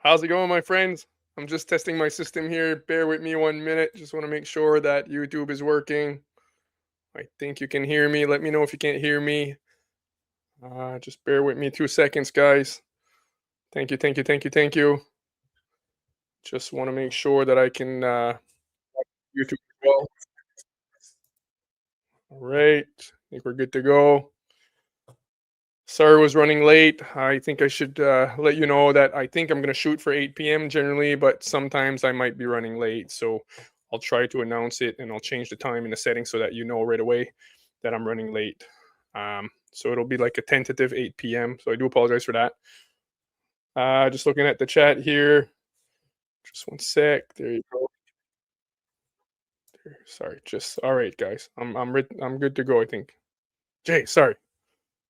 How's it going, my friends? I'm just testing my system here. Bear with me 1 minute. Just want to make sure that YouTube is working. I think you can hear me. Let me know if you can't hear me. Just bear with me 2 seconds, guys. Thank you, thank you, thank you, thank you. Just want to make sure that I can YouTube as well. All right. I think we're good to go. Sorry, I was running late. I think I should let you know that I think I'm going to shoot for 8 p.m. generally, but sometimes I might be running late. So I'll try to announce it and I'll change the time in the settings so that you know right away that I'm running late. So it'll be like a tentative 8 p.m. So I do apologize for that. Just looking at the chat here. Just 1 sec. There you go. Sorry. Just all right, guys. I'm good to go. I think. Jay, sorry.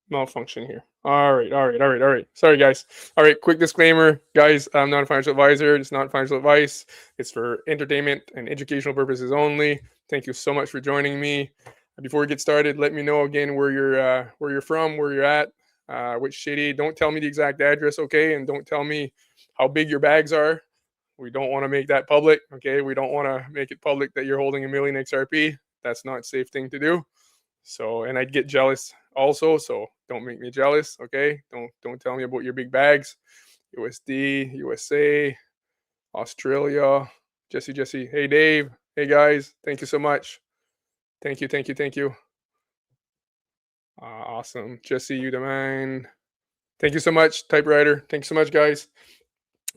Malfunction here. All right, all right, all right, all right. Sorry, guys. All right, quick disclaimer, guys. I'm not a financial advisor. It's not financial advice. It's for entertainment and educational purposes only. Thank you so much for joining me. Before we get started, let me know again where you're from, where you're at, which city. Don't tell me the exact address, okay? And don't tell me how big your bags are. We don't want to make that public, okay? We don't want to make it public that you're holding a million XRP. That's not a safe thing to do. So, and I'd get jealous also. So don't make me jealous, okay? Don't tell me about your big bags. USD, USA, Australia. Jesse. Hey Dave. Hey guys. Thank you so much. Thank you, thank you, thank you. Awesome. Jesse, you demand. Thank you so much, typewriter. Thank you so much, guys.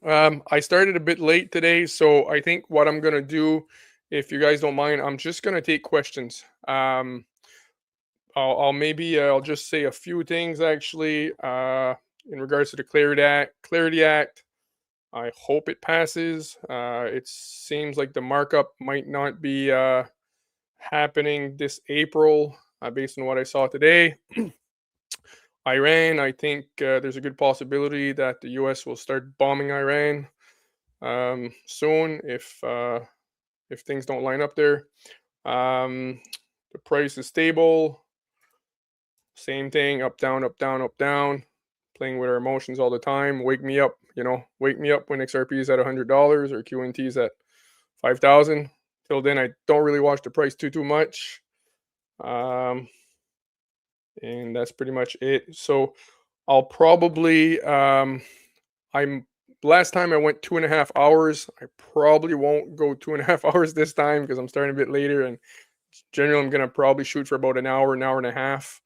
I started a bit late today, so I think what I'm gonna do, if you guys don't mind, I'm just gonna take questions. I'll just say a few things actually in regards to the Clarity Act. Clarity Act. I hope it passes. It seems like the markup might not be happening this April, based on what I saw today. Iran. I think there's a good possibility that the U.S. will start bombing Iran soon if things don't line up there. The price is stable. Same thing, up, down, up, down, up, down. Playing with our emotions all the time. Wake me up, wake me up when XRP is at $100 or QNT is at 5,000. Till then, I don't really watch the price too much. And that's pretty much it. So I'll probably, I'm last time I went 2.5 hours. I probably won't go 2.5 hours this time because I'm starting a bit later. And generally, I'm gonna probably shoot for about an hour and a half.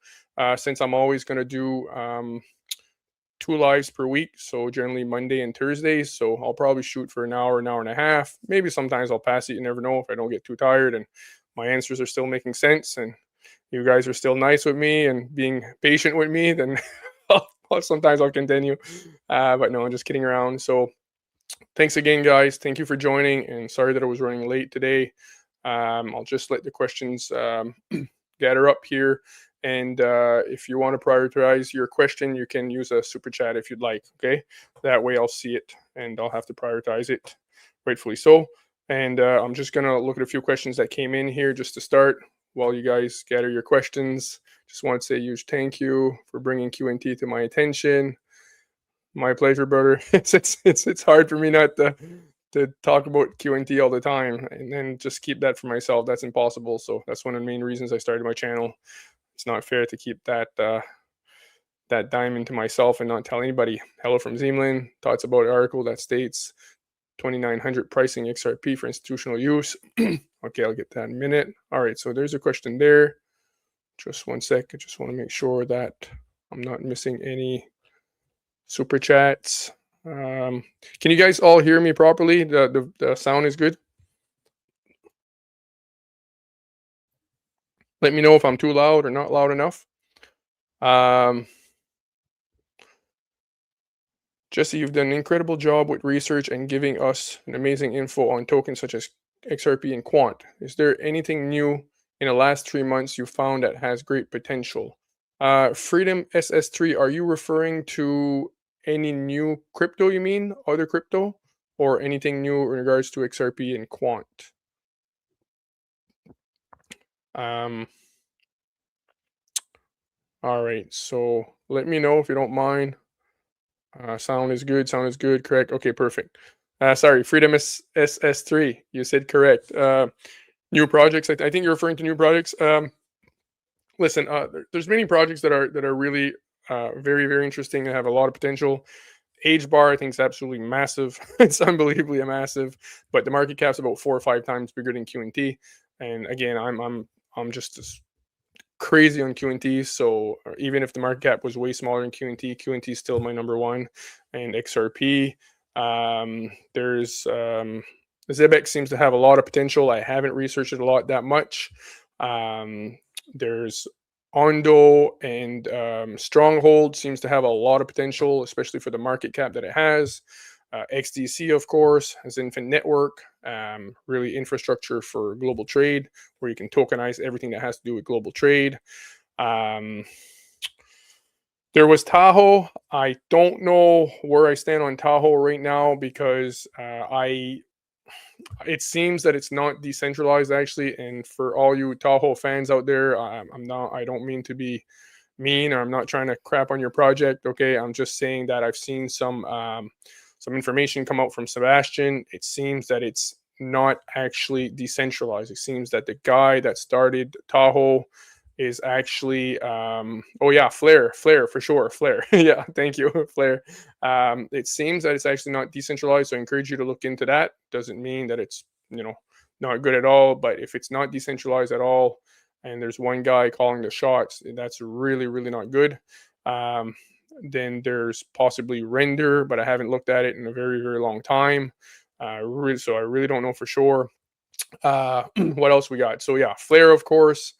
Since I'm always gonna do 2 lives per week, so generally Monday and Thursdays. So I'll probably shoot for an hour and a half. Maybe sometimes I'll pass it. You never know if I don't get too tired and my answers are still making sense and you guys are still nice with me and being patient with me. Then sometimes I'll continue. But no, I'm just kidding around. So thanks again, guys. Thank you for joining. And sorry that I was running late today. I'll just let the questions gather up here. And if you want to prioritize your question, you can use a super chat if you'd like. Okay. That way I'll see it and I'll have to prioritize it, rightfully so. And I'm just going to look at a few questions that came in here just to start while you guys gather your questions. Just want to say a huge thank you for bringing QNT to my attention. My pleasure, brother. It's hard for me not to talk about QNT all the time and then just keep that for myself. That's impossible. So that's one of the main reasons I started my channel. It's not fair to keep that diamond to myself and not tell anybody. Hello from Zealand. Thoughts about an article that states 2,900 pricing XRP for institutional use. Okay, I'll get that in a minute. All right, so there's a question there. Just 1 sec. I just want to make sure that I'm not missing any super chats. Can you guys all hear me properly? The sound is good. Let me know if I'm too loud or not loud enough. Jesse, you've done an incredible job with research and giving us an amazing info on tokens such as XRP and Quant. Is there anything new in the last 3 months you found that has great potential? Freedom SS3, are you referring to any new crypto, you mean? Other crypto? Or anything new in regards to XRP and Quant? All right, so let me know if you don't mind. Sound is good. Sound is good. Correct. Okay, perfect. Sorry, Freedom SS3. You said correct. New projects. I think you're referring to new projects. Listen, there's many projects that are really very very interesting and have a lot of potential. Age bar, I think, is absolutely massive. It's unbelievably massive, but the market cap's about 4 or 5 times bigger than QNT. And again, I'm just as crazy on QNT. So even if the market cap was way smaller than QNT is still my number one. And XRP, there's Zebex seems to have a lot of potential. I haven't researched it a lot that much. There's Ondo and Stronghold seems to have a lot of potential, especially for the market cap that it has. XDC, of course, has Finternet Network, really infrastructure for global trade, where you can tokenize everything that has to do with global trade. There was Tahoe. I don't know where I stand on Tahoe right now because it seems that it's not decentralized actually. And for all you Tahoe fans out there, I don't mean to be mean, or I'm not trying to crap on your project. Okay, I'm just saying that I've seen some information come out from Sebastian. It seems that it's not actually decentralized. It seems that the guy that started Tahoe is actually oh yeah, Flare for sure. Flare. Yeah, thank you. Flare. It seems that it's actually not decentralized, so I encourage you to look into that. Doesn't mean that it's not good at all, but if it's not decentralized at all and there's one guy calling the shots, that's really really not good. Then there's possibly Render, but I haven't looked at it in a very very long time. So I really don't know for sure. What else we got? So yeah, Flare, of course.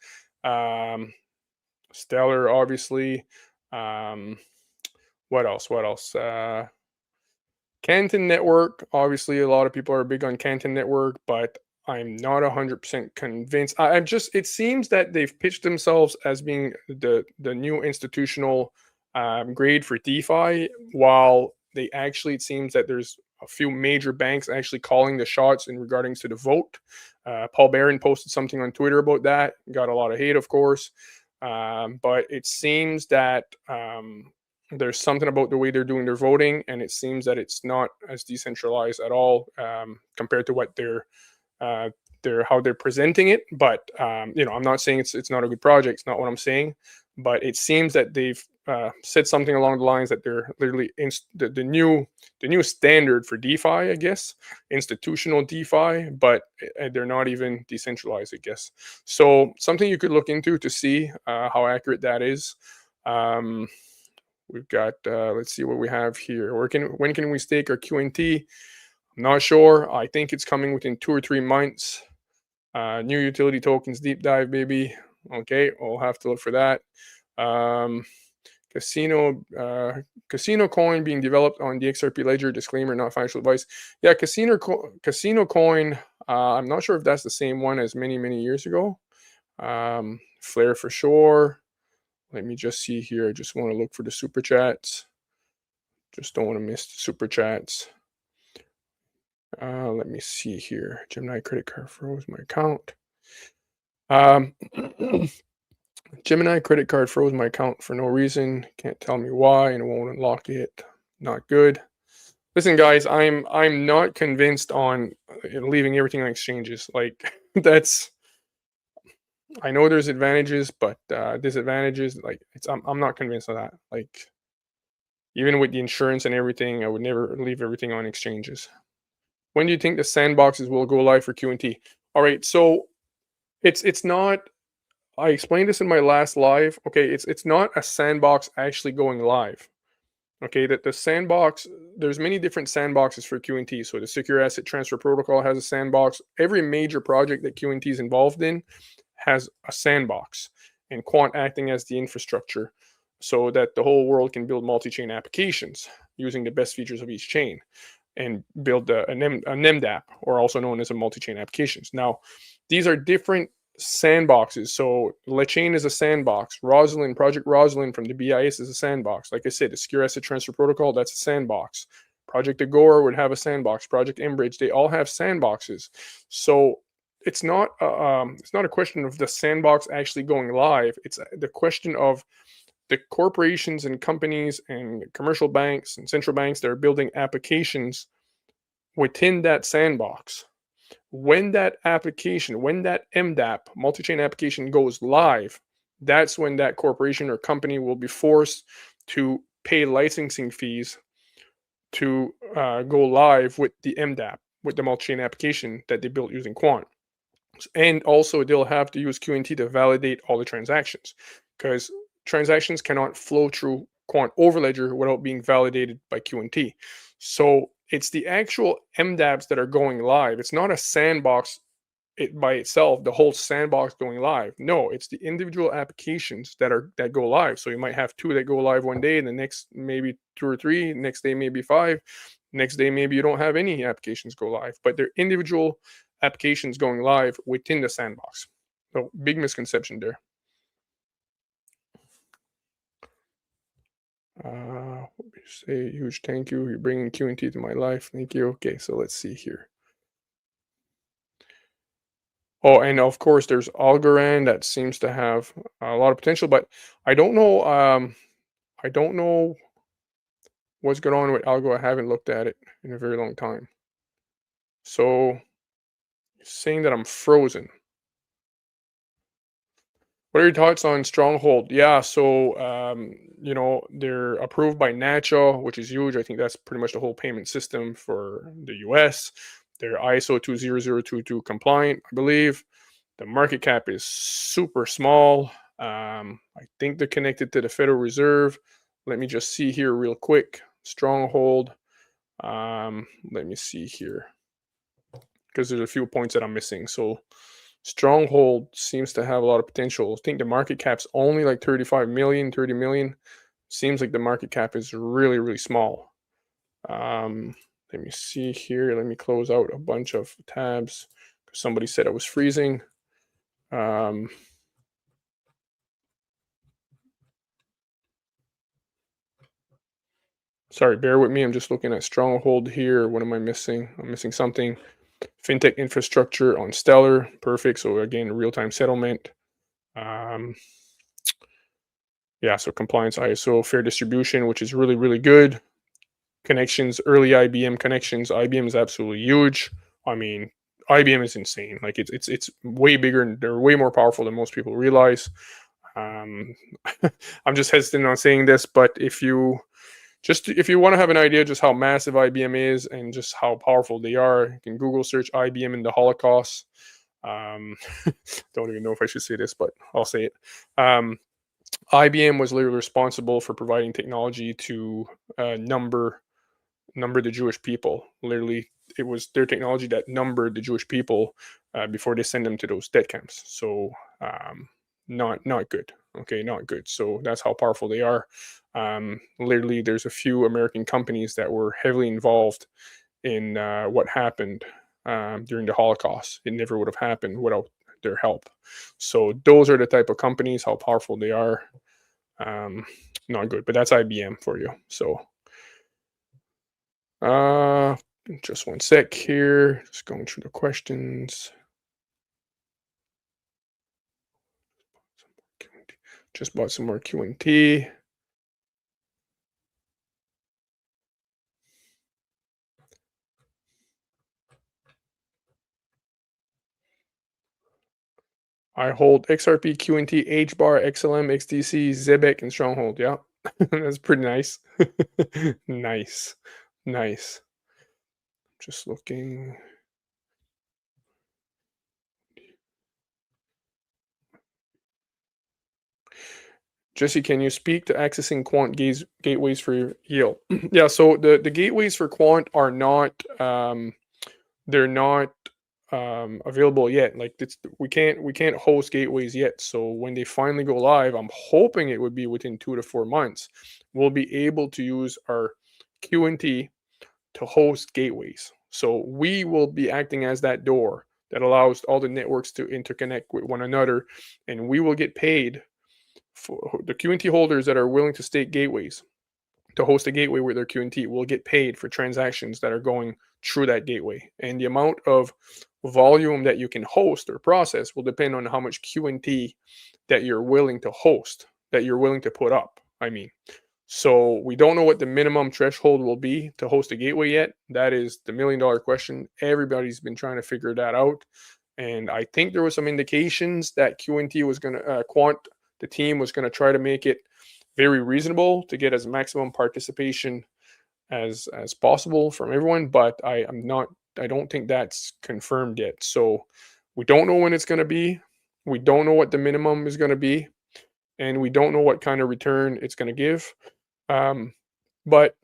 Stellar, obviously. What else? Canton Network. Obviously, a lot of people are big on Canton Network, but I'm not 100% convinced. It seems that they've pitched themselves as being the new institutional grade for DeFi, while it seems that there's a few major banks actually calling the shots in regarding to the vote. Paul Barron posted something on Twitter about that. Got a lot of hate, of course. But it seems that there's something about the way they're doing their voting, and it seems that it's not as decentralized at all compared to what how they're presenting it. But I'm not saying it's not a good project. It's not what I'm saying. But it seems that they've said something along the lines that they're literally the new standard for DeFi, I guess, institutional DeFi, but they're not even decentralized, I guess. So something you could look into to see how accurate that is. We've got, let's see what we have here. When can we stake our QNT? I'm not sure. I think it's coming within 2 or 3 months. New utility tokens deep dive, baby. Okay, I'll have to look for that. Casino coin being developed on the XRP ledger. Disclaimer: not financial advice. Yeah, casino coin. I'm not sure if that's the same one as many years ago. Flare for sure. Let me just see here. I just want to look for the super chats. Just don't want to miss the super chats. Let me see here. Gemini credit card froze my account. Gemini credit card froze my account for no reason. Can't tell me why, and it won't unlock it. Not good. Listen, guys, I'm not convinced on leaving everything on exchanges. Like that's. I know there's advantages, but disadvantages. Like I'm not convinced of that. Like even with the insurance and everything, I would never leave everything on exchanges. When do you think the sandboxes will go live for QNT? All right, so it's not. I explained this in my last live. Okay, it's not a sandbox actually going live. Okay, that the sandbox, there's many different sandboxes for QNT. So the Secure Asset Transfer Protocol has a sandbox. Every major project that QNT is involved in has a sandbox, and Quant acting as the infrastructure so that the whole world can build multi-chain applications using the best features of each chain and build a NEMDApp, or also known as a multi-chain applications. Now, these are different sandboxes. So LeChain is a sandbox. Project Rosalind from the BIS is a sandbox. Like I said, the Secure Asset Transfer Protocol, that's a sandbox. Project Agora would have a sandbox. Project Enbridge, they all have sandboxes. So it's not a question of the sandbox actually going live. It's the question of the corporations and companies and commercial banks and central banks that are building applications within that sandbox. When that application, when that MDAP, multi-chain application, goes live, that's when that corporation or company will be forced to pay licensing fees to go live with the MDAP, with the multi-chain application that they built using Quant. And also they'll have to use QNT to validate all the transactions, because transactions cannot flow through Quant Overledger without being validated by QNT. So it's the actual MDAPs that are going live. It's not a sandbox by itself, the whole sandbox going live. No, it's the individual applications that go live. So you might have 2 that go live one day, and the next maybe 2 or 3, next day maybe 5, next day maybe you don't have any applications go live, but they're individual applications going live within the sandbox. So big misconception there. Say huge thank you. You're bringing QNT to my life. Thank you. Okay, so let's see here. Oh, and of course, there's Algorand that seems to have a lot of potential, but I don't know. I don't know what's going on with Algo. I haven't looked at it in a very long time. So, saying that I'm frozen. What are your thoughts on Stronghold? Yeah, so they're approved by NACHA, which is huge. I think that's pretty much the whole payment system for the US. They're ISO 20022 compliant, I believe. The market cap is super small. I think they're connected to the Federal Reserve. Let me just see here real quick. Stronghold. Let me see here, because there's a few points that I'm missing. So Stronghold seems to have a lot of potential. I think the market cap's only like 35 million, 30 million. Seems like the market cap is really, really small. Let me see here. Let me close out a bunch of tabs because somebody said I was freezing. Sorry, bear with me. I'm just looking at Stronghold here. What am I missing? I'm missing something. Fintech infrastructure on Stellar. Perfect. So again, real-time settlement. Yeah, so compliance, ISO, fair distribution, which is really, really good. Connections, early IBM connections. IBM is absolutely huge. I mean, IBM is insane. Like it's way bigger and they're way more powerful than most people realize. I'm just hesitant on saying this, but if you want to have an idea just how massive IBM is and just how powerful they are, you can Google search IBM in the Holocaust. Don't even know if I should say this, but I'll say it. IBM was literally responsible for providing technology to number the Jewish people. Literally, it was their technology that numbered the Jewish people before they send them to those death camps. So not good. Okay, not good. So that's how powerful they are. Literally, there's a few American companies that were heavily involved in what happened during the Holocaust. It never would have happened without their help. So those are the type of companies, how powerful they are. Not good, but that's IBM for you. So just one sec here, just going through the questions. Just bought some more QNT. I hold XRP, QNT, HBAR, XLM, XDC, Zebek, and Stronghold. Yeah, that's pretty nice. Nice. Nice. Just looking. Jesse, can you speak to accessing Quant gateways for yield? Yeah, so the gateways for Quant are not they're not available yet. Like we can't host gateways yet. So when they finally go live, I'm hoping it would be within 2 to 4 months. We'll be able to use our QNT to host gateways. So we will be acting as that door that allows all the networks to interconnect with one another, and we will get paid for the QNT holders that are willing to stake gateways to host a gateway with their QNT will get paid for transactions that are going through that gateway. And the amount of volume that you can host or process will depend on how much QNT that you're willing to host, that you're willing to put up. I mean. So we don't know what the minimum threshold will be to host a gateway yet. That is the $1 million question. Everybody's been trying to figure that out. And I think there was some indications that QNT was going to, Quant, the team was going to try to make it very reasonable to get as maximum participation as possible from everyone. But I don't think that's confirmed yet. So we don't know when it's going to be. We don't know what the minimum is going to be. And we don't know what kind of return it's going to give. But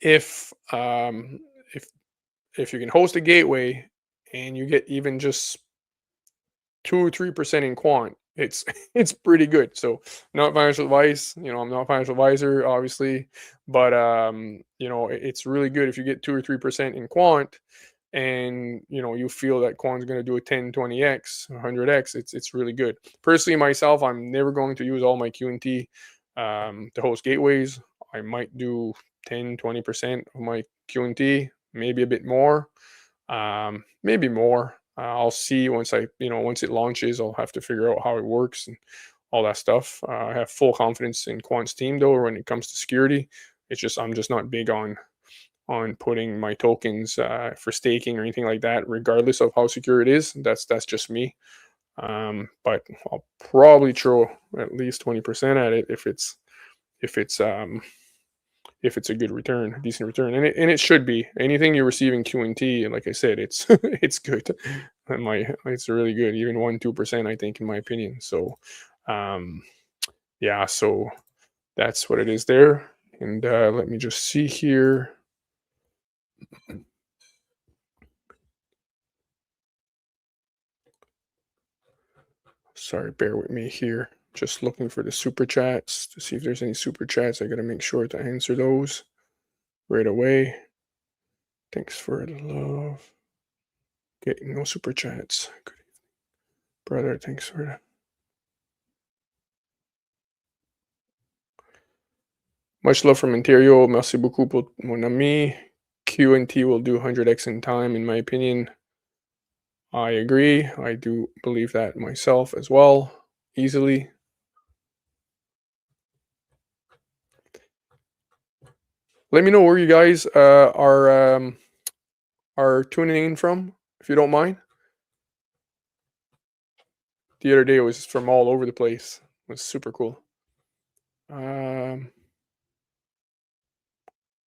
if um, if if you can host a gateway and you get even just 2 or 3% in quant, it's it's pretty good. So not financial advice, I'm not a financial advisor, obviously, but it's really good if you get 2 or 3% in quant, and you feel that quant's going to do a 10, 20x, 100x. It's really good. Personally, myself, I'm never going to use all my QNT to host gateways. I might do 10, 20% of my QNT, maybe a bit more, maybe more. I'll see once once it launches. I'll have to figure out how it works and all that stuff. I have full confidence in Quant's team though when it comes to security. It's just I'm just not big on putting my tokens for staking or anything like that, regardless of how secure it is. That's just me. But I'll probably throw at least 20% at it if it's a good return, a decent return, and it should be. Anything you receive in QNT, like I said, it's it's good. It's really good, even 1-2%, I think, in my opinion. So, yeah, so that's what it is there. And let me just see here. Sorry, bear with me here. Just looking for the super chats to see if there's any super chats. I got to make sure to answer those right away. Thanks for the love. Getting no super chats. Good evening, brother. Thanks for that. Much love from Ontario. Merci beaucoup pour mon ami. QNT will do 100x in time, in my opinion. I agree. I do believe that myself as well, easily. Let me know where you guys are tuning in from, if you don't mind. The other day it was from all over the place. It was super cool.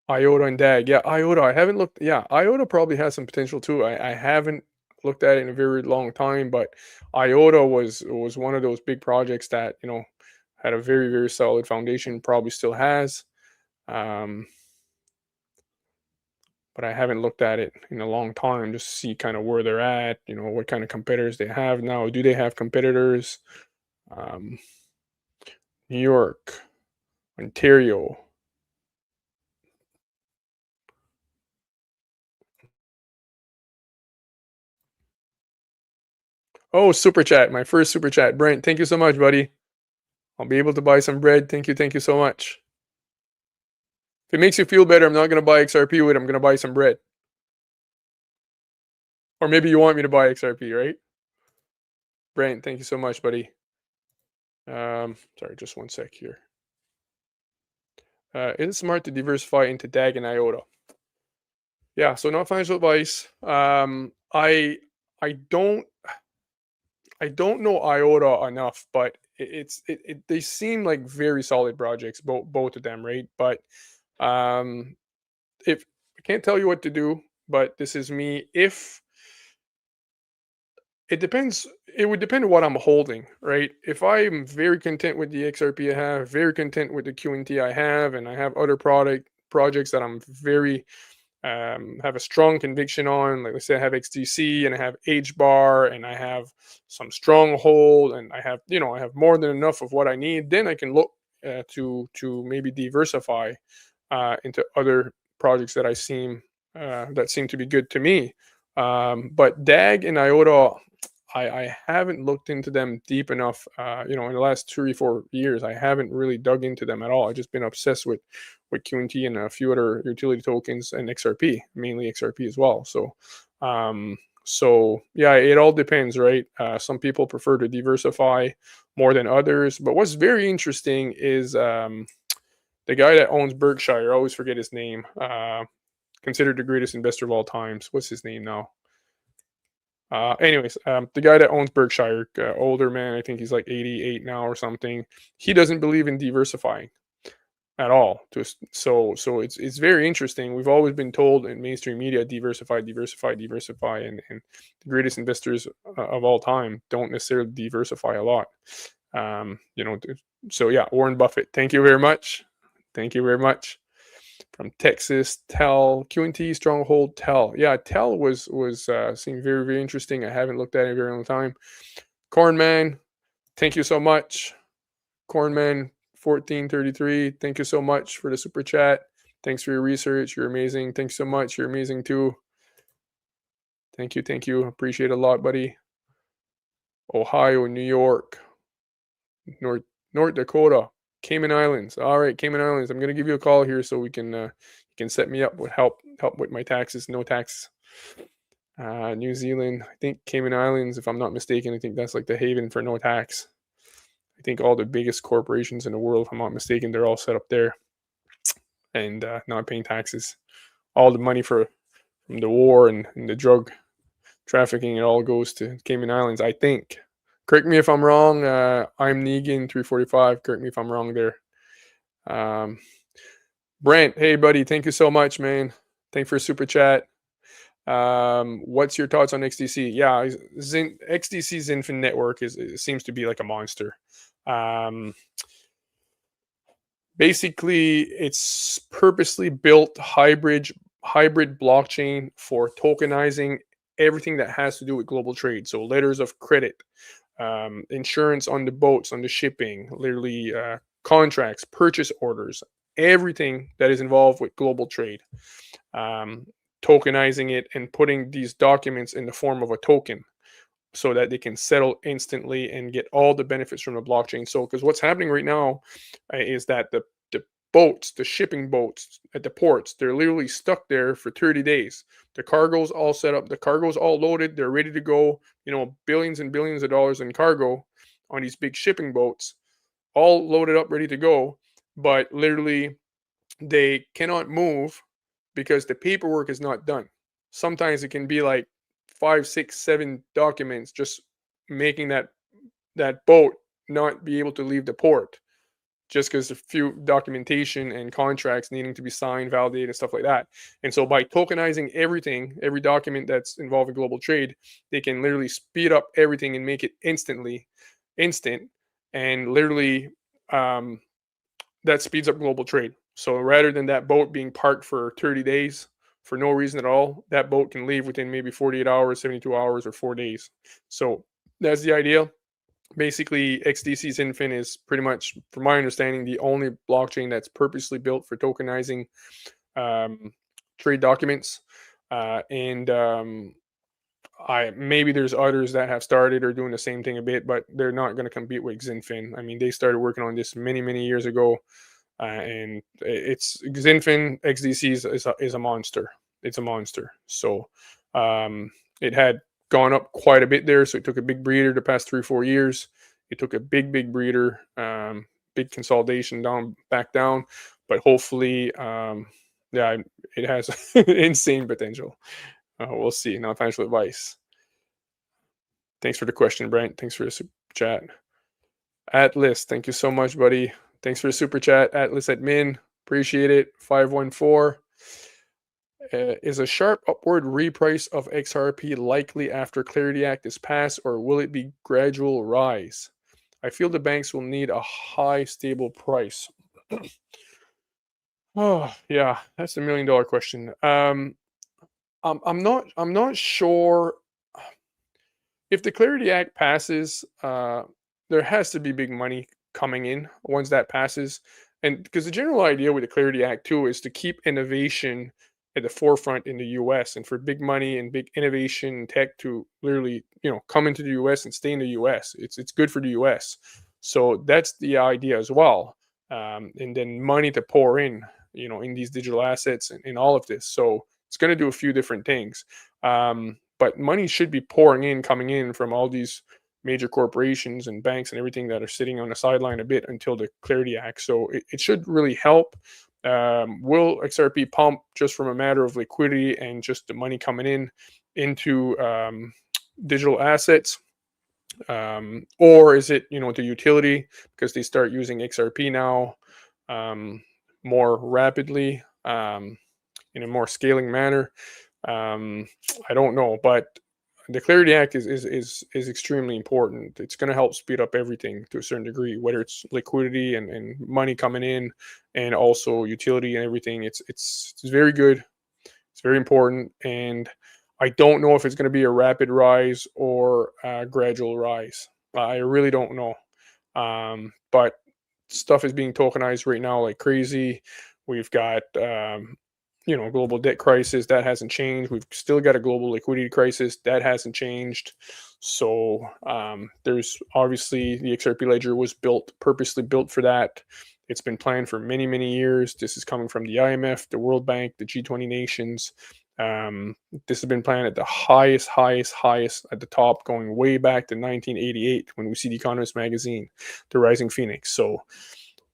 IOTA and DAG. Yeah, IOTA. I haven't looked. Yeah, IOTA probably has some potential too. I haven't looked at it in a very long time, but IOTA was one of those big projects that had a very, very solid foundation. Probably still has. But I haven't looked at it in a long time just to see kind of where they're at, what kind of competitors they have now. Do they have competitors? New York, Ontario. Oh, super chat. My first super chat. Brent, thank you so much, buddy. I'll be able to buy some bread. Thank you so much. If it makes you feel better, I'm not going to buy XRP with it. I'm going to buy some bread. Or maybe you want me to buy XRP, right? Brent, thank you so much, buddy. Sorry, just one sec here. Is it smart to diversify into DAG and IOTA? Yeah, so not financial advice. I don't know IOTA enough, but they seem like very solid projects, both of them, right? But if I can't tell you what to do, but this is me. If it depends, it would depend on what I'm holding, right? If I'm very content with the XRP I have, very content with the QNT I have, and I have other projects that I'm very have a strong conviction on. Like I said, I have XDC and I have HBAR and I have some stronghold and I have more than enough of what I need. Then I can look to maybe diversify into other projects that seem to be good to me. But DAG and IOTA, I haven't looked into them deep enough. In the last 3 or 4 years, I haven't really dug into them at all. I've just been obsessed with QNT and a few other utility tokens and XRP, mainly XRP as well. So yeah, it all depends, right? Some people prefer to diversify more than others. But what's very interesting is the guy that owns Berkshire, I always forget his name. Considered the greatest investor of all times. What's his name now? Anyways, the guy that owns Berkshire, older man, I think he's like 88 now or something. He doesn't believe in diversifying at all. So it's very interesting. We've always been told in mainstream media, diversify, diversify, diversify, and the greatest investors of all time don't necessarily diversify a lot. So yeah, Warren Buffett. Thank you very much. Thank you very much. From Texas, Tel, QNT Stronghold, Tel. Yeah, Tel was seemed very, very interesting. I haven't looked at it in a very long time. Cornman, thank you so much. Cornman 1433, thank you so much for the super chat. Thanks for your research. You're amazing. Thanks so much. You're amazing too. Thank you. Thank you. Appreciate it a lot, buddy. Ohio, New York, North Dakota, Cayman Islands. All right, Cayman Islands. I'm gonna give you a call here so we can you can set me up with help with my taxes. No tax. New Zealand. I think Cayman Islands, if I'm not mistaken, I think that's like the haven for no tax. I think all the biggest corporations in the world, if I'm not mistaken, they're all set up there and not paying taxes. All the money from the war and the drug trafficking, it all goes to Cayman Islands, I think. Correct me if I'm wrong. I'm Negan 345. Correct me if I'm wrong there. Brent, hey buddy, thank you so much, man. Thanks for super chat. What's your thoughts on XDC? Yeah, XDC Zinfin network seems to be like a monster. Basically, it's purposely built hybrid blockchain for tokenizing everything that has to do with global trade. So letters of credit, insurance on the boats, on the shipping, literally contracts, purchase orders, everything that is involved with global trade. Tokenizing it and putting these documents in the form of a token so that they can settle instantly and get all the benefits from the blockchain. So, because what's happening right now is that the boats, the shipping boats at the ports, they're literally stuck there for 30 days. The cargo's all set up, the cargo's all loaded, they're ready to go, billions and billions of dollars in cargo on these big shipping boats, all loaded up, ready to go. But literally, they cannot move because the paperwork is not done. Sometimes it can be like 5, 6, 7 documents just making that boat not be able to leave the port, just because a few documentation and contracts needing to be signed, validated, and stuff like that. And so by tokenizing everything, every document that's involving global trade, they can literally speed up everything and make it instant, and literally that speeds up global trade. So rather than that boat being parked for 30 days for no reason at all, that boat can leave within maybe 48 hours, 72 hours, or 4 days. So that's the idea. Basically, XDC Zinfin is pretty much, from my understanding, the only blockchain that's purposely built for tokenizing trade documents. Maybe there's others that have started or doing the same thing a bit, but they're not going to compete with Zinfin. I mean, they started working on this many years ago, and it's Zinfin XDC is a monster. It's a monster. So it had gone up quite a bit there, so it took a big breather the past 3-4 years. It took a big breather, big consolidation back down, but hopefully, it has insane potential. We'll see. Now, financial advice. Thanks for the question, Brent. Thanks for the super chat. Atlas, thank you so much, buddy. Thanks for the super chat. Atlas admin, appreciate it. 514. Is a sharp upward reprice of XRP likely after Clarity Act is passed, or will it be gradual rise? I feel the banks will need a high stable price. Oh yeah, that's $1 million question. I'm not sure if the Clarity Act passes. There has to be big money coming in once that passes, and because the general idea with the Clarity Act too is to keep innovation at the forefront in the US, and for big money and big innovation tech to literally, come into the US and stay in the US. It's good for the US. So that's the idea as well. And then money to pour in, in these digital assets and in all of this. So it's going to do a few different things. But money should be coming in from all these major corporations and banks and everything that are sitting on the sideline a bit until the Clarity Act. So it should really help. Will XRP pump just from a matter of liquidity and just the money coming in into digital assets? Or is it, the utility, because they start using XRP now more rapidly in a more scaling manner? I don't know, but the Clarity Act is extremely important. It's going to help speed up everything to a certain degree, whether it's liquidity and money coming in, and also utility and everything. It's very good. It's very important, and I don't know if it's going to be a rapid rise or a gradual rise. I really don't know. But stuff is being tokenized right now like crazy. We've got global debt crisis that hasn't changed. We've still got a global liquidity crisis that hasn't changed. So there's obviously the XRP ledger was purposely built for that. It's been planned for many, many years. This is coming from the IMF, the World Bank, the G20 nations. This has been planned at the highest at the top, going way back to 1988 when we see the Economist magazine, the Rising Phoenix. So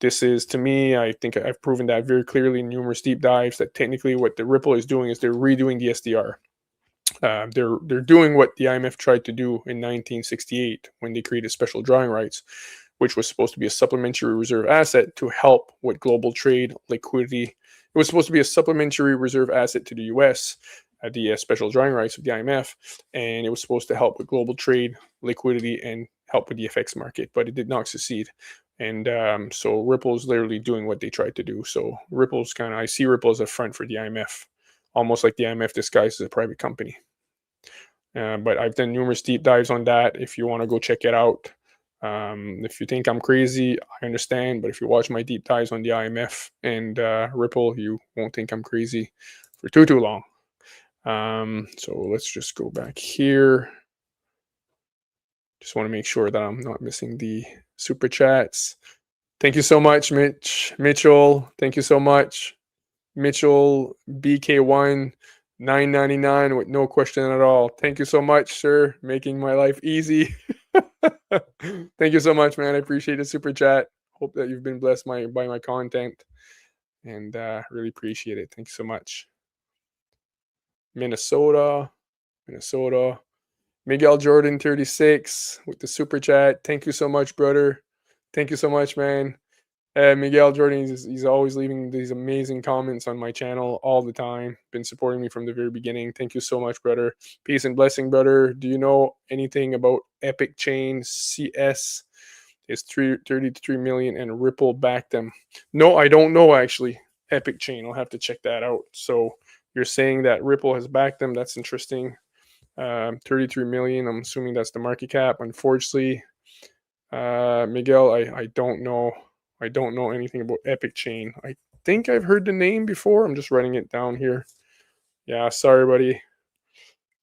this is, to me, I think I've proven that very clearly in numerous deep dives, that technically what the Ripple is doing is they're redoing the SDR. They're doing what the IMF tried to do in 1968 when they created special drawing rights, which was supposed to be a supplementary reserve asset to help with global trade, liquidity. It was supposed to be a supplementary reserve asset to the US, the special drawing rights of the IMF, and it was supposed to help with global trade, liquidity, and help with the FX market, but it did not succeed. And so Ripple's literally doing what they tried to do. So I see Ripple as a front for the IMF, almost like the IMF disguised as a private company. But I've done numerous deep dives on that. If you want to go check it out. If you think I'm crazy, I understand. But if you watch my deep dives on the IMF and Ripple, you won't think I'm crazy for too long. So let's just go back here. Just want to make sure that I'm not missing the super chats. Thank you so much, Mitchell. Thank you so much, Mitchell BK1 $9.99 with no question at all. Thank you so much, sir, making my life easy. Thank you so much, man. I appreciate the super chat. Hope that you've been blessed by my content, and really appreciate it. Thank you so much. Minnesota. Miguel Jordan 36 with the super chat. Thank you so much, brother. Thank you so much, man. Miguel Jordan, he's always leaving these amazing comments on my channel all the time. Been supporting me from the very beginning. Thank you so much, brother. Peace and blessing, brother. Do you know anything about Epic Chain CS? It's 33 million and Ripple backed them. No, I don't know, actually. Epic Chain. I'll have to check that out. So you're saying that Ripple has backed them. That's interesting. 33 million. I'm assuming that's the market cap. Unfortunately, Miguel, I don't know. I don't know anything about Epic Chain. I think I've heard the name before. I'm just writing it down here. Yeah, sorry, buddy.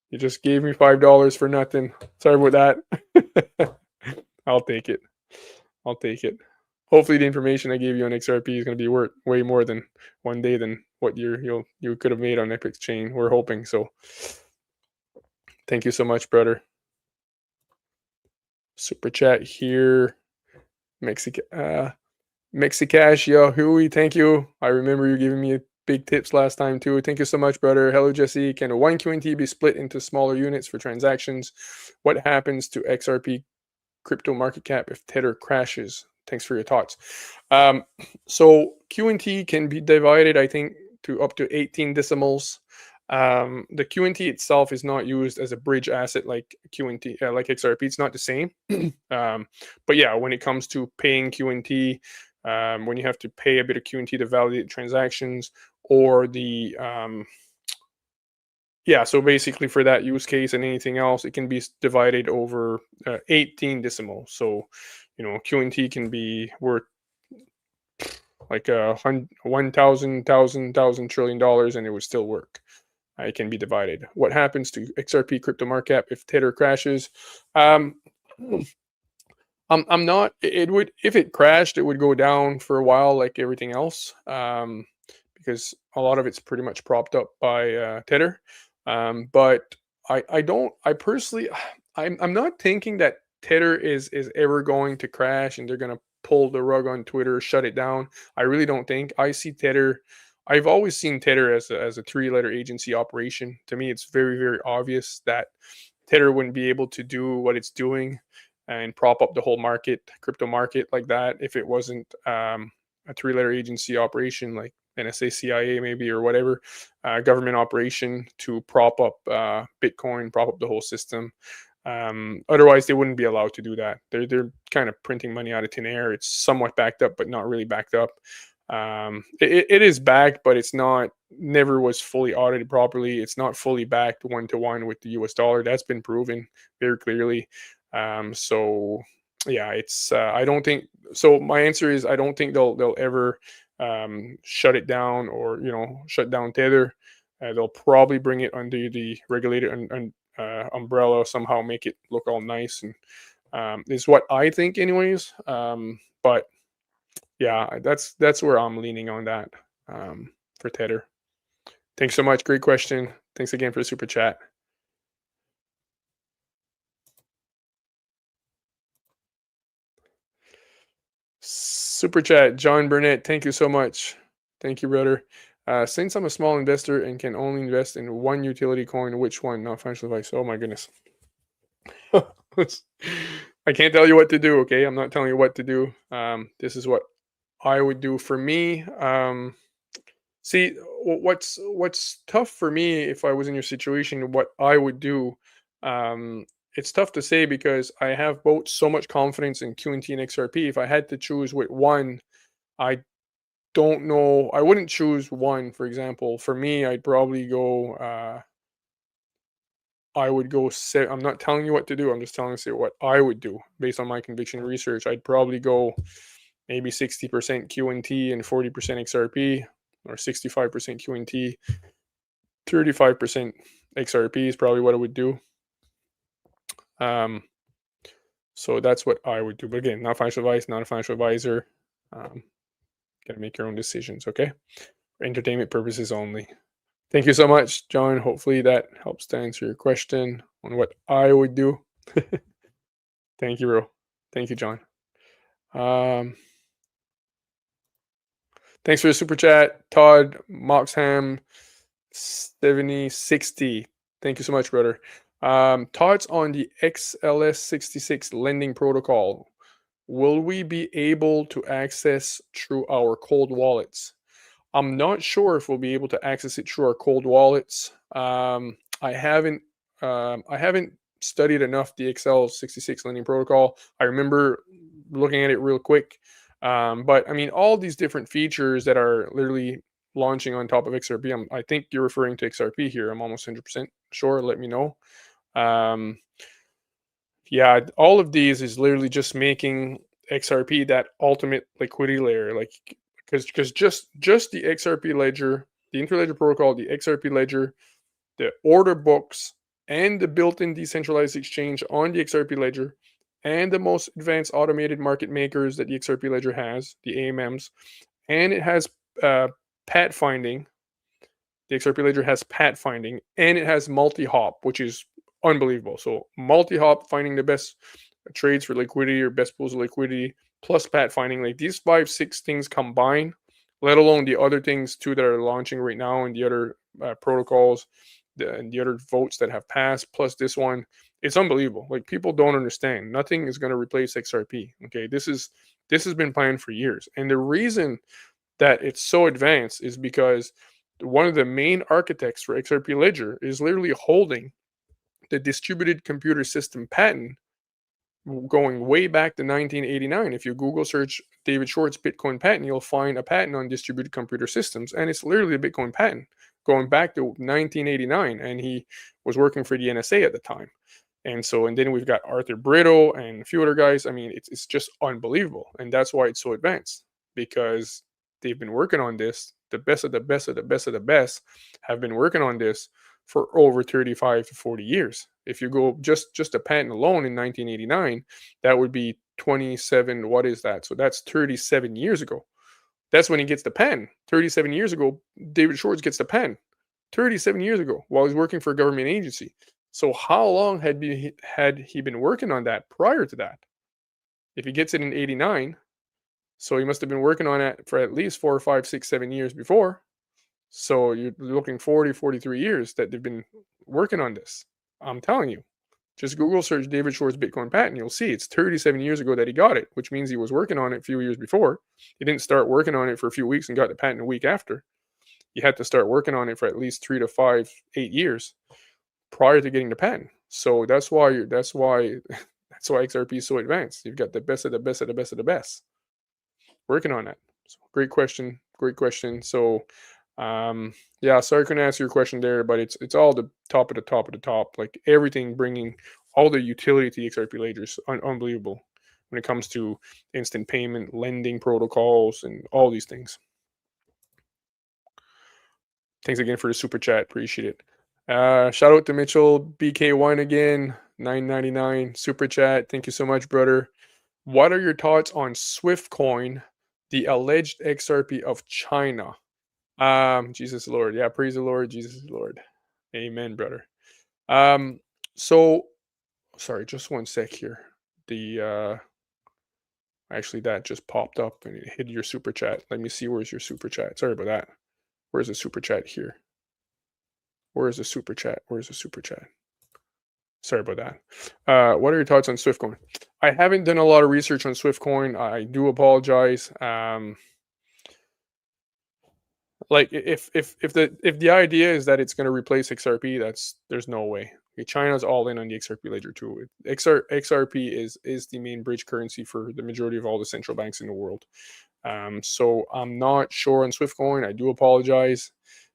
You just gave me $5 for nothing. Sorry about that. I'll take it. Hopefully the information I gave you on XRP is going to be worth way more than one day than what you could have made on Epic Chain. We're hoping so. Thank you so much, brother. Super chat here. Mexicash Yahoo, thank you. I remember you giving me big tips last time too. Thank you so much, brother. Hello, Jesse. Can a 1 QNT be split into smaller units for transactions? What happens to XRP crypto market cap if Tether crashes? Thanks for your thoughts. So QNT can be divided, I think, to up to 18 decimals. The QNT itself is not used as a bridge asset like QNT, like XRP. It's not the same. But yeah, when it comes to paying QNT, when you have to pay a bit of QNT to validate transactions, or the so basically for that use case and anything else, it can be divided over 18 decimals. So QNT can be worth like $1,000 trillion, and it would still work. It can be divided. What happens to XRP crypto market cap if Tether crashes? I'm not. It would, if it crashed, it would go down for a while, like everything else, because a lot of it's pretty much propped up by Tether. But I don't. I personally, I'm not thinking that Tether is ever going to crash and they're going to pull the rug on Twitter, shut it down. I really don't think. I see Tether. I've always seen Tether as a three-letter agency operation. To me, it's very, very obvious that Tether wouldn't be able to do what it's doing and prop up the whole market, crypto market like that if it wasn't a three-letter agency operation like NSA, CIA maybe, or whatever, government operation to prop up Bitcoin, prop up the whole system. Otherwise, they wouldn't be allowed to do that. They're kind of printing money out of thin air. It's somewhat backed up, but not really backed up. It is backed, but it's not. Never was fully audited properly. It's not fully backed 1-to-1 with the US dollar. That's been proven very clearly. So yeah, it's. I don't think. So my answer is I don't think they'll ever shut it down or shut down Tether. They'll probably bring it under the regulated umbrella somehow, make it look all nice and is what I think, anyways. But yeah, that's where I'm leaning on that for Tether. Thanks so much. Great question. Thanks again for the super chat. Super chat, John Burnett. Thank you so much. Thank you, brother. Since I'm a small investor and can only invest in one utility coin, which one? Not financial advice. Oh my goodness. I can't tell you what to do. Okay, I'm not telling you what to do. This is what I would do for me. See, what's tough for me if I was in your situation, what I would do. It's tough to say because I have both so much confidence in QNT and XRP. If I had to choose with one, I don't know. I wouldn't choose one. For example, for me, I'd probably go. I would go. I'm not telling you what to do. I'm just telling you what I would do based on my conviction research. I'd probably go maybe 60% QNT and 40% XRP, or 65% QNT, 35% XRP is probably what I would do. So that's what I would do. But again, not financial advice, not a financial advisor. Gotta make your own decisions, okay? For entertainment purposes only. Thank you so much, John. Hopefully that helps to answer your question on what I would do. Thank you, bro. Thank you, John. Thanks for the super chat, Todd Moxham 7060. Thank you so much, brother. Thoughts on the XLS66 lending protocol. Will we be able to access through our cold wallets? I'm not sure if we'll be able to access it through our cold wallets. I haven't studied enough the XL66 lending protocol. I remember looking at it real quick. But I mean, all these different features that are literally launching on top of XRP, I think you're referring to XRP here. I'm almost 100% sure. Let me know. Yeah, all of these is literally just making XRP that ultimate liquidity layer. Like, because just the XRP ledger, the interledger protocol, the XRP ledger, the order books, and the built-in decentralized exchange on the XRP ledger, and the most advanced automated market makers that the XRP ledger has, the AMMs, and it has pat finding. The XRP ledger has pat finding, and it has multi-hop, which is unbelievable. So multi-hop, finding the best trades for liquidity or best pools of liquidity, plus pat finding. Like these 5-6 things combined, let alone the other things too that are launching right now and the other protocols and the other votes that have passed, plus this one, it's unbelievable. Like people don't understand. Nothing is going to replace XRP. Okay, this has been planned for years, and the reason that it's so advanced is because one of the main architects for XRP Ledger is literally holding the distributed computer system patent going way back to 1989. If you Google search David Short's Bitcoin patent, you'll find a patent on distributed computer systems, and it's literally a Bitcoin patent going back to 1989, and he was working for the NSA at the time. And then we've got Arthur Britto and a few other guys. I mean, it's just unbelievable, and that's why it's so advanced, because they've been working on this. The best of the best of the best of the best have been working on this for over 35 to 40 years. If you go just a patent alone in 1989, that would be 27. What is that? So that's 37 years ago. That's when he gets the patent. 37 years ago, David Shorts gets the patent. 37 years ago, while he's working for a government agency. So how long had he been working on that prior to that? If he gets it in 89, so he must have been working on it for at least 4 or 5, 6, 7 years before. So you're looking 40, 43 years that they've been working on this. I'm telling you. Just Google search David Shor's Bitcoin patent. You'll see it's 37 years ago that he got it, which means he was working on it a few years before. He didn't start working on it for a few weeks and got the patent a week after. You had to start working on it for at least 3 to 5, 8 years prior to getting the patent. So that's why that's why XRP is so advanced. You've got the best of the best of the best of the best working on that. So great question. Great question. So yeah, sorry I couldn't answer your question there, but it's all the top of the top of the top. Like everything bringing all the utility to the XRP ledgers, unbelievable when it comes to instant payment, lending protocols, and all these things. Thanks again for the super chat. Appreciate it. Shout out to Mitchell BK1 again, $9.99 super chat. Thank you so much, brother. What are your thoughts on Swift Coin, the alleged XRP of China? Jesus Lord. Yeah, praise the Lord. Jesus Lord. Amen, brother. So sorry, just one sec here. The actually that just popped up and it hit your super chat. Let me see, where's your super chat? Sorry about that. Where's the super chat here? Where's the super chat? Where's the super chat? Sorry about that. What are your thoughts on Swiftcoin? I haven't done a lot of research on Swiftcoin. I do apologize. Like if the idea is that it's going to replace XRP, there's no way. Okay, China's all in on the XRP ledger too. XRP is the main bridge currency for the majority of all the central banks in the world. So I'm not sure on Swiftcoin. I do apologize,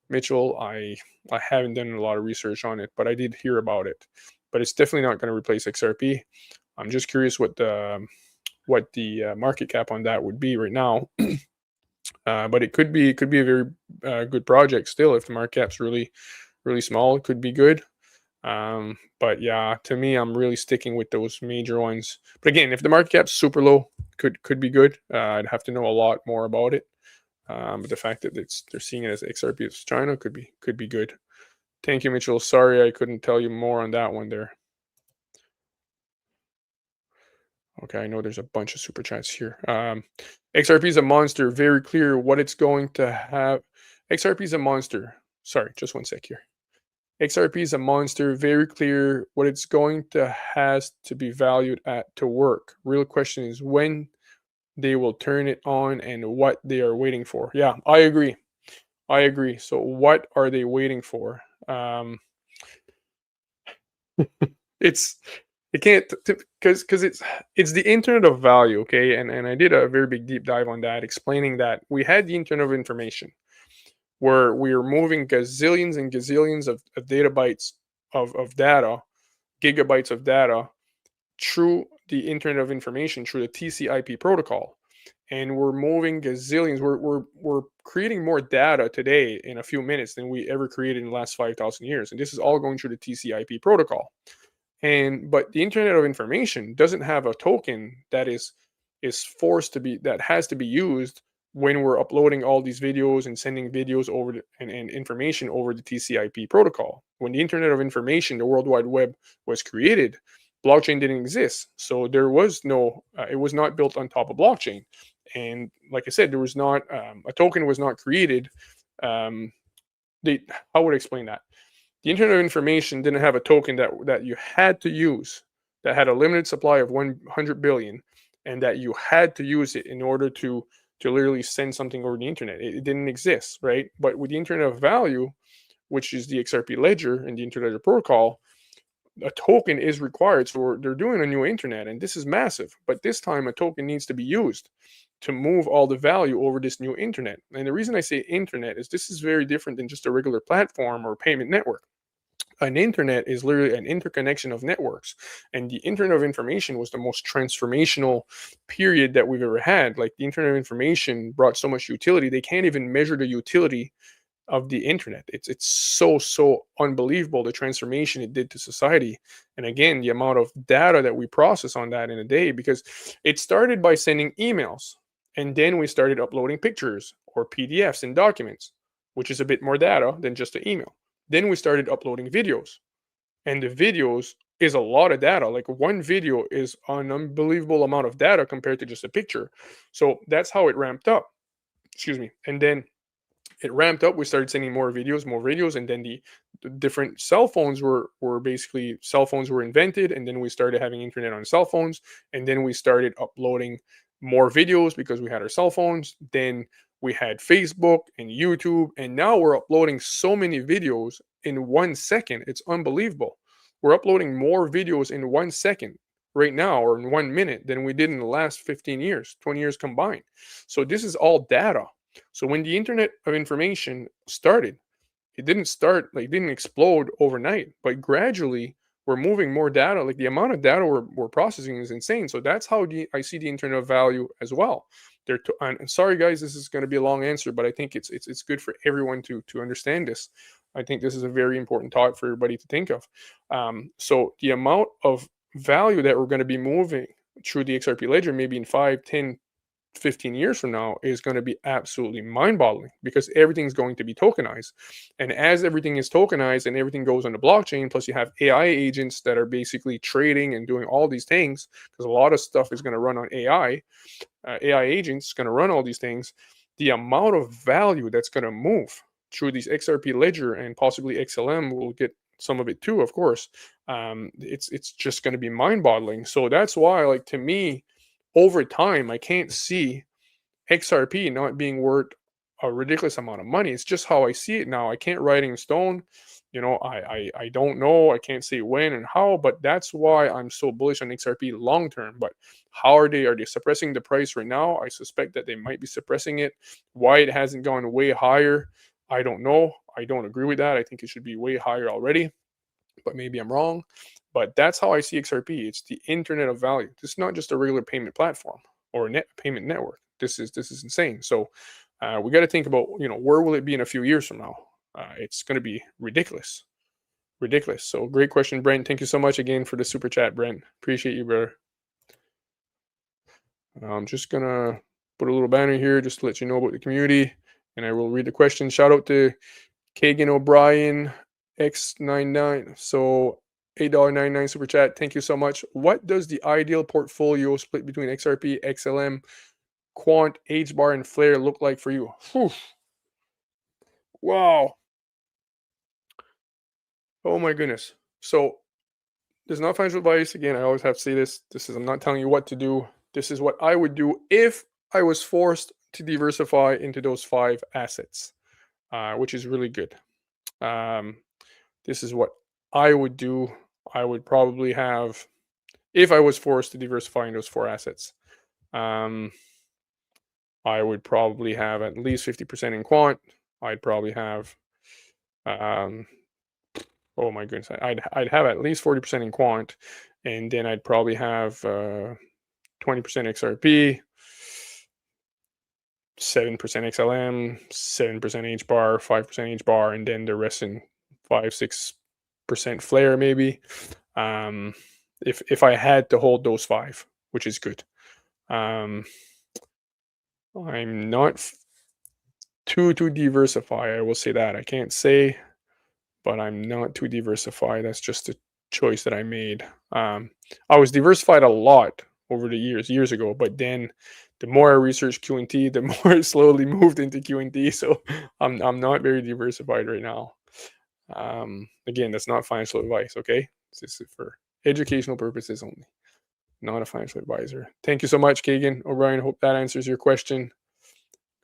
Mitchell. I haven't done a lot of research on it, but I did hear about it. But it's definitely not going to replace XRP. I'm just curious what the market cap on that would be right now. But it could be a very good project still. If the market cap's really small, it could be good. But yeah, to me, I'm really sticking with those major ones. But again, if the market cap's super low, could be good. I'd have to know a lot more about it. But the fact that they're seeing it as XRP of China could be good. Thank you, Mitchell. Sorry I couldn't tell you more on that one there. Okay, I know there's a bunch of super chats here. XRP is a monster. Very clear what it's going to have. XRP is a monster. Sorry, just one sec here. XRP is a monster. Very clear what it's going to has to be valued at to work. Real question is when they will turn it on and what they are waiting for. Yeah, I agree. So what are they waiting for? It can't because it's the internet of value, okay? And I did a very big deep dive on that, explaining that we had the internet of information where we are moving gazillions and gazillions of databytes of data, gigabytes of data through the internet of information, through the TCP protocol. And we're moving gazillions. We're creating more data today in a few minutes than we ever created in the last 5,000 years. And this is all going through the TCP protocol. But the internet of information doesn't have a token that is forced to be, that has to be used when we're uploading all these videos and sending videos over and information over the TCP protocol. When the internet of information, the World Wide Web, was created, blockchain didn't exist. So there was no, it was not built on top of blockchain. And like I said, there was not, a token was not created. How would I explain that? The Internet of Information didn't have a token that you had to use, that had a limited supply of 100 billion, and that you had to use it in order to literally send something over the internet. It didn't exist, right? But with the Internet of Value, which is the XRP ledger and the Interledger protocol, a token is required. So they're doing a new internet, and this is massive. But this time, a token needs to be used to move all the value over this new internet. And the reason I say internet is this is very different than just a regular platform or payment network. An internet is literally an interconnection of networks, and the Internet of Information was the most transformational period that we've ever had. Like, the Internet of Information brought so much utility, they can't even measure the utility of the internet. It's so unbelievable, the transformation it did to society. And again, the amount of data that we process on that in a day, because it started by sending emails, and then we started uploading pictures or PDFs and documents, which is a bit more data than just an email. Then we started uploading videos. and the videos is a lot of data. Like one video is an unbelievable amount of data compared to just a picture. So that's how it ramped up. Excuse me. And then it ramped up. We started sending more videos, and then the different cell phones were basically cell phones were invented, and then we started having internet on cell phones, and then we started uploading more videos because we had our cell phones. Then we had Facebook and YouTube, and now we're uploading so many videos in 1 second. It's unbelievable. We're uploading more videos in 1 second right now, or in 1 minute, than we did in the last 15 years, 20 years combined. So this is all data. So when the internet of information started, it didn't start like, it didn't explode overnight, but gradually we're moving more data. Like the amount of data we're processing is insane. So that's how I see the internet of value as well. And sorry guys, this is going to be a long answer, but I think it's good for everyone to understand this. I think this is a very important thought for everybody to think of. So the amount of value that we're going to be moving through the XRP ledger, maybe in 5, 10, 15 years from now, is going to be absolutely mind-boggling, because everything's going to be tokenized. And as everything is tokenized and everything goes on the blockchain, plus you have AI agents that are basically trading and doing all these things, because a lot of stuff is going to run on AI agents going to run all these things. The amount of value that's going to move through these XRP ledger, and possibly XLM will get some of it too, of course. It's just going to be mind-boggling. So that's why, like, to me, over time, I can't see XRP not being worth a ridiculous amount of money. It's just how I see it now. I can't write in stone. I don't know. I can't say when and how, but that's why I'm so bullish on XRP long term. But how are they? Are they suppressing the price right now? I suspect that they might be suppressing it. Why it hasn't gone way higher, I don't know. I don't agree with that. I think it should be way higher already, but maybe I'm wrong. But that's how I see XRP. It's the internet of value. It's not just a regular payment platform or a payment network. This is insane. So we got to think about, where will it be in a few years from now? It's going to be ridiculous, ridiculous. So great question, Brent. Thank you so much again for the super chat, Brent. Appreciate you, brother. I'm just gonna put a little banner here just to let you know about the community, and I will read the question. Shout out to Kagan O'Brien X99. So $8.99 super chat. Thank you so much. What does the ideal portfolio split between XRP, XLM, Quant, HBAR, and Flare look like for you? Whew. Wow. Oh my goodness. So there's not financial advice. Again, I always have to say this. I'm not telling you what to do. This is what I would do if I was forced to diversify into those 5 assets, which is really good. This is what I would do. I would probably have, if I was forced to diversify in those 4 assets, I would probably have at least 50% in Quant. I'd probably have, oh my goodness, I'd have at least 40% in Quant, and then I'd probably have 20% XRP, 7% XLM, 7% HBAR, 5% HBAR, and then the rest in 5-6% Flare maybe. If I had to hold those 5, which is good. I'm not too diversified. I will say that. I can't say, but I'm not too diversified. That's just a choice that I made. I was diversified a lot over the years ago, but then the more I researched QNT, the more it slowly moved into QNT. So I'm not very diversified right now. Again, that's not financial advice, okay? This is for educational purposes only, not a financial advisor. Thank you so much, Kagan O'Brien. Hope that answers your question.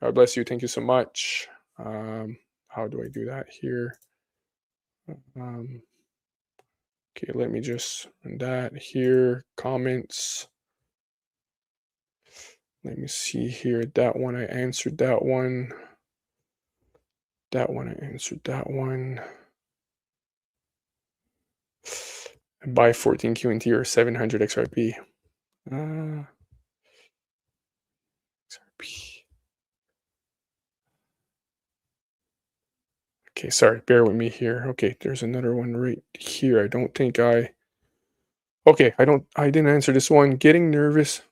God bless you. Thank you so much. How do I do that here? Okay, let me just run that here. Comments. Let me see here. That one, I answered that one. That one, I answered that one. Buy 14 QNT or 700 XRP. XRP. Okay, sorry, bear with me here. Okay, there's another one right here. I don't think okay, I didn't answer this one. Getting nervous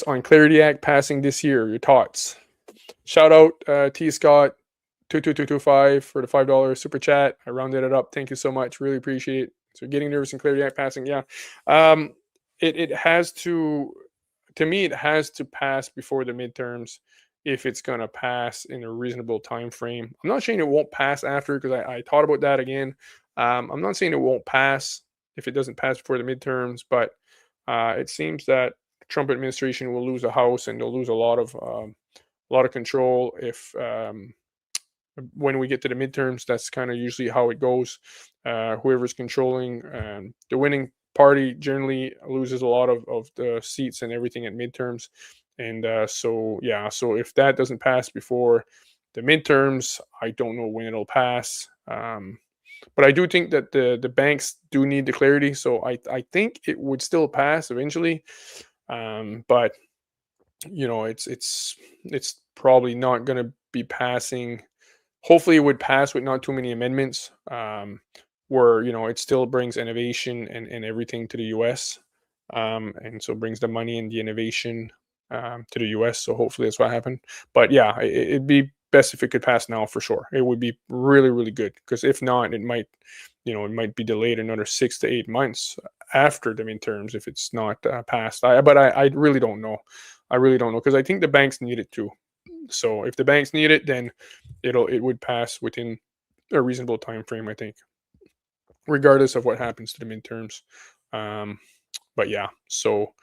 on Clarity Act passing this year. Your thoughts? Shout out T Scott. 2225 for the $5 super chat. I rounded it up. Thank you so much. Really appreciate it. So getting nervous and clarity act passing. Yeah. Um, it has to me, it has to pass before the midterms if it's going to pass in a reasonable time frame. I'm not saying it won't pass after because I thought about that again. I'm not saying it won't pass if it doesn't pass before the midterms, but it seems that the Trump administration will lose a house and they'll lose a lot of control if when we get to the midterms. That's kind of usually how it goes. Whoever's controlling the winning party generally loses a lot of the seats and everything at midterms. And so, yeah, so if that doesn't pass before the midterms, I don't know when it'll pass. But I do think that the banks do need the clarity. So I think it would still pass eventually. But it's probably not going to be passing. Hopefully it would pass with not too many amendments, where it still brings innovation and everything to the US, and so brings the money and the innovation to the US. So hopefully that's what happened. But yeah, it'd be best if it could pass now for sure. It would be really really good, because if not, it might be delayed another 6 to 8 months after the midterms if it's not passed. I really don't know. I really don't know, because I think the banks need it too. So if the banks need it, then it would pass within a reasonable time frame, I think, regardless of what happens to the midterms. Um, but yeah, so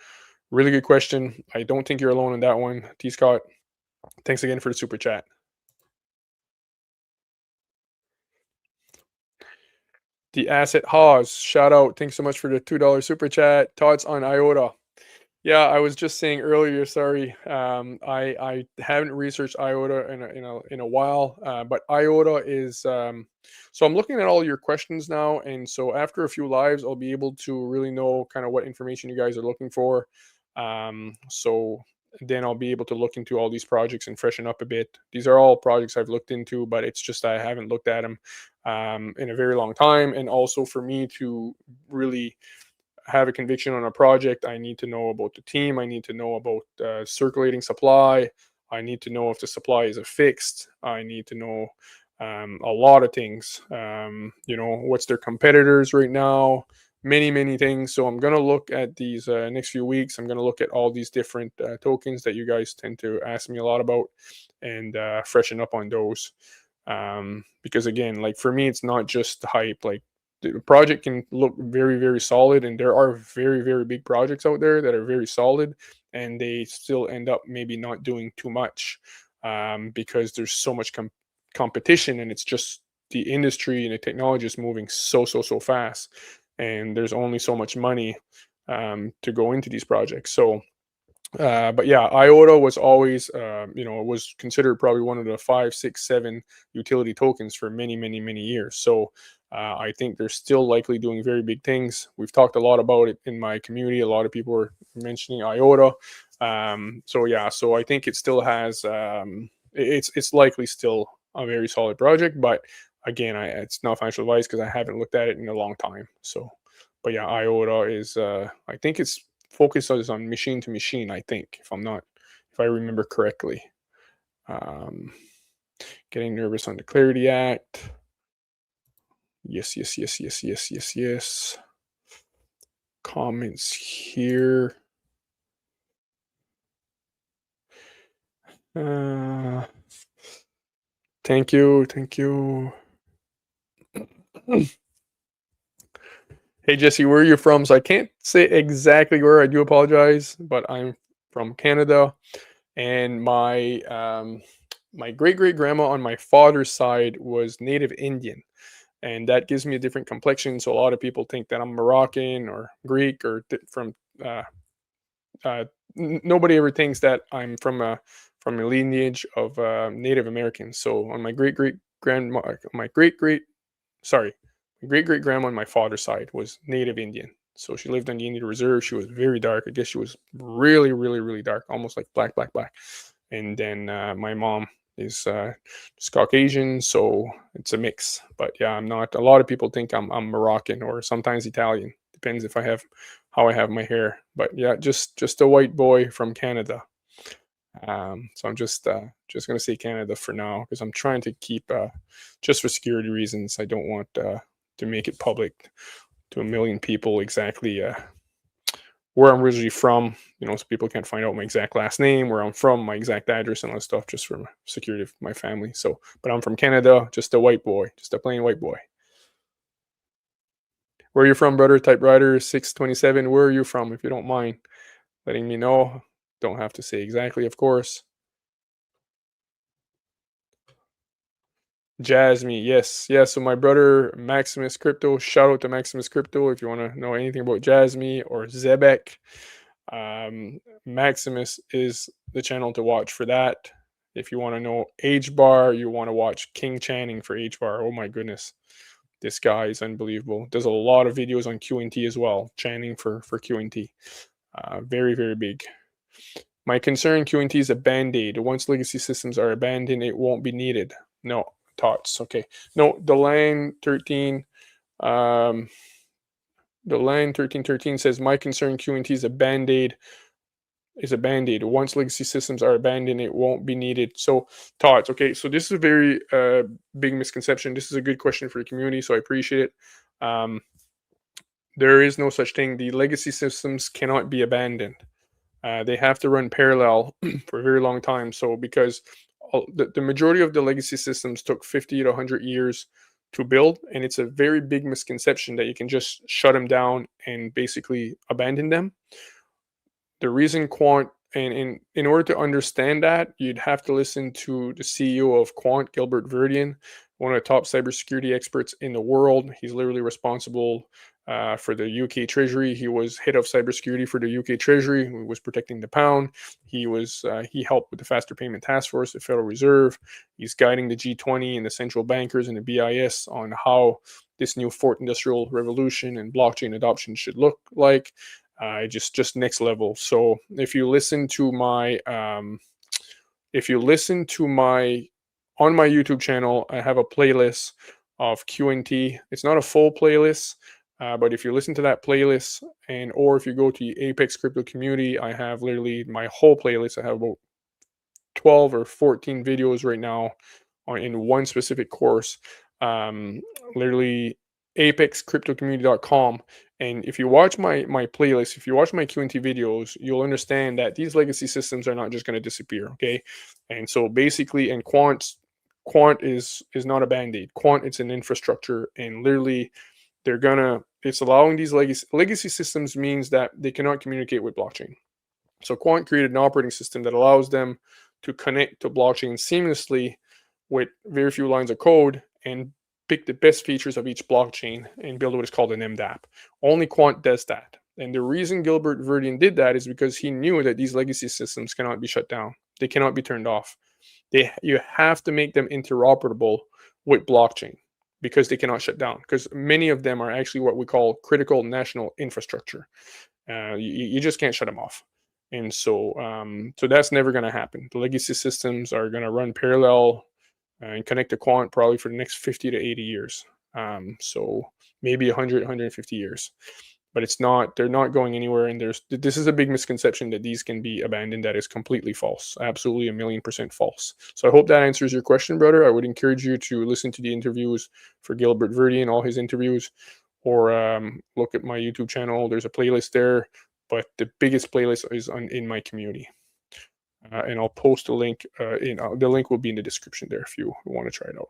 really good question. I don't think you're alone in that one, T Scott. Thanks again for the super chat. The Asset Haws, shout out. Thanks so much for the $2 super chat. Thoughts on IOTA? Yeah, I was just saying earlier. Sorry, I haven't researched IOTA in a while, but IOTA is. So I'm looking at all your questions now, and so after a few lives, I'll be able to really know kind of what information you guys are looking for. So then I'll be able to look into all these projects and freshen up a bit. These are all projects I've looked into, but it's just I haven't looked at them in a very long time, and also for me to really have a conviction on a project, I need to know about the team. I need to know about circulating supply. I need to know if the supply is a fixed. I need to know a lot of things. What's their competitors right now? Many, many things. So I'm going to look at these next few weeks. I'm going to look at all these different tokens that you guys tend to ask me a lot about, and freshen up on those. Because again, like for me, it's not just hype. Like the project can look very very solid, and there are very very big projects out there that are very solid, and they still end up maybe not doing too much, because there's so much competition, and it's just the industry and the technology is moving so fast, and there's only so much money to go into these projects. So but yeah, IOTA was always, it was considered probably one of the 5, 6, 7 utility tokens for many, many, many years. So I think they're still likely doing very big things. We've talked a lot about it in my community. A lot of people are mentioning IOTA. So yeah, so I think it still has, it's likely still a very solid project. But again, it's not financial advice because I haven't looked at it in a long time. So, but yeah, IOTA is, I think it's focuses on machine to machine, I think, if I remember correctly. Getting nervous on the Clarity Act. Yes. Comments here. Thank you. Hey Jesse, where are you from? So I can't say exactly where. I do apologize, but I'm from Canada, and my great great grandma on my father's side was Native Indian, and that gives me a different complexion. So a lot of people think that I'm Moroccan or Greek or from. Nobody ever thinks that I'm from a lineage of Native Americans. So on my great great grandma, my great great sorry, great great grandma on my father's side was Native Indian. So she lived on the Indian Reserve. She was very dark. I guess she was really, really, really dark, almost like black, black, black. And then my mom is just Caucasian, so it's a mix. But yeah, I'm not. A lot of people think I'm Moroccan or sometimes Italian. Depends if I have how I have my hair. But yeah, just a white boy from Canada. So I'm just going to say Canada for now because I'm trying to keep just for security reasons. I don't want to make it public to a million people exactly where I'm originally from, so people can't find out my exact last name, where I'm from, my exact address, and all that stuff, just for security of my family. So, but I'm from Canada, just a white boy, just a plain white boy. Where are you from, brother? Typewriter 627. Where are you from, if you don't mind letting me know? Don't have to say exactly, of course. Jasmy, yes, yeah. So my brother Maximus Crypto, shout out to Maximus Crypto if you want to know anything about Jasmy or Zebek. Maximus is the channel to watch for that. If you want to know H bar, you want to watch King Channing for H bar. Oh my goodness, this guy is unbelievable. Does a lot of videos on QNT as well. Channing for QNT, very very big. My concern, QNT is a band-aid. Once legacy systems are abandoned, it won't be needed. No, thoughts. Okay. No, the line 13, the line 1313 says, my concern, QNT is a band-aid. Once legacy systems are abandoned, it won't be needed. So thoughts. Okay. So this is a very big misconception. This is a good question for the community, so I appreciate it. There is no such thing. The legacy systems cannot be abandoned. They have to run parallel for a very long time. So because the majority of the legacy systems took 50 to 100 years to build, and it's a very big misconception that you can just shut them down and basically abandon them. The reason Quant, and in order to understand that, you'd have to listen to the CEO of Quant, Gilbert Verdian, one of the top cybersecurity experts in the world. He's literally responsible for the UK Treasury. He was head of cybersecurity for the UK Treasury. He was protecting the pound. He helped with the Faster Payment Task Force, the Federal Reserve. He's guiding the G20 and the central bankers and the BIS on how this new fourth industrial revolution and blockchain adoption should look like. Just next level. So if you listen to my on my YouTube channel, I have a playlist of QNT. It's not a full playlist, but if you listen to that playlist, or if you go to the Apex Crypto community, I have literally my whole playlist. I have about 12 or 14 videos right now in one specific course. Literally apexcryptocommunity.com. And if you watch my playlist, if you watch my QNT videos, you'll understand that these legacy systems are not just going to disappear. Okay. And so basically, and Quant is not a band-aid. Quant, it's an infrastructure, and literally it's allowing these legacy systems means that they cannot communicate with blockchain. So Quant created an operating system that allows them to connect to blockchain seamlessly with very few lines of code and pick the best features of each blockchain and build what is called an MDApp. Only Quant does that. And the reason Gilbert Verdian did that is because he knew that these legacy systems cannot be shut down. They cannot be turned off. You have to make them interoperable with blockchain because they cannot shut down, because many of them are actually what we call critical national infrastructure. You just can't shut them off. And so that's never going to happen. The legacy systems are going to run parallel and connect to Quant probably for the next 50 to 80 years. So maybe 100, 150 years. But they're not going anywhere. And this is a big misconception that these can be abandoned. That is completely false. Absolutely 1,000,000% false. So I hope that answers your question, brother. I would encourage you to listen to the interviews for Gilbert Verdian, all his interviews, or look at my YouTube channel. There's a playlist there, but the biggest playlist is in my community. And I'll post a link. The link will be in the description there if you want to try it out.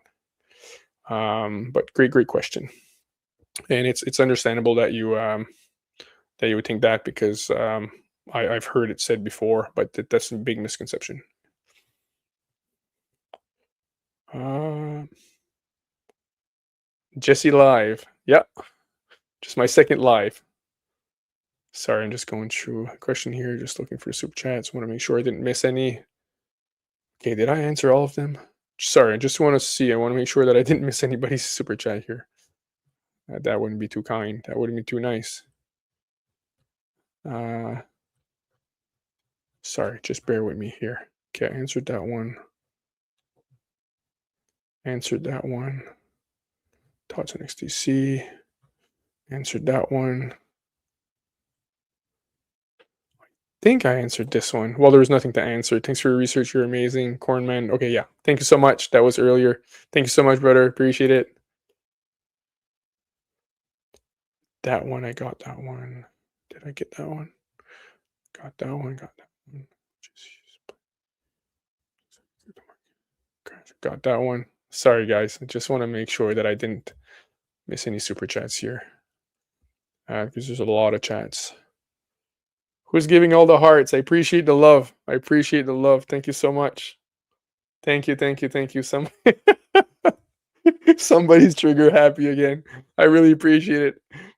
But great question, and it's understandable that you would think that, because I've heard it said before, but that's a big misconception. Jesse live, yeah, just my second live. Sorry, I'm just going through a question here, just looking for super chats. Want to make sure I didn't miss any. Okay, did I answer all of them? Sorry, I just want to see. I want to make sure that I didn't miss anybody's super chat here. That wouldn't be too kind. That wouldn't be too nice. Sorry, just bear with me here. Okay, I answered that one. Answered that one. Thoughts on XDC. Answered that one. think I answered this one. Well, there was nothing to answer. Thanks for your research. You're amazing, Cornman. Okay, yeah. Thank you so much. That was earlier. Thank you so much, brother. Appreciate it. That one, I got that one. Did I get that one? Got that one. Got that one. Got that one. Sorry, guys. I just want to make sure that I didn't miss any super chats here because there's a lot of chats. Who's giving all the hearts? I appreciate the love. I appreciate the love. Thank you so much. Thank you. Thank you. Thank you. Somebody's trigger happy again. I really appreciate it.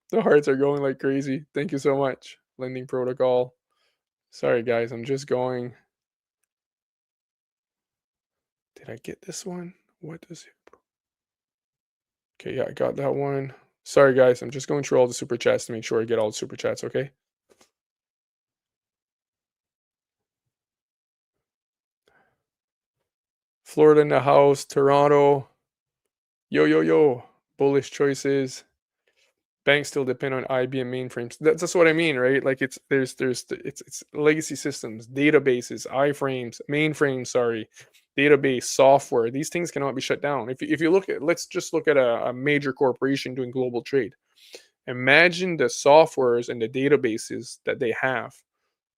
The hearts are going like crazy. Thank you so much. Lending protocol. Sorry, guys. I'm just going. Did I get this one? What is it? Okay, yeah, I got that one. Sorry, guys. I'm just going through all the super chats to make sure I get all the super chats, okay? Florida in the house, Toronto. Yo, yo, yo. Bullish choices. Banks still depend on IBM mainframes. That's what I mean, right? Like it's legacy systems, databases, iframes, mainframes, sorry, database, software. These things cannot be shut down. If you look at, let's just look at a major corporation doing global trade. Imagine the softwares and the databases that they have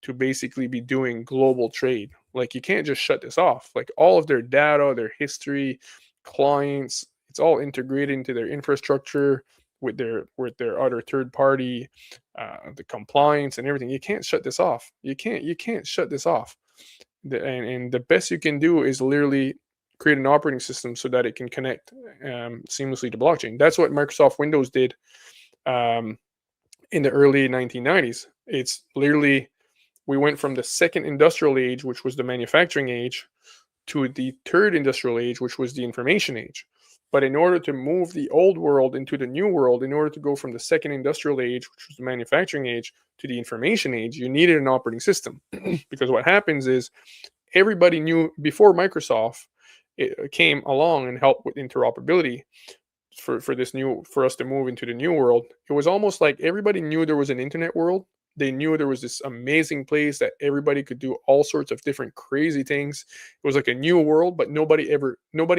to basically be doing global trade. Like you can't just shut this off. Like all of their data, their history, clients, it's all integrated into their infrastructure with their other third party, the compliance and everything. You can't shut this off. You can't shut this off. And the best you can do is literally create an operating system so that it can connect seamlessly to blockchain. That's what Microsoft Windows did in the early 1990s. It's literally we went from the second industrial age, which was the manufacturing age, to the third industrial age, which was the information age. But in order to move the old world into the new world, in order to go from the second industrial age, which was the manufacturing age, to the information age, you needed an operating system. Because what happens is everybody knew before Microsoft it came along and helped with interoperability for us to move into the new world. It was almost like everybody knew there was an internet world. They knew there was this amazing place that everybody could do all sorts of different crazy things. It was like a new world, but nobody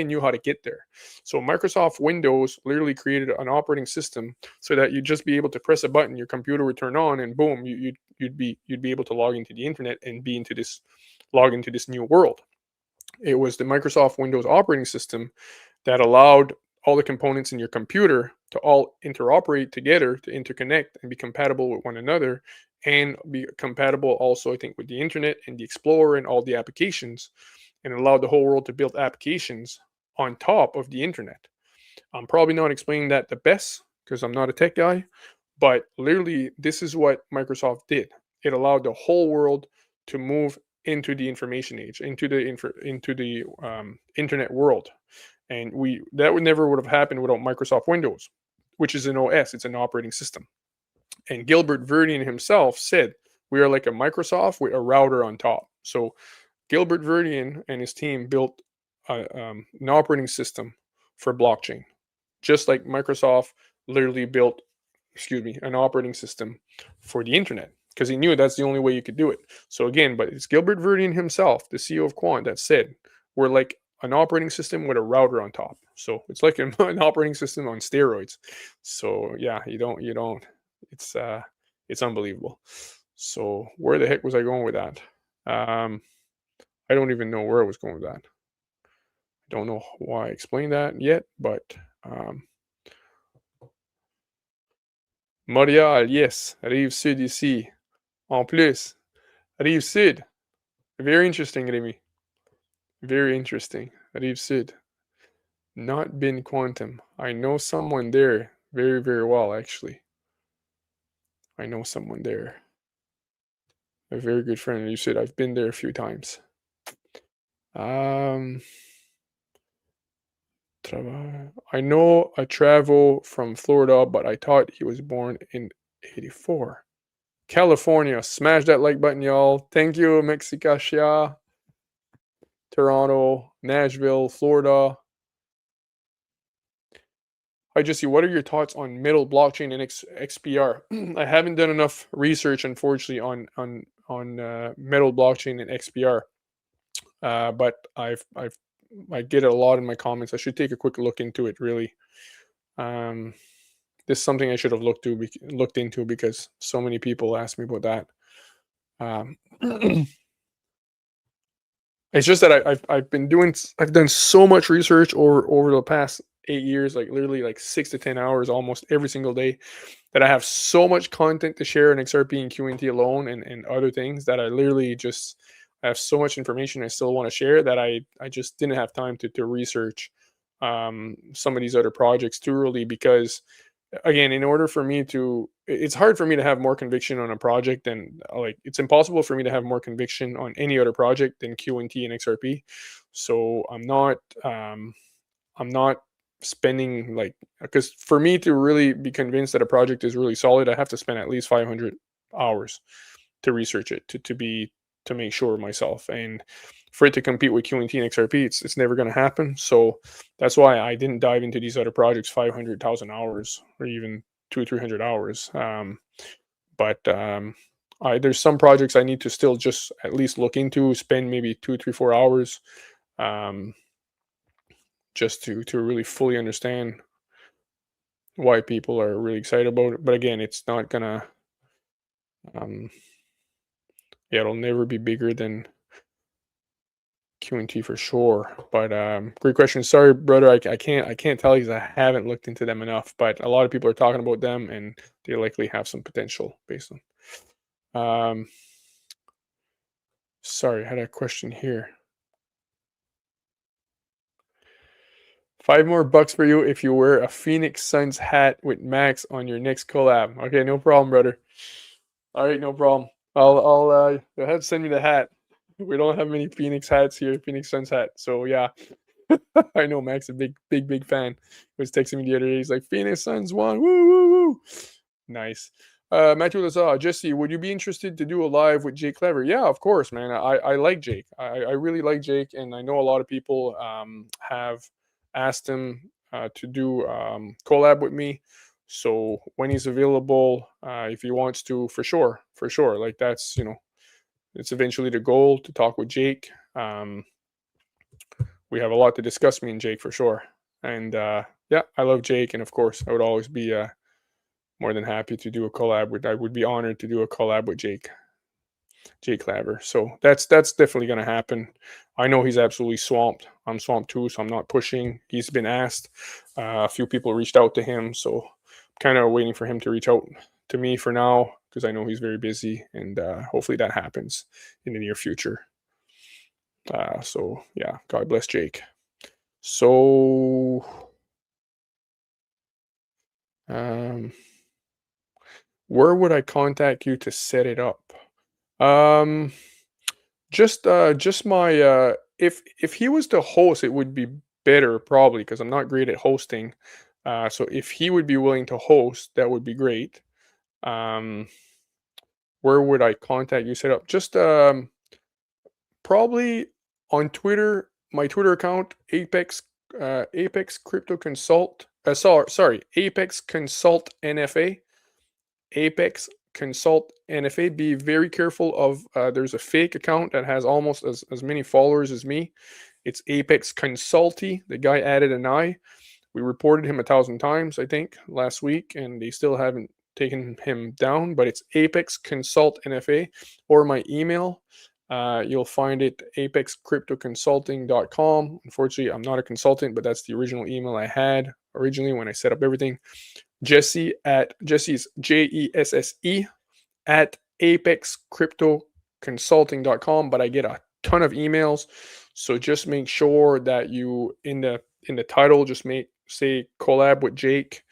knew how to get there. So Microsoft Windows literally created an operating system so that you'd just be able to press a button, your computer would turn on, and boom, you'd be able to log into the internet and log into this new world. It was the Microsoft Windows operating system that allowed all the components in your computer to all interoperate together, to interconnect and be compatible with one another, and be compatible also, I think, with the internet and the Explorer and all the applications, and allowed the whole world to build applications on top of the internet. I'm probably not explaining that the best because I'm not a tech guy, but literally, this is what Microsoft did. It allowed the whole world to move into the information age, into the internet world, and that would have happened without Microsoft Windows, which is an OS. It's an operating system. And Gilbert Verdian himself said, "We are like a Microsoft with a router on top." So Gilbert Verdian and his team built an operating system for blockchain, just like Microsoft literally built, an operating system for the internet, because he knew that's the only way you could do it. So again, but it's Gilbert Verdian himself, the CEO of Quant, that said, "We're like an operating system with a router on top." So it's like an operating system on steroids. So yeah, you don't. It's unbelievable. So where the heck was I going with that? I don't even know where I was going with that. I don't know why I explained that yet, but Montréal, yes. Rive Sud ici. En plus, Rive Sud. Very interesting, Remy. Very interesting. Rive Sud. Not been Quantum. I know someone there very, very well, actually. I know someone there. A very good friend. You said I've been there a few times. I know a travel from Florida, but I thought he was born in 84. California. Smash that like button, y'all. Thank you, Mexicacia. Toronto, Nashville, Florida. Hi, Jesse. What are your thoughts on middle blockchain and XPR? I haven't done enough research, unfortunately, Metal blockchain and XPR. But I get it a lot in my comments. I should take a quick look into it. Really, this is something I should have looked into because so many people ask me about that. Um, it's just that I've done so much research over the past 8 years, like literally like 6 to 10 hours almost every single day, that I have so much content to share in XRP and QNT alone and other things that I literally just I have so much information I still want to share that I just didn't have time to research some of these other projects too early because again, in order for me to it's hard for me to have more conviction on a project than like it's impossible for me to have more conviction on any other project than QNT and XRP. So I'm not spending like because for me to really be convinced that a project is really solid, I have to spend at least 500 hours to research it to make sure myself. And for it to compete with QNT and XRP, it's never going to happen. So that's why I didn't dive into these other projects 500,000 hours or even 200-300 hours. But there's some projects I need to still just at least look into, spend maybe 2, 3, 4 hours, just to really fully understand why people are really excited about it. But again, it's not gonna, yeah, it'll never be bigger than QNT for sure. But great question. Sorry, brother, I can't tell you because I haven't looked into them enough. But a lot of people are talking about them, and they likely have some potential based on. Sorry, I had a question here. 5 more bucks for you if you wear a Phoenix Suns hat with Max on your next collab. Okay, no problem, brother. All right, no problem. I'll go ahead, send me the hat. We don't have many Phoenix hats here, Phoenix Suns hat. So yeah, I know Max a big fan. He was texting me the other day. He's like, Phoenix Suns won. Woo woo woo. Nice. Matthew Lazar, Jesse, would you be interested to do a live with Jake Clever? Yeah, of course, man. I like Jake. I really like Jake, and I know a lot of people have asked him to do collab with me. So when he's available, if he wants to, for sure. Like that's it's eventually the goal to talk with Jake. We have a lot to discuss, me and Jake, for sure. And yeah, I love Jake, and of course, I would always be more than happy to do a collab with. I would be honored to do a collab with Jake Claver. So that's definitely going to happen. I know he's absolutely swamped. I'm swamped too, so I'm not pushing. He's been asked. A few people reached out to him, so I'm kind of waiting for him to reach out to me for now because I know he's very busy, and hopefully that happens in the near future. So yeah, God bless Jake. So where would I contact you to set it up? Just my if he was to host, it would be better probably because I'm not great at hosting. So if he would be willing to host, that would be great. Where would I contact you set up? Just probably on Twitter, my Twitter account, Apex Crypto Consult. Sorry, Apex Consult NFA. Apex Consult NFA. Be very careful of there's a fake account that has almost as many followers as me. It's Apex Consulty. The guy added an I. We reported him 1,000 times, I think, last week, and they still haven't taken him down. But it's Apex Consult NFA, or my email. You'll find it apexcryptoconsulting.com. Unfortunately, I'm not a consultant, but that's the original email I had originally when I set up everything. Jesse's JESSE at apexcryptoconsulting.com. But I get a ton of emails, so just make sure that you in the title just say collab with Jake,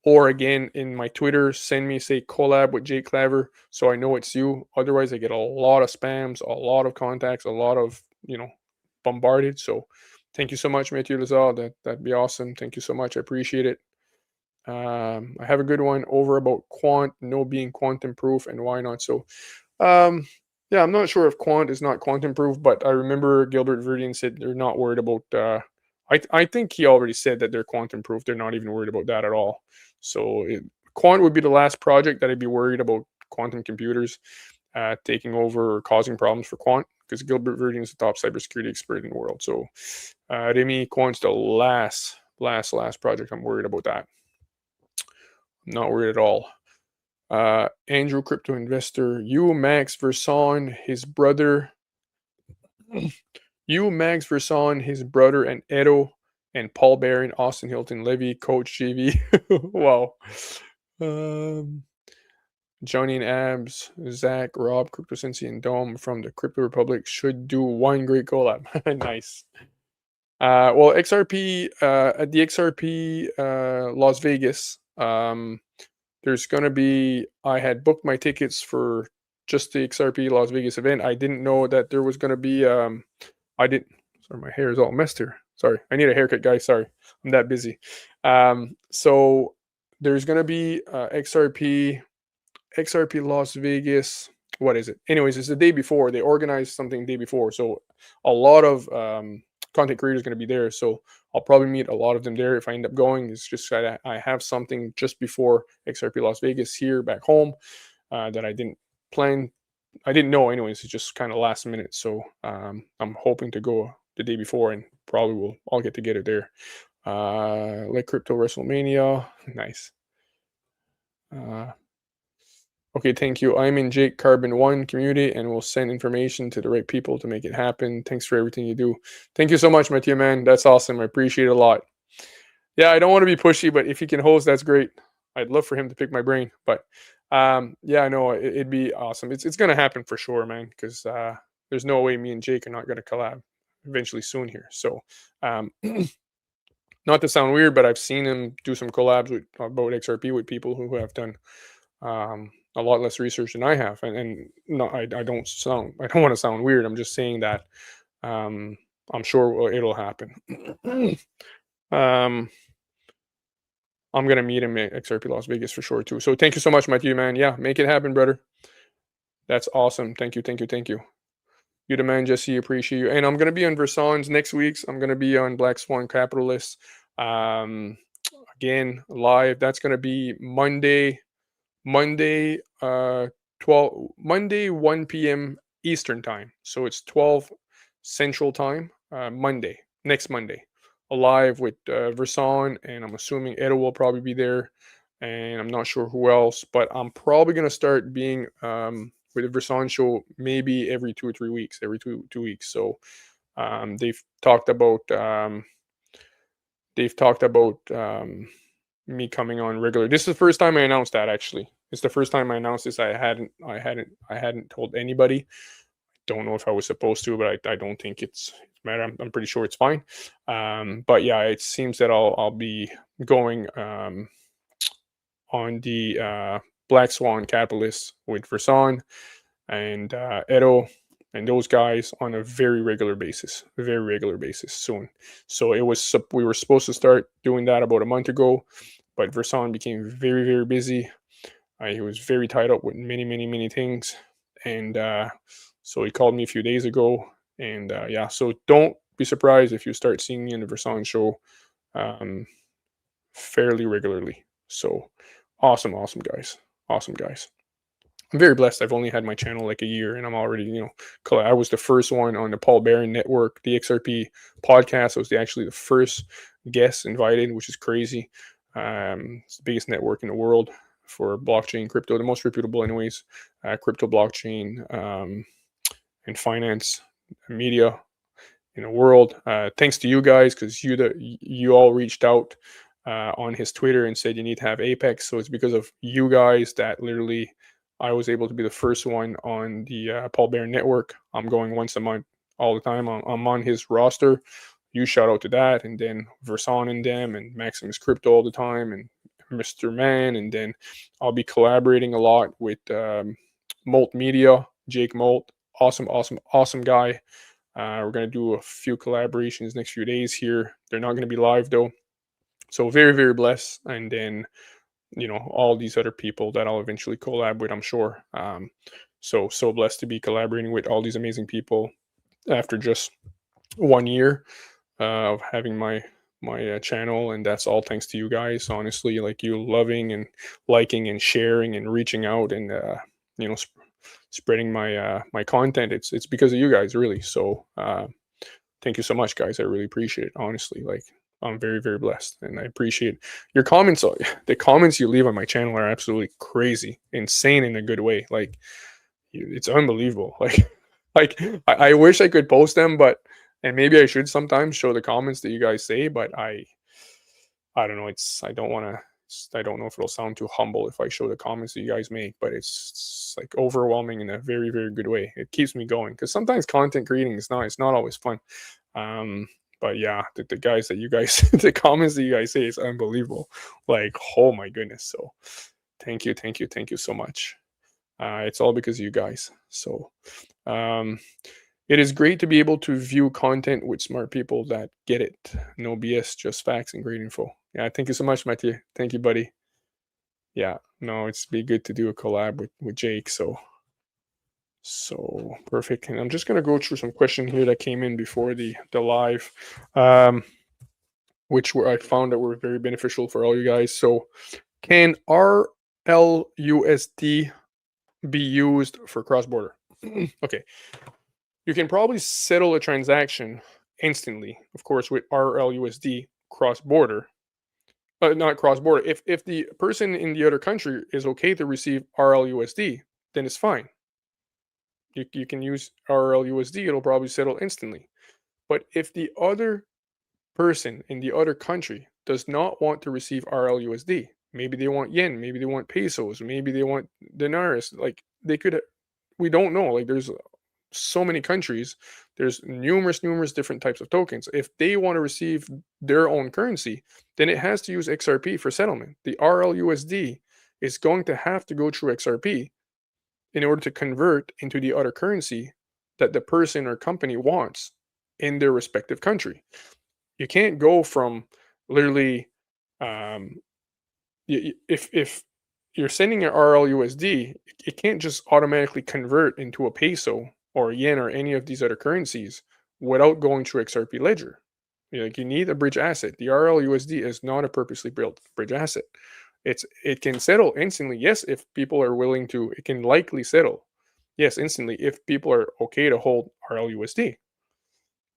or again in my Twitter send me say collab with Jake Claver so I know it's you. Otherwise I get a lot of spams, a lot of contacts, a lot of bombarded. So thank you so much, Matthew Lazar. That'd be awesome. Thank you so much. I appreciate it. I have a good one over about Quant no being quantum proof and why not. So yeah, I'm not sure if Quant is not quantum proof, but I remember Gilbert Verdian said they're not worried about I think he already said that they're quantum proof. They're not even worried about that at all. So Quant would be the last project that I'd be worried about quantum computers. taking over or causing problems for Quant, because Gilbert Verdine is the top cybersecurity expert in the world. So Remy, Quant's the last project I'm worried about that. I'm not worried at all. Andrew, crypto investor. Max Verson, his brother. Max Verson, his brother, and Edo, and Paul Barron, Austin Hilton, Levy, Coach JV. Wow. Johnny and Abs, Zach, Rob, Crypto Sensei, and Dom from the Crypto Republic should do one great collab. Nice. Well, XRP, at the XRP Las Vegas, there's going to be, I had booked my tickets for just the XRP Las Vegas event. I didn't know that there was going to be, sorry, my hair is all messed here. Sorry, I need a haircut, guys. Sorry, I'm that busy. So there's going to be XRP Las Vegas. What is it? Anyways, it's the day before. They organized something the day before. So a lot of content creators going to be there. So I'll probably meet a lot of them there if I end up going. It's just that I have something just before XRP Las Vegas here back home that I didn't plan. I didn't know anyways. It's just kind of last minute. So I'm hoping to go the day before, and probably we'll all get together there. Like Crypto WrestleMania. Nice. Okay, thank you. I'm in Jake Carbon 1 community, and we'll send information to the right people to make it happen. Thanks for everything you do. Thank you so much, Matthew, man. That's awesome. I appreciate it a lot. Yeah, I don't want to be pushy, but if he can host, that's great. I'd love for him to pick my brain. But yeah, I know it'd be awesome. It's going to happen for sure, man, because there's no way me and Jake are not going to collab eventually soon here. So not to sound weird, but I've seen him do some collabs about XRP with people who have done a lot less research than I have, and no, I don't want to sound weird. I'm just saying that I'm sure it'll happen. I'm gonna meet him at XRP Las Vegas for sure too. So thank you so much, Matthew, man. Yeah, make it happen, brother. That's awesome. Thank you. You the man, Jesse. Appreciate you. And I'm gonna be on Verson's next week's. I'm gonna be on Black Swan Capitalist. Again, live. That's gonna be Monday 1 p.m. Eastern time. So it's 12 Central time, next Monday, live with Verson, and I'm assuming Edo will probably be there, and I'm not sure who else, but I'm probably going to start being with the Verson show maybe every 2 or 3 weeks, every two weeks. So they've talked about me coming on regular. This is the first time I announced that, actually. It's the first time I announced this. I hadn't told anybody. Don't know if I was supposed to, but I don't think it's matter. I'm pretty sure it's fine. But yeah, it seems that I'll be going on the Black Swan Capitalist with Verson and Edo and those guys on a very regular basis soon. So we were supposed to start doing that about a month ago, but Verson became very, very busy. He was very tied up with many things, and so he called me a few days ago, and yeah, so don't be surprised if you start seeing me in the Verson show fairly regularly. So awesome guys. I'm very blessed. I've only had my channel like a year, and I'm already, I was the first one on the Paul Barron Network, the XRP podcast. I was actually the first guest invited, which is crazy. It's the biggest network in the world for blockchain, crypto, the most reputable anyways, crypto, blockchain, and finance media in the world. Thanks to you guys, because you all reached out on his Twitter and said you need to have Apex. So it's because of you guys that literally I was able to be the first one on the Paul Barron Network. I'm going once a month all the time. I'm on his roster. You shout out to that, and then Verson and them, and Maximus Crypto all the time, and Mr. Man, and then I'll be collaborating a lot with Molt Media, Jake Molt, awesome guy. We're going to do a few collaborations next few days here. They're not going to be live though. So very, very blessed. And then, all these other people that I'll eventually collab with, I'm sure. So blessed to be collaborating with all these amazing people after just 1 year of having my channel, and that's all thanks to you guys, honestly. Like, you loving and liking and sharing and reaching out and spreading my my content, it's because of you guys, really. So thank you so much, guys. I really appreciate it. Honestly, like, I'm very, very blessed, and I appreciate your comments. The comments you leave on my channel are absolutely crazy, insane in a good way. Like, it's unbelievable. Like I wish I could post them, but and maybe I should sometimes show the comments that you guys say, but I don't know. I don't want to. I don't know if it'll sound too humble if I show the comments that you guys make, but it's like overwhelming in a very, very good way. It keeps me going because sometimes content creating is not. It's not always fun. But yeah, the guys that you guys, the comments that you guys say is unbelievable. Like, oh my goodness. So thank you, thank you, thank you so much. It's all because of you guys. So it is great to be able to view content with smart people that get it. No BS, just facts and great info. Yeah, thank you so much, Matthew. Thank you, buddy. Yeah, no, it's be good to do a collab with Jake. So perfect. And I'm just gonna go through some questions here that came in before the live, which were I found that were very beneficial for all you guys. So can RLUSD be used for cross border? Okay. You can probably settle a transaction instantly, of course, with RLUSD cross border, not cross border. If the person in the other country is okay to receive RLUSD, then it's fine. You can use RLUSD; it'll probably settle instantly. But if the other person in the other country does not want to receive RLUSD, maybe they want yen, maybe they want pesos, maybe they want dinars. Like they could, we don't know. Like there's so many countries, there's numerous different types of tokens. If they want to receive their own currency, then it has to use XRP for settlement. The RLUSD is going to have to go through XRP in order to convert into the other currency that the person or company wants in their respective country. You can't go from literally um, if you're sending an RLUSD, it can't just automatically convert into a peso or yen or any of these other currencies without going through XRP Ledger. Like you need a bridge asset. The RLUSD is not a purposely built bridge asset. It can settle instantly. Yes, if people are willing to, it can likely settle. Yes, instantly if people are okay to hold RLUSD.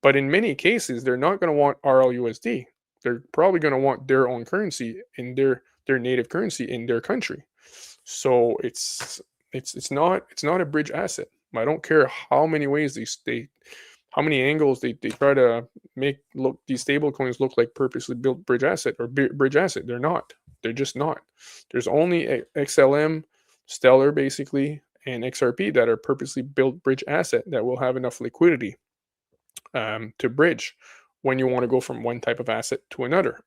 But in many cases, they're not going to want RLUSD. They're probably going to want their own currency in their native currency in their country. So it's not a bridge asset. I don't care how many ways they how many angles they try to make look these stable coins look like purposely built bridge asset or bridge asset. They're not. They're just not. There's only XLM, Stellar basically, and XRP that are purposely built bridge asset that will have enough liquidity to bridge when you want to go from one type of asset to another,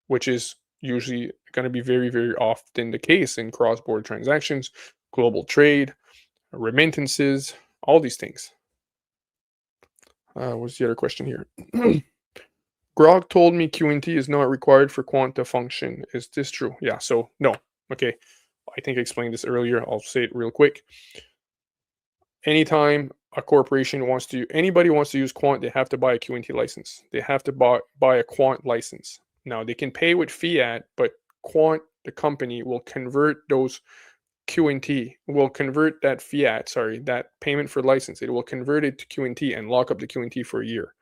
which is usually going to be very, very often the case in cross-border transactions, global trade, remittances, all these things. What's the other question here? Grog told me QNT is not required for Quant to function. Is this true? Yeah, so no. Okay. I think I explained this earlier. I'll say it real quick. Anytime a corporation wants to, anybody wants to use Quant, they have to buy a QNT license. They have to buy a Quant license. Now, they can pay with fiat, but Quant, the company, will convert those QNT, will convert that fiat, that payment for license. It will convert it to QNT and lock up the QNT for a year.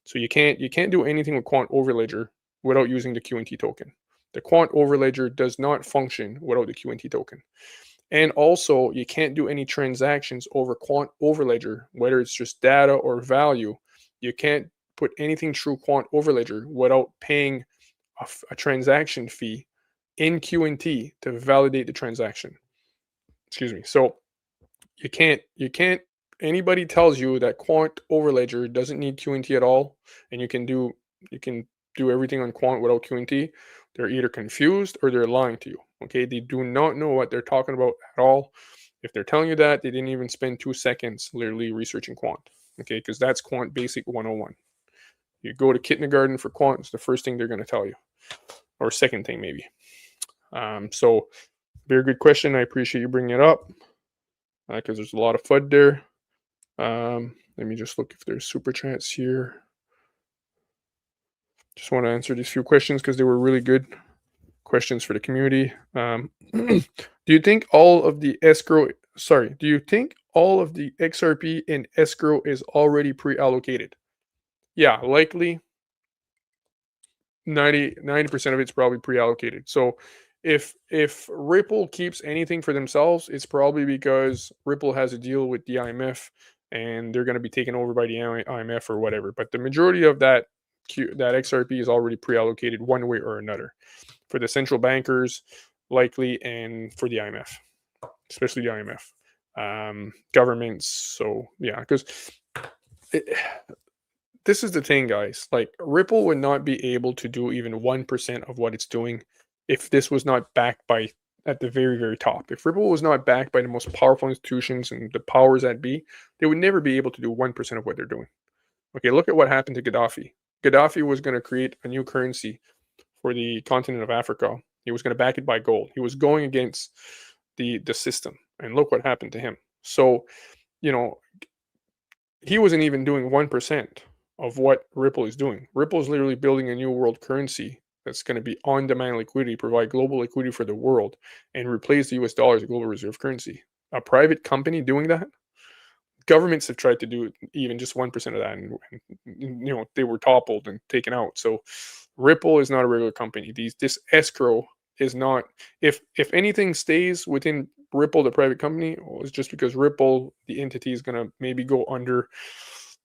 So you can't do anything with Quant Overledger without using the QNT token. The Quant Overledger does not function without the QNT token. And also, you can't do any transactions over Quant Overledger, whether it's just data or value. You can't put anything through Quant Overledger without paying a transaction fee in QNT to validate the transaction. Excuse me. So you can't anybody tells you that Quant Overledger doesn't need QNT at all and you can do everything on Quant without QNT, they're either confused or they're lying to you. Okay, they do not know what they're talking about at all. If they're telling you that, they didn't even spend 2 seconds literally researching Quant. Okay, because that's Quant Basic 101. You go to kindergarten for Quant, it's the first thing they're going to tell you, or second thing maybe. So very good question. I appreciate you bringing it up because there's a lot of FUD there. Let me just look if there's super chats here. Just want to answer these few questions because they were really good questions for the community. Do you think all of the escrow sorry, do you think all of the XRP in escrow is already pre-allocated? Yeah, likely 90% of it's probably pre-allocated. So if Ripple keeps anything for themselves, it's probably because Ripple has a deal with the IMF and they're going to be taken over by the IMF or whatever. But the majority of that XRP is already pre-allocated one way or another for the central bankers, likely, and for the IMF, especially the IMF, governments. So yeah, because this is the thing, guys. Like Ripple would not be able to do even 1% of what it's doing if this was not backed by at the very, very top. If Ripple was not backed by the most powerful institutions and the powers that be, they would never be able to do 1% of what they're doing. Okay, look at what happened to Gaddafi. Gaddafi was going to create a new currency for the continent of Africa. He was going to back it by gold. He was going against the system. And look what happened to him. So, you know, he wasn't even doing 1% of what Ripple is doing. Ripple is literally building a new world currency that's going to be on-demand liquidity, provide global liquidity for the world, and replace the US dollar as a global reserve currency. A private company doing that? Governments have tried to do even just 1% of that, and they were toppled and taken out. So Ripple is not a regular company. This escrow is not. If anything stays within Ripple, the private company, it's just because Ripple, the entity, is going to maybe go under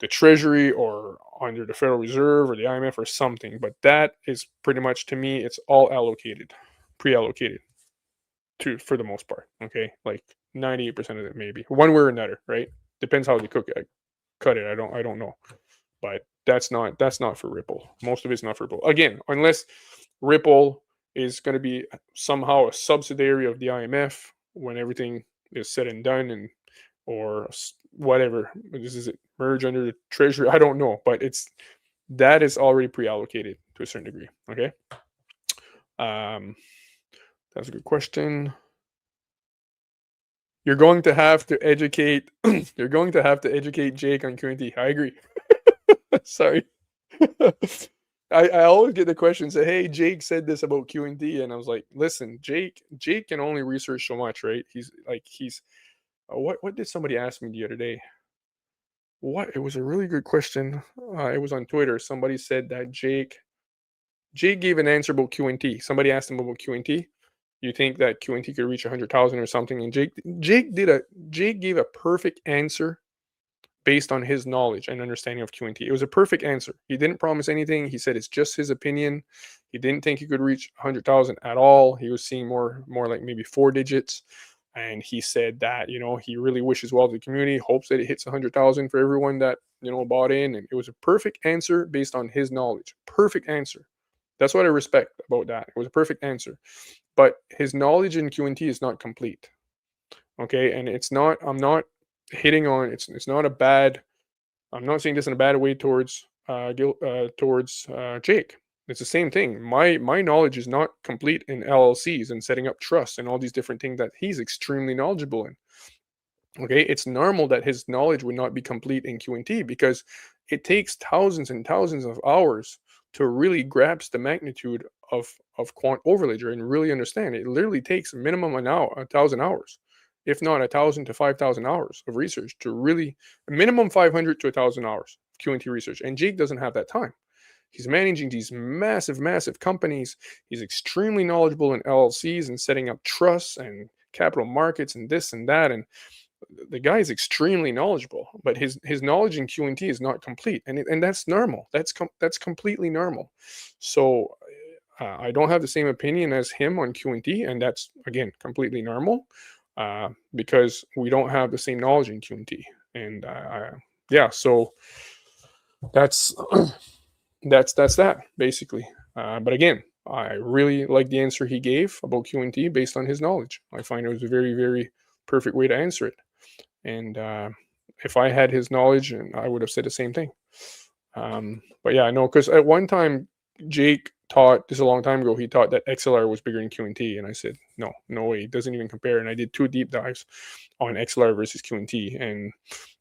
the Treasury or under the Federal Reserve or the IMF or something. But that is pretty much, to me, it's all allocated, pre-allocated for the most part. Okay, like 98% of it, maybe one way or another, right? Depends how they cut it. I don't know, but that's not for Ripple. Most of it's not for Ripple. Again, unless Ripple is going to be somehow a subsidiary of the IMF when everything is said and done, and or whatever. This is it merge under the Treasury. I don't know, but that is already pre-allocated to a certain degree. Okay, that's a good question. You're going to have to educate. You're going to have to educate Jake on QNT. I agree. Sorry. I always get the question, say, hey, Jake said this about QNT, and I was like, listen, Jake can only research so much, right? He's what did somebody ask me the other day? What? It was a really good question. It was on Twitter. Somebody said that Jake gave an answer about QNT. Somebody asked him about QNT. You think that QNT could reach 100,000 or something? And Jake gave a perfect answer based on his knowledge and understanding of QNT. It was a perfect answer. He didn't promise anything. He said it's just his opinion. He didn't think he could reach 100,000 at all. He was seeing more like maybe 4 digits. And he said that, he really wishes well to the community, hopes that it hits 100,000 for everyone that, bought in. And it was a perfect answer based on his knowledge. Perfect answer. That's what I respect about that. It was a perfect answer. But his knowledge in QNT is not complete. Okay. And I'm not hitting on, it's not a bad, I'm not saying this in a bad way towards Jake. It's the same thing. My knowledge is not complete in LLCs and setting up trusts and all these different things that he's extremely knowledgeable in. Okay, it's normal that his knowledge would not be complete in QNT because it takes thousands and thousands of hours to really grasp the magnitude of Quant Overledger and really understand it. It literally takes a minimum 1,000 hours, if not 1,000 to 5,000 hours of research to really, a minimum 500 to 1,000 hours of QNT research. And Jake doesn't have that time. He's managing these massive, massive companies. He's extremely knowledgeable in LLCs and setting up trusts and capital markets and this and that. And the guy is extremely knowledgeable, but his knowledge in QNT is not complete, and that's normal. That's completely normal. So I don't have the same opinion as him on QNT, and that's again completely normal because we don't have the same knowledge in QNT. And yeah, so that's that's that basically. But again, I really like the answer he gave about QNT based on his knowledge. I find it was a very, very perfect way to answer it. And if I had his knowledge, I would have said the same thing. But yeah, I know, because at one time, Jake taught, this is a long time ago, he taught that XLR was bigger than QNT. And I said, no way, it doesn't even compare. And I did 2 deep dives on XLR versus QNT and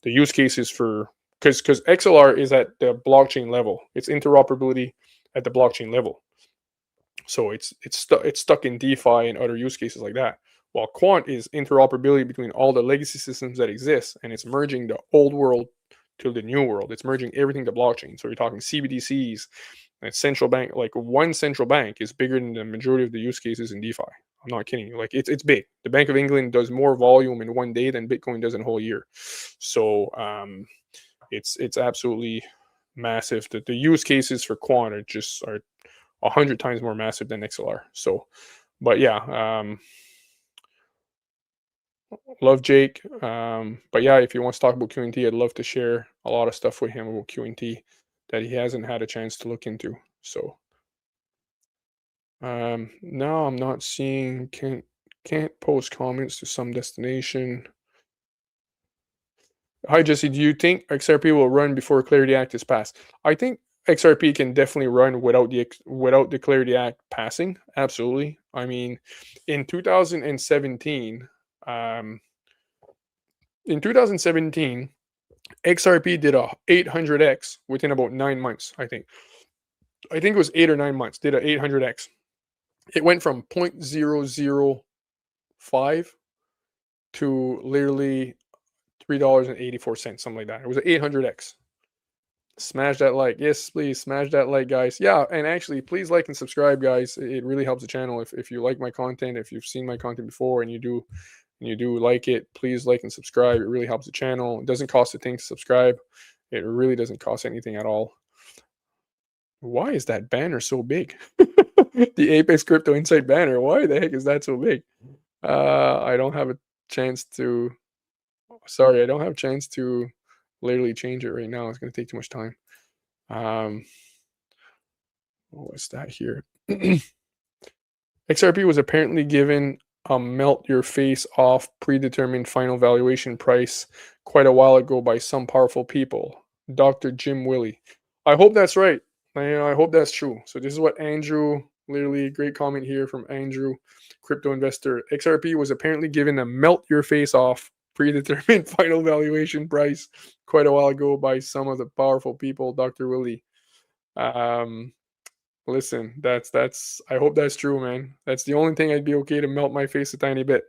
the use cases for, because XLR is at the blockchain level. It's interoperability at the blockchain level. So it's stuck in DeFi and other use cases like that. while Quant is interoperability between all the legacy systems that exist, and it's merging the old world to the new world. It's merging everything to blockchain. So you're talking CBDCs and central bank. Like one central bank is bigger than the majority of the use cases in DeFi. I'm not kidding you. Like it's big. The Bank of England does more volume in one day than Bitcoin does in a whole year. So it's absolutely massive. The use cases for Quant are 100 times more massive than XLR. So, but yeah, love Jake. But yeah, if he wants to talk about QNT, I'd love to share a lot of stuff with him about QNT that he hasn't had a chance to look into. So no, I'm not seeing can't post comments to some destination. Hi Jesse, do you think XRP will run before Clarity Act is passed? I think XRP can definitely run without the Clarity Act passing. Absolutely. I mean, in 2017, XRP did a 800x within about 9 months. I think it was 8 or 9 months. Did a 800x. It went from 0.005 to literally $3.84, something like that. It was an 800x. Smash that like. Yes, please smash that like, guys. Yeah, and actually, please like and subscribe, guys. It really helps the channel. If you like my content, if you've seen my content before and you do like it, please like and subscribe. It really helps the channel. It doesn't cost a thing to subscribe. It really doesn't cost anything at all. Why is that banner so big? The Apex Crypto Insight banner. Why the heck is that so big? I don't have a chance to. Sorry, I don't have a chance to literally change it right now. It's going to take too much time. What's that here? XRP was apparently given a melt your face off predetermined final valuation price quite a while ago by some powerful people. Dr. Jim Willie. I hope that's right. I hope that's true. So this is what Andrew, literally great comment here from Andrew, crypto investor. XRP was apparently given a melt your face off predetermined final valuation price quite a while ago by some of the powerful people, Dr. Willie. Listen, that's I hope that's true, man. That's the only thing I'd be okay to melt my face a tiny bit.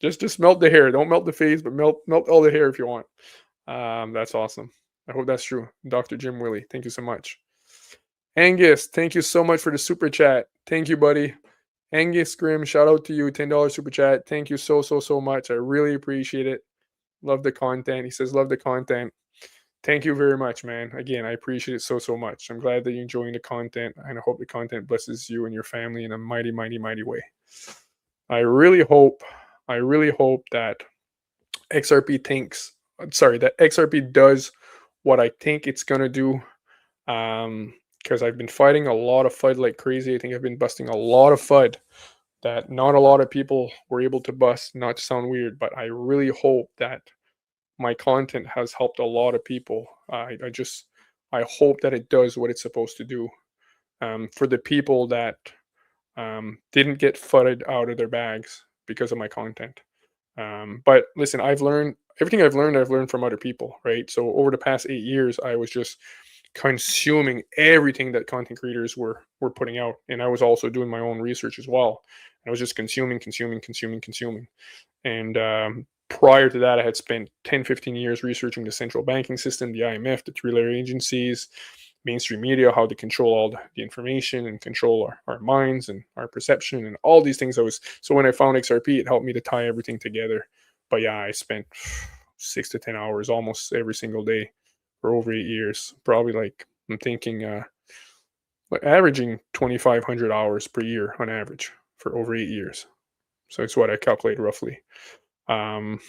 Just melt the hair. Don't melt the face, but melt all the hair if you want. That's awesome. I hope that's true. Dr. Jim Willie, thank you so much. Angus, thank you so much for the super chat. Thank you, buddy. Angus Grimm, shout out to you. $10 super chat. Thank you so much. I really appreciate it. Love the content. He says, love the content. Thank you very much, man. Again, I appreciate it so much. I'm glad that you're enjoying the content, and I hope the content blesses you and your family in a mighty way. I really hope that XRP does what I think it's gonna do. Because I've been fighting a lot of FUD like crazy. I think I've been busting a lot of FUD that not a lot of people were able to bust. Not to sound weird, but I really hope that my content has helped a lot of people. I hope that it does what it's supposed to do for the people that didn't get fudded out of their bags because of my content. But listen, I've learned everything I've learned from other people, right? So over the past 8 years, I was just consuming everything that content creators were putting out, and I was also doing my own research as well. I was just consuming. And prior to that, I had spent 10-15 years researching the central banking system, the IMF, the three-layer agencies, mainstream media, how to control all the information and control our minds and our perception and all these things. So when I found XRP, it helped me to tie everything together. But yeah, I spent 6 to 10 hours almost every single day for over 8 years. Probably like, I'm thinking averaging 2,500 hours per year on average for over 8 years. So it's what I calculate roughly. QNT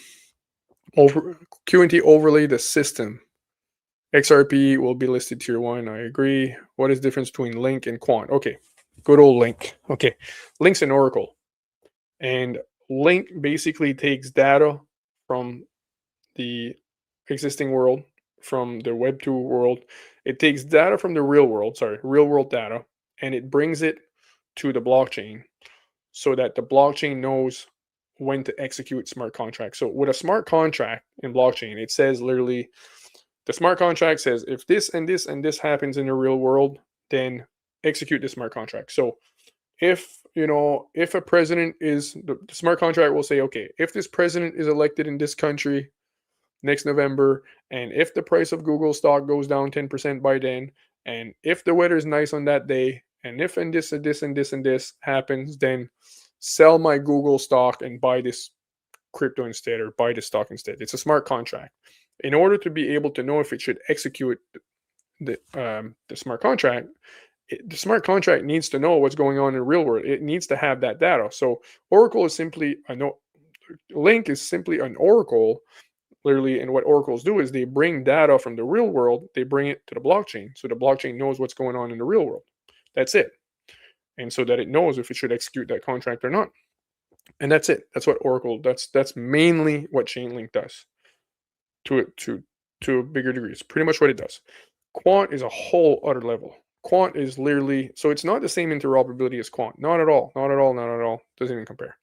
overlay the system. XRP will be listed tier 1. I agree. What is the difference between Link and Quant? Okay, good old Link. Okay, Link's an oracle. And Link basically takes data from the existing world, from the Web 2 world. It takes data from the real world data, and it brings it to the blockchain so that the blockchain knows when to execute smart contracts. So with a smart contract in blockchain, it says literally, the smart contract says, if this and this and this happens in the real world, then execute the smart contract. So if if a president is the smart contract will say, okay, if this president is elected in this country next November, and if the price of Google stock goes down 10% by then, and if the weather is nice on that day, and if and this and this and this and this happens, then sell my Google stock and buy this crypto instead, or buy the stock instead. It's a smart contract. In order to be able to know if it should execute the smart contract, the smart contract needs to know what's going on in the real world. It needs to have that data. So Oracle is simply Link is simply an oracle, literally. And what oracles do is they bring data from the real world, they bring it to the blockchain, so the blockchain knows what's going on in the real world. That's it. And so that it knows if it should execute that contract or not. And that's it. That's what Oracle. That's mainly what Chainlink does. To a bigger degree, it's pretty much what it does. Quant is a whole other level. Quant is literally, so it's not the same interoperability as Quant. Not at all. Not at all. Not at all. Doesn't even compare.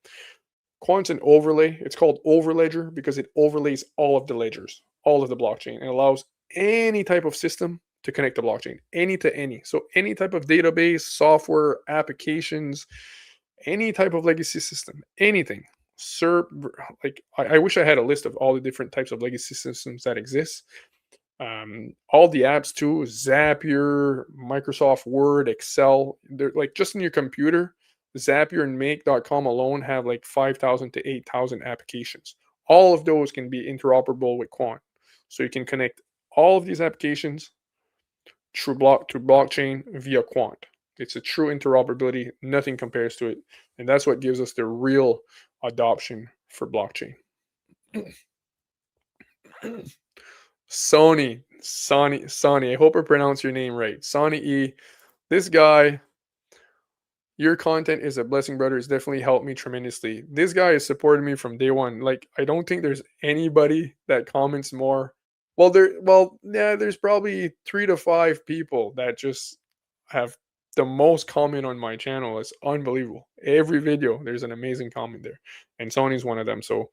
Quant's an overlay. It's called Overledger because it overlays all of the ledgers, all of the blockchain, and allows any type of system to connect to blockchain, any to any. So any type of database, software, applications, any type of legacy system, anything. Like I wish I had a list of all the different types of legacy systems that exist. All the apps too, Zapier, Microsoft Word, Excel. They're like just in your computer. Zapier and Make.com alone have like 5,000 to 8,000 applications. All of those can be interoperable with Quant. So you can connect all of these applications to blockchain via Quant. It's a true interoperability. Nothing compares to it. And that's what gives us the real adoption for blockchain. Sonny. I hope I pronounced your name right. Sonny E. This guy, your content is a blessing, brother. It's definitely helped me tremendously. This guy has supported me from day one. Like, I don't think there's anybody that comments more. There's probably 3 to 5 people that just have the most comment on my channel. It's unbelievable. Every video, there's an amazing comment there. And Sony's one of them. So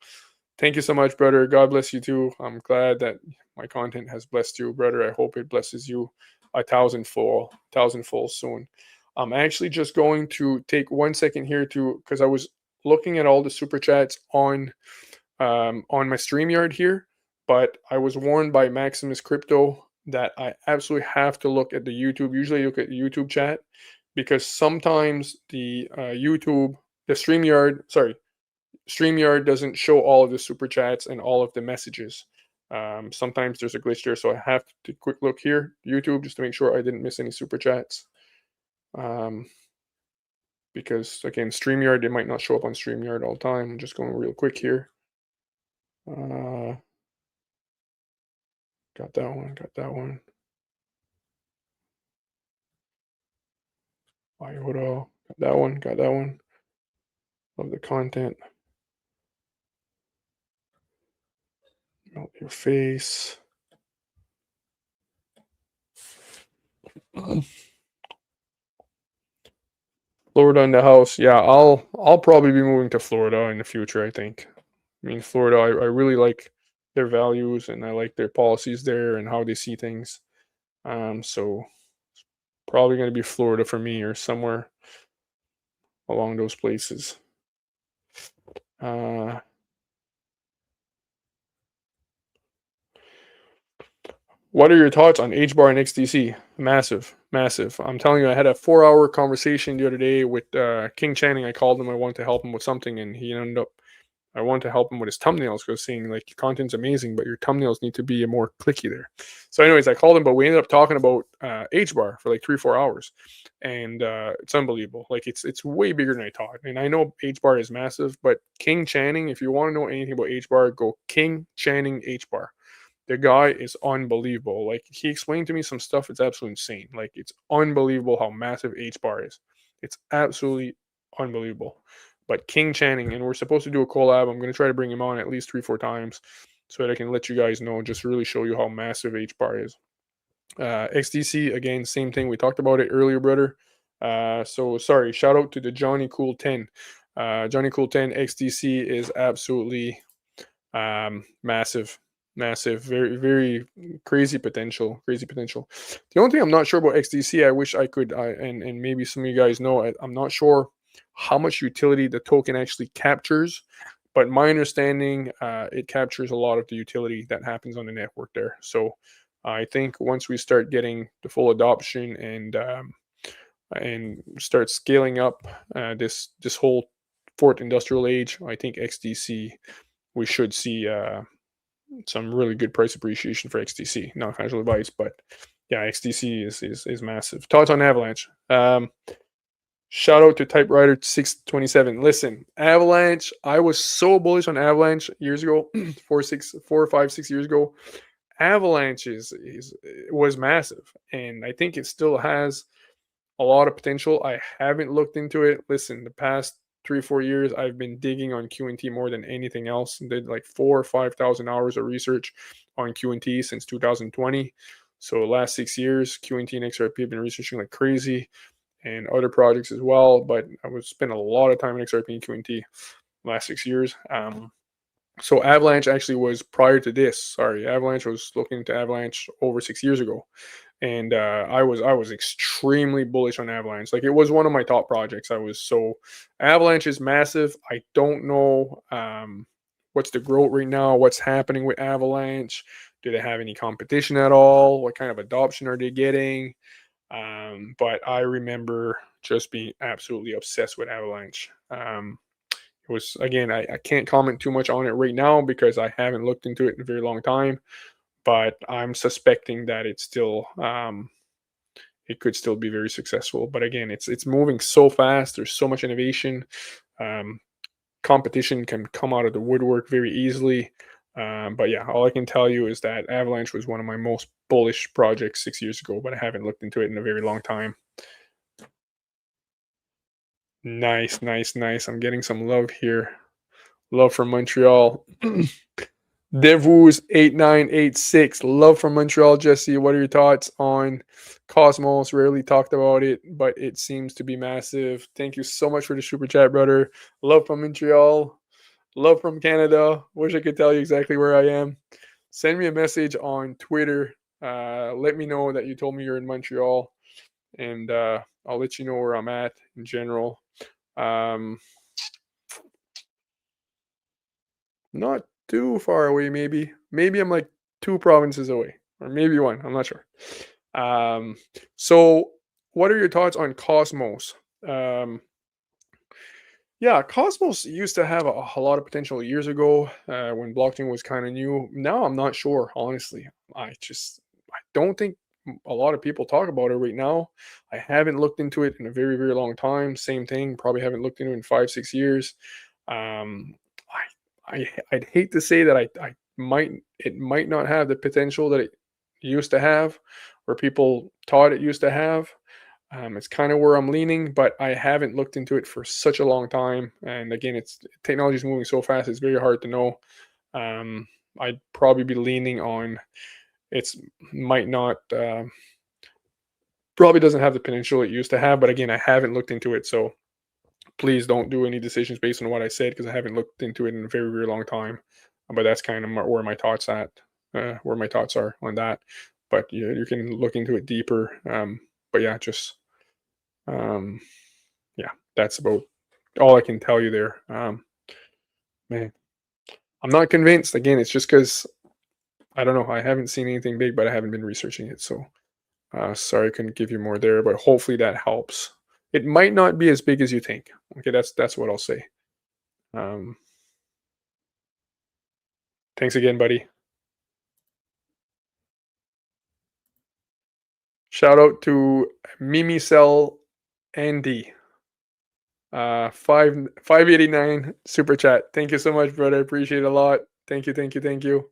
thank you so much, brother. God bless you too. I'm glad that my content has blessed you, brother. I hope it blesses you a thousandfold soon. I'm actually just going to take 1 second here because I was looking at all the super chats on my StreamYard here, but I was warned by Maximus Crypto that I absolutely have to look at the YouTube. Usually I look at the YouTube chat because sometimes the StreamYard doesn't show all of the super chats and all of the messages. Sometimes there's a glitch there, so I have to quick look here, YouTube, just to make sure I didn't miss any super chats. Because again, StreamYard, it might not show up on StreamYard all the time. I'm just going real quick here. Got that one. IOTA, got that one. Love the content. Melt your face. Florida in the house. Yeah, I'll probably be moving to Florida in the future, I think. I mean, Florida, I really like their values and I like their policies there and how they see things. So it's probably going to be Florida for me or somewhere along those places. What are your thoughts on HBAR and XDC? Massive. I'm telling you, I had a 4-hour conversation the other day with King Channing. I called him. I wanted to help him with something, and I wanted to help him with his thumbnails because saying like your content's amazing, but your thumbnails need to be more clicky there. So, anyways, I called him, but we ended up talking about HBAR for like 3-4 hours, and it's unbelievable. Like it's way bigger than I thought. And I know HBAR is massive, but King Channing, if you want to know anything about HBAR, go King Channing HBAR. The guy is unbelievable. Like he explained to me some stuff. It's absolutely insane. Like it's unbelievable how massive HBAR is. It's absolutely unbelievable. But King Channing, and we're supposed to do a collab. I'm going to try to bring him on at least 3-4 times so that I can let you guys know, just really show you how massive HBAR is. XDC, again, same thing. We talked about it earlier, brother. So sorry. Shout out to the Johnny Cool 10. Johnny Cool 10 XDC is absolutely massive. Very, very crazy potential. The only thing I'm not sure about XDC, I wish I could, and maybe some of you guys know, I'm not sure how much utility the token actually captures. But my understanding, it captures a lot of the utility that happens on the network there. So I think once we start getting the full adoption and start scaling up this whole fourth industrial age, I think XDC, we should see some really good price appreciation for XDC. Not financial advice, but yeah, XDC is massive. Thoughts on Avalanche? Shout out to Typewriter 627. Listen, Avalanche. I was so bullish on Avalanche years ago, 4, 5, 6 years ago. Avalanche was massive, and I think it still has a lot of potential. I haven't looked into it. Listen, the past 3 or 4 years, I've been digging on QNT more than anything else. Did like 4 or 5 thousand hours of research on QNT since 2020. So the last 6 years, QNT and XRP have been researching like crazy, and other projects as well. But I was spending a lot of time in XRP and QNT last 6 years. So Avalanche actually was prior to this. Sorry, Avalanche was looking into Avalanche over 6 years ago, and I was extremely bullish on Avalanche. Like, it was one of my top projects. Avalanche is massive. I don't know what's the growth right now. What's happening with Avalanche? Do they have any competition at all? What kind of adoption are they getting? But I remember just being absolutely obsessed with Avalanche. It was, again, I can't comment too much on it right now because I haven't looked into it in a very long time, but I'm suspecting that it's still it could still be very successful. But again, it's moving so fast. There's so much innovation. Um, Competition can come out of the woodwork very easily. But yeah, all I can tell you is that Avalanche was one of my most bullish projects 6 years ago, but I haven't looked into it in a very long time. Nice, nice, nice. I'm getting some love here. Love from Montreal. Devus 8986. Love from Montreal, Jesse. What are your thoughts on Cosmos? Rarely talked about it, but it seems to be massive. Thank you so much for the super chat, brother. Love from Montreal. Love from Canada. Wish I could tell you exactly where I am. Send me a message on Twitter. Let me know that you told me you're in Montreal, and I'll let you know where I'm at in general. Not too far away, maybe. Maybe I'm like 2 provinces away, or maybe one. I'm not sure. So what are your thoughts on Cosmos? Um, yeah, Cosmos used to have a lot of potential years ago when blockchain was kind of new. Now I'm not sure, honestly. I don't think a lot of people talk about it right now. I haven't looked into it in a very, very long time. Same thing, probably haven't looked into it in 5, 6 years. Um, I'd hate to say that I might it might not have the potential that it used to have, or people thought it used to have. It's kind of where I'm leaning, but I haven't looked into it for such a long time. And again, it's technology is moving so fast; it's very hard to know. I'd probably be leaning on it's might not probably doesn't have the potential it used to have. But again, I haven't looked into it, so please don't do any decisions based on what I said because I haven't looked into it in a very, very long time. But that's kind of where my thoughts where my thoughts are on that. But you can look into it deeper. But yeah, just um, yeah, that's about all I can tell you there. Man, I'm not convinced. Again, it's just because I don't know. I haven't seen anything big, but I haven't been researching it. So sorry, I couldn't give you more there. But hopefully that helps. It might not be as big as you think. Okay, that's what I'll say. Um, Thanks again, buddy. Shout out to Mimicell Andy. 589 super chat. Thank you so much, brother. I appreciate it a lot. Thank you, thank you, thank you.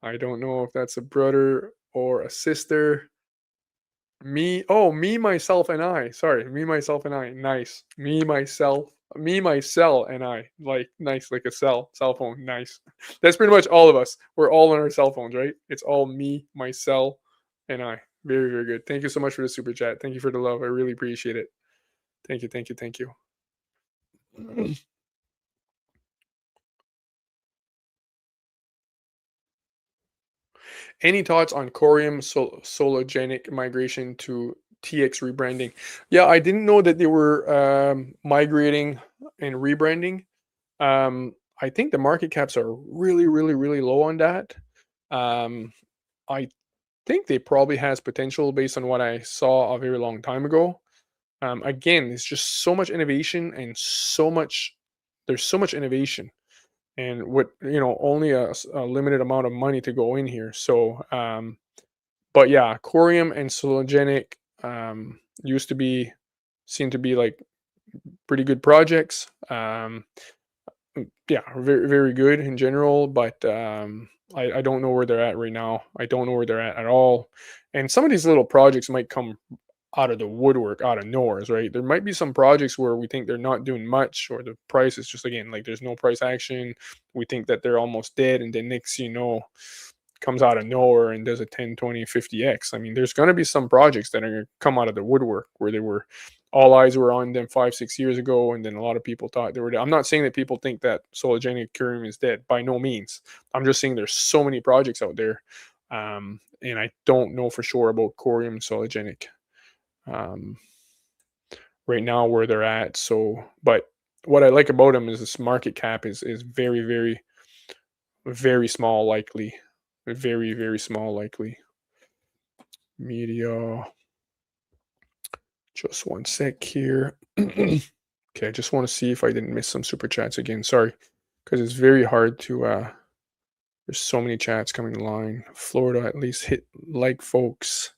I don't know if that's a brother or a sister. Me, myself, and I. Sorry, me, myself, and I. Nice. Me, myself, and I. Like, nice, like a cell phone. Nice. That's pretty much all of us. We're all on our cell phones, right? It's all me, myself, and I. Very, very good. Thank you so much for the super chat. Thank you for the love. I really appreciate it. Thank you, thank you, thank you. Any thoughts on Corium sologenic migration to TX rebranding. Yeah, I didn't know that they were migrating and rebranding. I think the market caps are really, really, really low on that. Um, I think they probably has potential based on what I saw a very long time ago. Again, there's just so much innovation and so much. There's so much innovation, and what only a limited amount of money to go in here. So, but yeah, Corium and Sologenic used to be seem to be like pretty good projects. Yeah, very very good in general, but I don't know where they're at right now. I don't know where they're at all. And some of these little projects might come out of the woodwork, out of nowhere, right? There might be some projects where we think they're not doing much, or the price is just again like there's no price action. We think that they're almost dead, and then next comes out of nowhere and does a 10, 20, 50x. I mean, there's going to be some projects that are going to come out of the woodwork where they were all eyes were on them 5, 6 years ago, and then a lot of people thought they were dead. I'm not saying that people think that Sologenic Ethereum is dead, by no means. I'm just saying there's so many projects out there, and I don't know for sure about Corium and Sologenic right now where they're at. So, but what I like about them is this market cap is very very very small, likely, very very small, likely. Media. Just one sec here. Okay, I just want to see if I didn't miss some super chats again. Sorry, because it's very hard to. There's so many chats coming line. Florida at least hit like folks.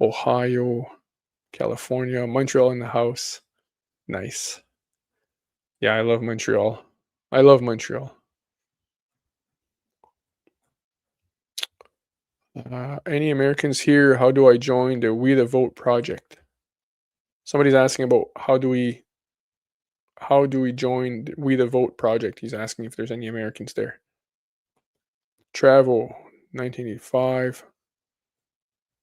Ohio, California, Montreal in the house. Nice. Yeah, I love Montreal. I love Montreal. Any Americans here? How do I join the We the Vote project? Somebody's asking about how do we join the We the Vote project? He's asking if there's any Americans there. Travel 1985.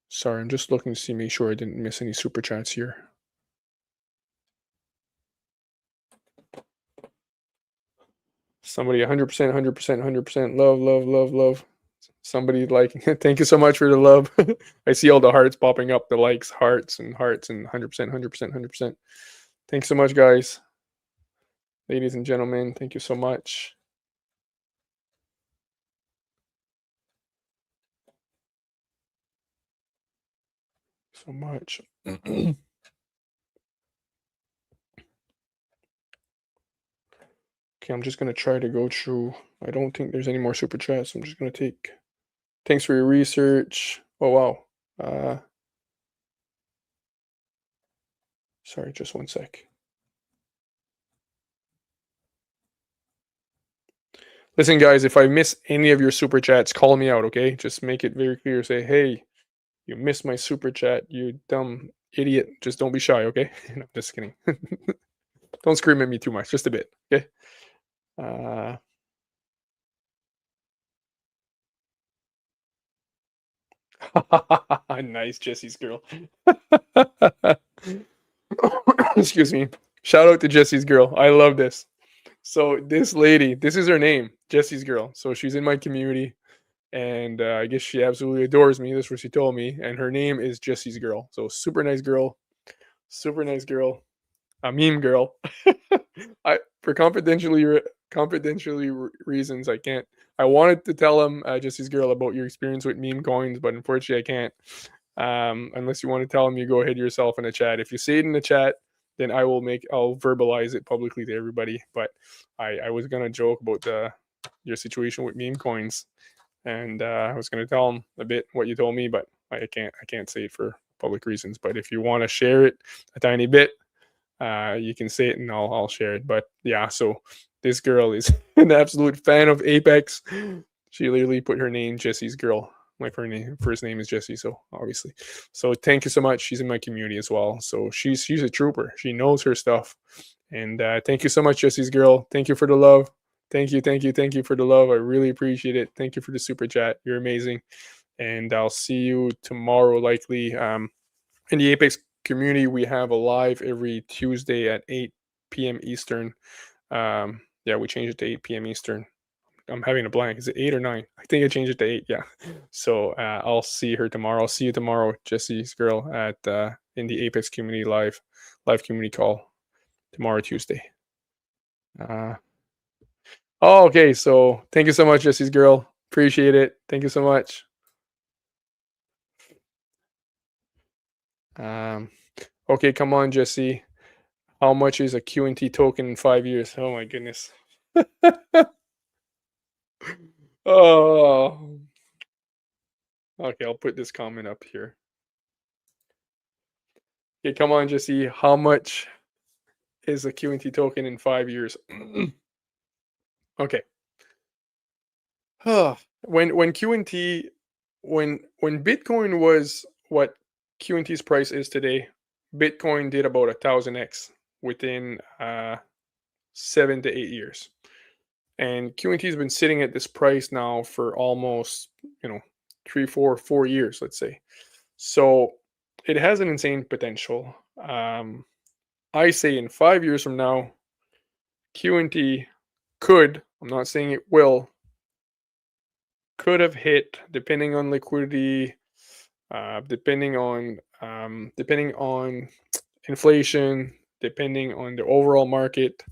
Sorry, I'm just looking to see, make sure I didn't miss any super chats here. Somebody 100%, 100%, 100%. Love, love, love, love. Somebody liking it. Thank you so much for the love. I see all the hearts popping up, the likes, hearts, and 100%, 100%, 100%. Thanks so much, guys. Ladies and gentlemen, thank you so much. So much. Okay, I'm just going to try to go through. I don't think there's any more super chats. I'm just going to take. Thanks for your research. Oh, wow. Sorry, just one sec. Listen, guys, if I miss any of your super chats, call me out, okay? Just make it very clear. Say, hey, you missed my super chat, you dumb idiot. Just don't be shy, okay? No, just kidding. Don't scream at me too much, just a bit, okay? Nice, Jesse's girl. Excuse me. Shout out to Jesse's girl. I love this. So this lady, this is her name, Jesse's girl. So she's in my community, and I guess she absolutely adores me. That's what she told me. And her name is Jesse's girl. So super nice girl, a meme girl. I for confidentially reasons I can't. I wanted to tell him Jesse's girl about your experience with meme coins, but unfortunately I can't. Unless you want to tell him, you go ahead yourself in the chat. If you say it in the chat, then I'll verbalize it publicly to everybody. But I was gonna joke about your situation with meme coins, and I was gonna tell him a bit what you told me, but I can't say it for public reasons. But if you want to share it a tiny bit, you can say it and I'll share it. But yeah, so this girl is an absolute fan of Apex. She literally put her name Jesse's girl. My first name is Jessie, so obviously. So thank you so much. She's in my community as well. So she's a trooper. She knows her stuff. And thank you so much, Jesse's girl. Thank you for the love. Thank you for the love. I really appreciate it. Thank you for the super chat. You're amazing. And I'll see you tomorrow, likely. In the Apex community, we have a live every Tuesday at 8 p.m. Eastern. Yeah, we changed it to 8 p.m. Eastern. I'm having a blank. Is it 8 or 9? I think I changed it to 8. Yeah. So I'll see her tomorrow. I'll see you tomorrow, Jesse's girl, at in the Apex community live community call tomorrow, Tuesday. Oh, okay. So thank you so much, Jesse's girl. Appreciate it. Thank you so much. Okay, come on, Jesse. How much is a QNT token in 5 years? Oh my goodness. Oh. Okay, I'll put this comment up here. Okay, come on, Jesse. How much is a QNT token in 5 years? Okay. when QNT when Bitcoin was what QNT's price is today, Bitcoin did about 1,000x within 7 to 8 years. And QNT has been sitting at this price now for almost, 3, 4 years, let's say. So it has an insane potential. I say in 5 years from now, QNT could, I'm not saying it will, could have hit, depending on liquidity, depending on inflation, depending on the overall market.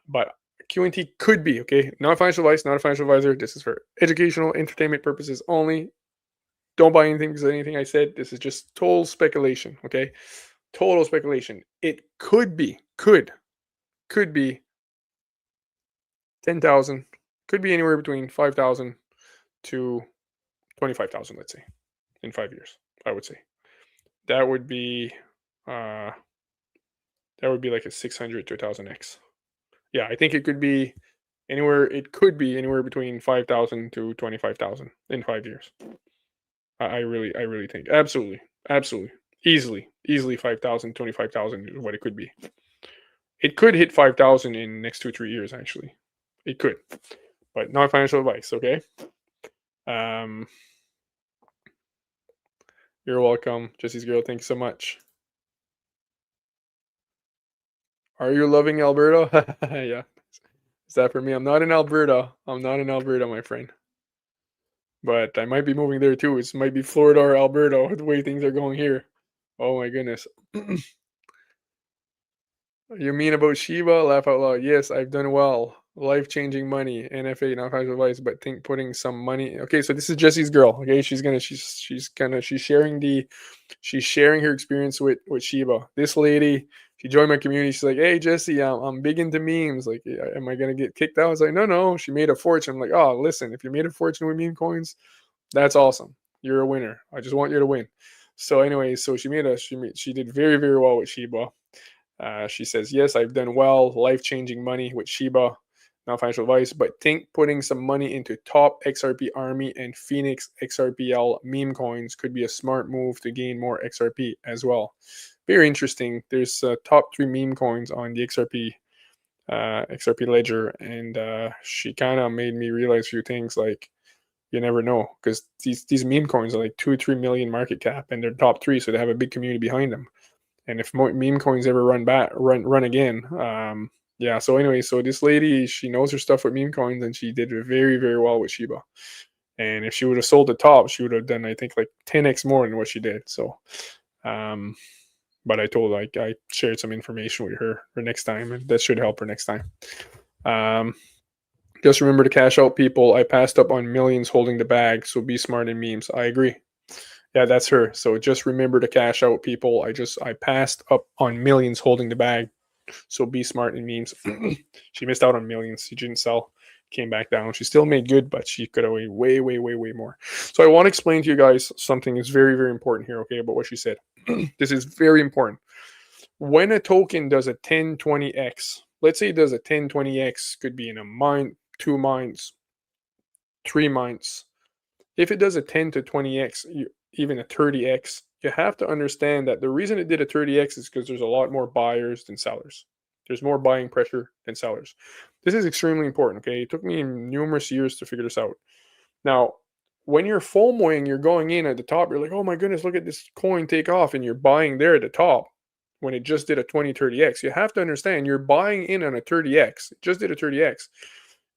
But QNT could be, okay, not financial advice, not a financial advisor. This is for educational, entertainment purposes only. Don't buy anything because of anything I said. This is just total speculation, okay? Total speculation. It could be 10,000, could be anywhere between 5,000 to 25,000, let's say, in 5 years. I would say that would be like a 600 to 1,000x. Yeah, I think it could be anywhere. It could be anywhere between 5,000 to 25,000 in 5 years. I really think absolutely, easily 5,000, 25,000 is what it could be. It could hit 5,000 in next 2-3 years. Actually, it could, but not financial advice. Okay. You're welcome, Jesse's girl. Thank you so much. Are you loving Alberta? Yeah. Is that for me? I'm not in Alberta. My friend. But I might be moving there too. It might be Florida or Alberta, the way things are going here. Oh my goodness. You mean about Shiba? Laugh out loud. Yes, I've done well. Life-changing money. NFA, not financial advice, but think putting some money. Okay, so this is Jesse's girl. Okay, she's sharing her experience with Shiba. This lady, she joined my community. She's like, "Hey Jesse, I'm big into memes. Like, am I gonna get kicked out?" I was like, "No. She made a fortune." I'm like, "Oh, listen, if you made a fortune with meme coins, that's awesome. You're a winner. I just want you to win." So anyway, so she did very, very well with Shiba. She says, "Yes, I've done well, life-changing money with Shiba, not financial advice, but think putting some money into top XRP Army and Phoenix XRPL meme coins could be a smart move to gain more XRP as well." Very interesting. There's top 3 meme coins on the XRP ledger, and she kind of made me realize a few things. Like, you never know, because these meme coins are like 2-3 million market cap, and they're top 3, so they have a big community behind them. And if meme coins ever run again, yeah. So anyway, so this lady, she knows her stuff with meme coins, and she did very, very well with Shiba. And if she would have sold the top, she would have done, I think, like 10x more than what she did. So, but I told her, I shared some information with her for next time, and that should help her next time. Just remember to cash out, people. I passed up on millions holding the bag, so be smart in memes. I agree. Yeah, that's her. So just remember to cash out, people. I passed up on millions holding the bag. So be smart in memes. She missed out on millions. She didn't sell. Came back down. She still made good, but she could have made way, way, way, way more. So I want to explain to you guys something that's very, very important here, okay, about what she said. This is very important. When a token does a 10-20x, let's say it does a 10-20x, could be in a mine, 2 mines, 3 mines. If it does a 10 to 20x, even a 30x, you have to understand that the reason it did a 30x is because there's a lot more buyers than sellers. There's more buying pressure than sellers. This is extremely important, okay? It took me numerous years to figure this out. Now, when you're FOMOing, you're going in at the top, you're like, oh my goodness, look at this coin take off, and you're buying there at the top when it just did a 20-30x. You have to understand you're buying in on a 30x. It just did a 30x.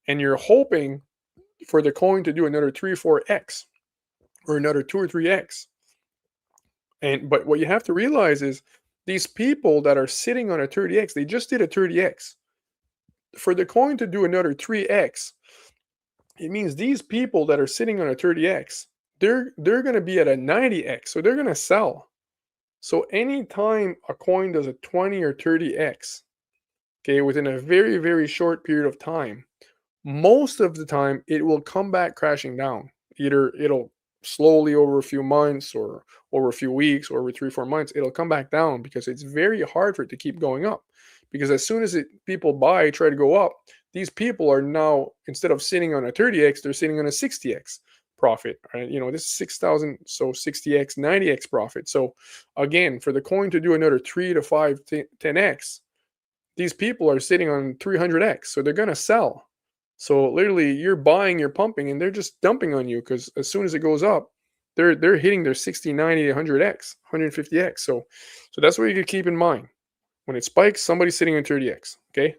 And you're hoping for the coin to do another 3 or 4x or another 2 or 3x. But what you have to realize is these people that are sitting on a 30x, they just did a 30x. For the coin to do another 3x, it means these people that are sitting on a 30x, they're going to be at a 90x, so they're going to sell. So anytime a coin does a 20 or 30x, okay, within a very, very short period of time, most of the time it will come back crashing down. Either it'll slowly over a few months or over a few weeks or over 3 4 months, it'll come back down because it's very hard for it to keep going up. Because as soon as people try to go up, these people are now, instead of sitting on a 30x, they're sitting on a 60x profit. Right? This is 6,000, so 60x, 90x profit. So again, for the coin to do another 3 to 5, 10x, these people are sitting on 300x, so they're going to sell. So literally you're buying, you're pumping, and they're just dumping on you because as soon as it goes up, they're hitting their 60, 90, 100x, 150x. So that's what you could keep in mind. When it spikes, somebody's sitting on 30x. Okay.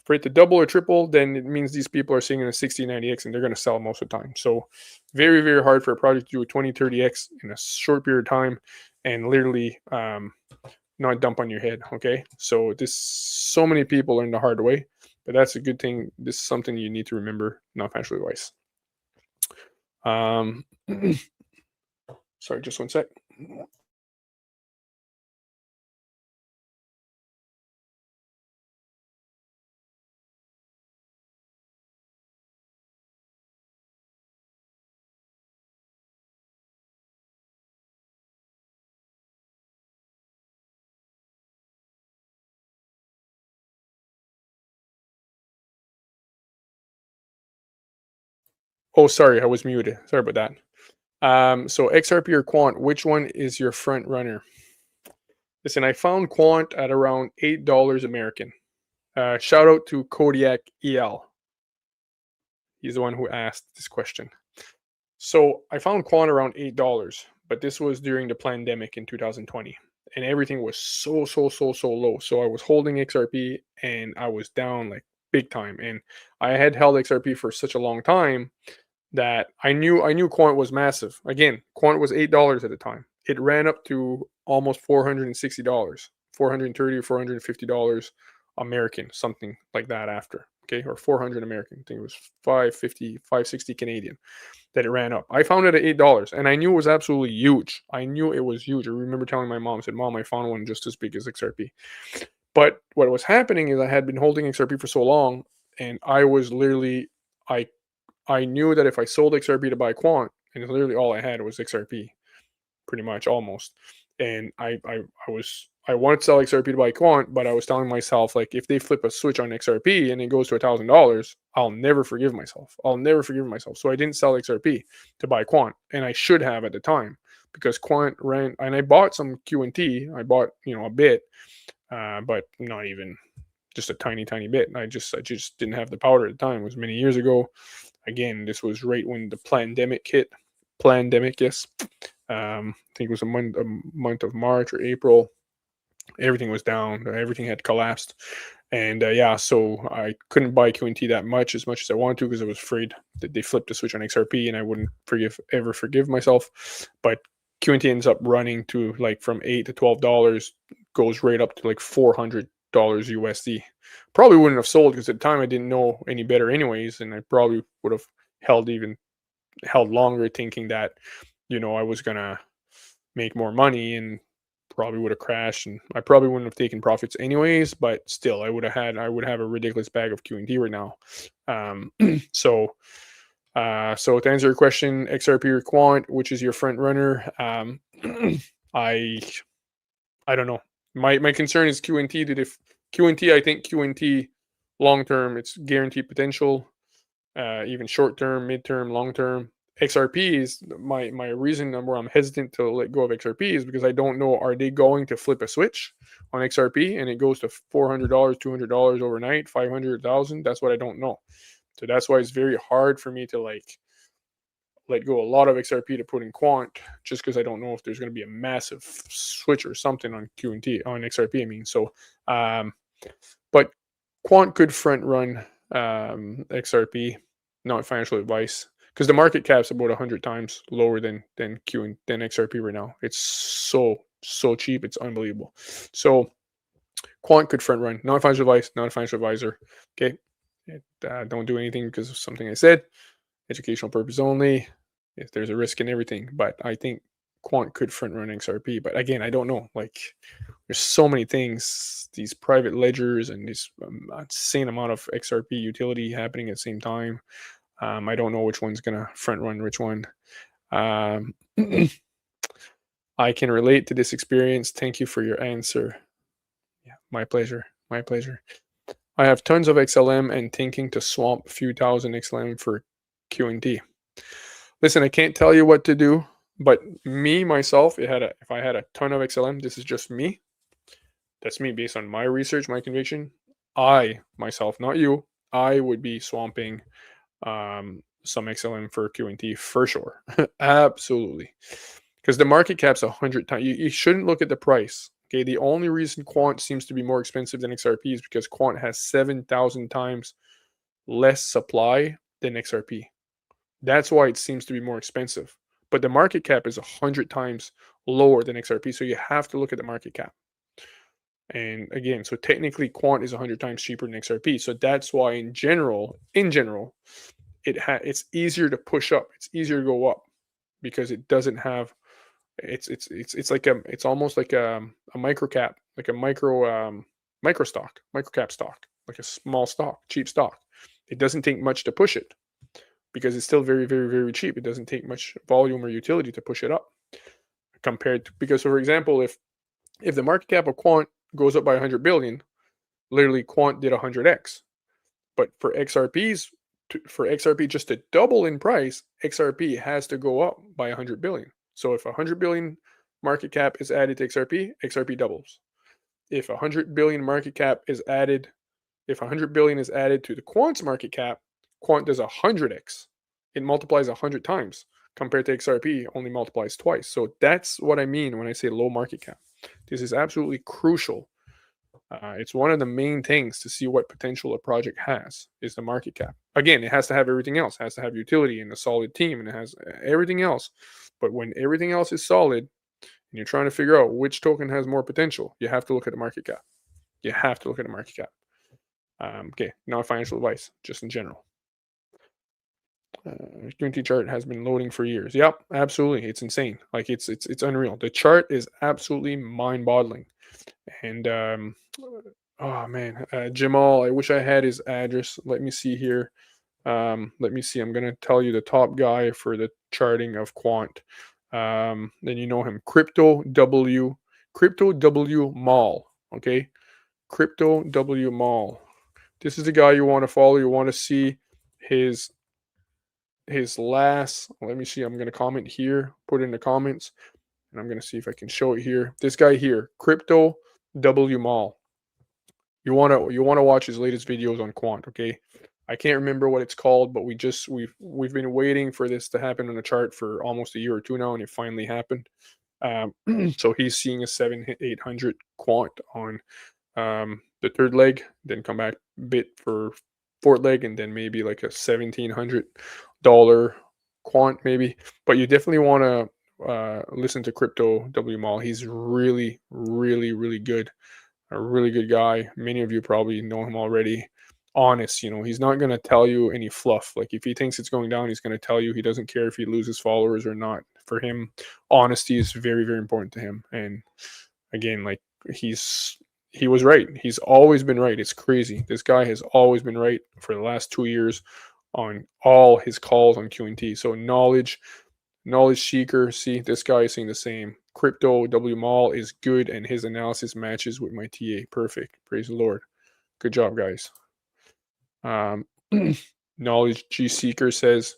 For it to double or triple, then it means these people are sitting in a 60, 90x and they're going to sell most of the time. So very, very hard for a project to do a 20, 30x in a short period of time and literally not dump on your head. Okay. So so many people learn the hard way, but that's a good thing. This is something you need to remember, not financial advice. Sorry, just one sec. Oh, sorry, I was muted. Sorry about that. So XRP or Quant, which one is your front runner? Listen, I found Quant at around $8 American. Shout out to Kodiak EL. He's the one who asked this question. So I found Quant around $8, but this was during the pandemic in 2020, and everything was so low. So I was holding XRP, and I was down like big time. And I had held XRP for such a long time that I knew Quant was massive. Again, Quant was $8 at the time. It ran up to almost $460, 430 or $450 American, something like that after. Okay, or 400 American. I think it was 550, 560 Canadian that it ran up. I found it at $8, and I knew it was absolutely huge. I knew it was huge. I remember telling my mom, I said, "Mom, I found one just as big as XRP." But what was happening is I had been holding XRP for so long, and I was literally I knew that if I sold XRP to buy Quant, and literally all I had was XRP, pretty much almost. And I wanted to sell XRP to buy Quant, but I was telling myself, like, if they flip a switch on XRP and it goes to $1,000, I'll never forgive myself. I'll never forgive myself. So I didn't sell XRP to buy Quant, and I should have at the time, because Quant ran, and I bought some QNT. I bought a bit, but not even just a tiny bit. I just didn't have the powder at the time. It was many years ago. Again, this was right when the pandemic hit. Pandemic, yes. I think it was a month of March or April. Everything was down. Everything had collapsed, and so I couldn't buy QNT that much as I wanted to, because I was afraid that they flipped the switch on XRP and I wouldn't ever forgive myself. But QNT ends up running to like from $8 to $12, goes right up to like $400 USD. Probably wouldn't have sold, because at the time I didn't know any better anyways, and I probably would have held longer, thinking that I was gonna make more money, and probably would have crashed, and I probably wouldn't have taken profits anyways. But still, I would have a ridiculous bag of QNT right now. So to answer your question, XRP or Quant, which is your front runner? I don't know. My concern is QNT. That if QNT, I think QNT long term, it's guaranteed potential. Even short term, mid term, long term. XRP is my reason where I'm hesitant to let go of XRP is because I don't know, are they going to flip a switch on XRP and it goes to $400, $200 overnight, 500,000? That's what I don't know. So that's why it's very hard for me to let go a lot of XRP to put in Quant, just because I don't know if there's going to be a massive switch or something on XRP. I mean, so but Quant could front run XRP. Not financial advice. because the market cap's about 100 times lower than XRP right now. It's so cheap. It's unbelievable. So Quant could front run. Not a financial advice. Not a financial advisor. Okay, don't do anything because of something I said. Educational purpose only. If there's a risk in everything, but I think Quant could front run XRP. But again, I don't know. Like, there's so many things, these private ledgers and this insane amount of XRP utility happening at the same time. I don't know which one's gonna front run which one. Um, I can relate to this experience. Thank you for your answer. Yeah, my pleasure. My pleasure. I have tons of XLM and thinking to swap a few thousand XLM for QNT. Listen, I can't tell you what to do, but me myself, if I had a ton of XLM, this is just me. That's me based on my research, my conviction. I myself, not you, I would be swamping some XLM for QNT for sure. Absolutely. Because the market cap's 100 times. You shouldn't look at the price. Okay. The only reason Quant seems to be more expensive than XRP is because Quant has 7,000 times less supply than XRP. That's why it seems to be more expensive. But the market cap is 100 times lower than XRP. So you have to look at the market cap. And again, so technically Quant is 100 times cheaper than XRP. So that's why in general, it's easier to push up. It's easier to go up because it doesn't have it's almost like a micro cap, like a micro stock, micro cap stock, like a small stock, cheap stock. It doesn't take much to push it because it's still very, very, very cheap. It doesn't take much volume or utility to push it up compared to, because so for example, if the market cap of Quant goes up by 100 billion, literally Quant did 100x. But for XRP just to double in price, XRP has to go up by 100 billion. So if 100 billion market cap is added to XRP, XRP doubles. If 100 billion market cap is added, if 100 billion is added to the Quant's market cap, Quant does 100x. It multiplies 100 times compared to XRP only multiplies twice. So that's what I mean when I say low market cap. This is absolutely crucial. It's one of the main things to see what potential a project has is the market cap. Again, it has to have everything else. It has to have utility and a solid team, and it has everything else. But when everything else is solid and you're trying to figure out which token has more potential, you have to look at the market cap. You have to look at the market cap. Okay, not financial advice, just in general. Unity chart has been loading for years. Yep, absolutely. It's insane. Like it's unreal. The chart is absolutely mind-boggling. And oh man, Jamal, I wish I had his address. Let me see here. Let me see. I'm gonna tell you the top guy for the charting of Quant. Then you know him, Crypto W Mall. Okay, Crypto W Mall. This is the guy you want to follow. You want to see his last. Let me see. I'm gonna comment here. Put it in the comments, and I'm gonna see if I can show it here. This guy here, Crypto W Mall. You want to watch his latest videos on Quant, okay? I can't remember what it's called, but we've been waiting for this to happen on the chart for almost a year or two now, and it finally happened. So he's seeing a 7,800 Quant on the third leg, then come back bit for fourth leg, and then maybe like a $1,700 Quant maybe. But you definitely want to listen to Crypto W Mall. He's really, really, really good. A really good guy. Many of you probably know him already. Honest, he's not going to tell you any fluff. Like if he thinks it's going down, he's going to tell you. He doesn't care if he loses followers or not. For him, honesty is very, very important to him. And again, like he was right. He's always been right. It's crazy. This guy has always been right for the last 2 years on all his calls on QNT. So knowledge seeker. See, this guy is saying the same. Crypto W Mall is good, and his analysis matches with my TA. Perfect. Praise the Lord. Good job, guys. Knowledge G Seeker says,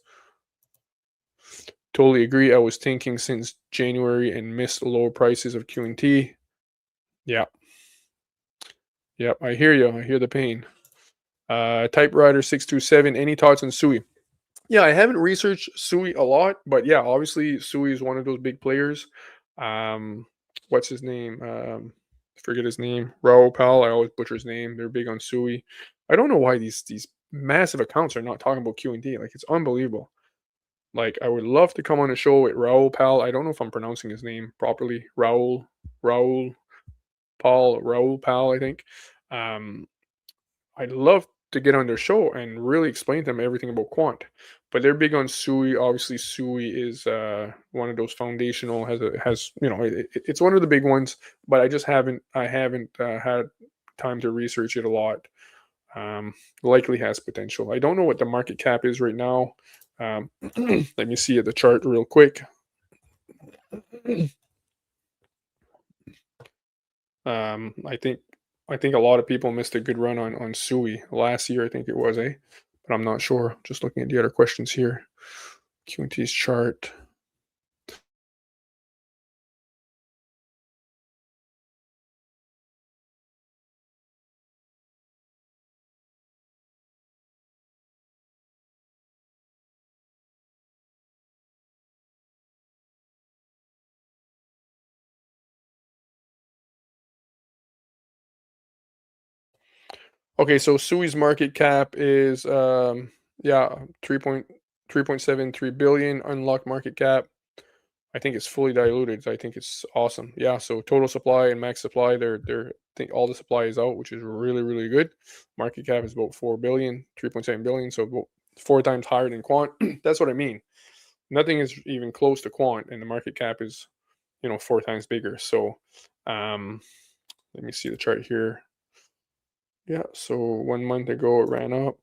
totally agree. I was thinking since January and missed lower prices of QNT. Yeah. Yep, I hear you. I hear the pain. Typewriter 627. Any thoughts on Sui? Yeah, I haven't researched Sui a lot, but yeah, obviously Sui is one of those big players. What's his name? Forget his name. Raul Pal. I always butcher his name. They're big on Sui. I don't know why these massive accounts are not talking about QNT. Like it's unbelievable. Like, I would love to come on a show with Raul Pal. I don't know if I'm pronouncing his name properly. Raul Pal, I think. Um, I'd love to get on their show and really explain to them everything about Quant. But they're big on SUI. Obviously, SUI is one of those foundational. Has it's one of the big ones. But I haven't had time to research it a lot. Likely has potential. I don't know what the market cap is right now. Let me see the chart real quick. I think a lot of people missed a good run on SUI last year. I think it was but I'm not sure. Just looking at the other questions here. QT's chart. Okay, so SUI's market cap is 3.73 billion unlocked market cap. I think it's fully diluted. I think it's awesome. Yeah, so total supply and max supply, I think all the supply is out, which is really, really good. Market cap is about 4 billion, 3.7 billion, so about 4 times higher than Quant. That's what I mean. Nothing is even close to Quant, and the market cap is, 4 times bigger. So, let me see the chart here. Yeah, so 1 month ago it ran up.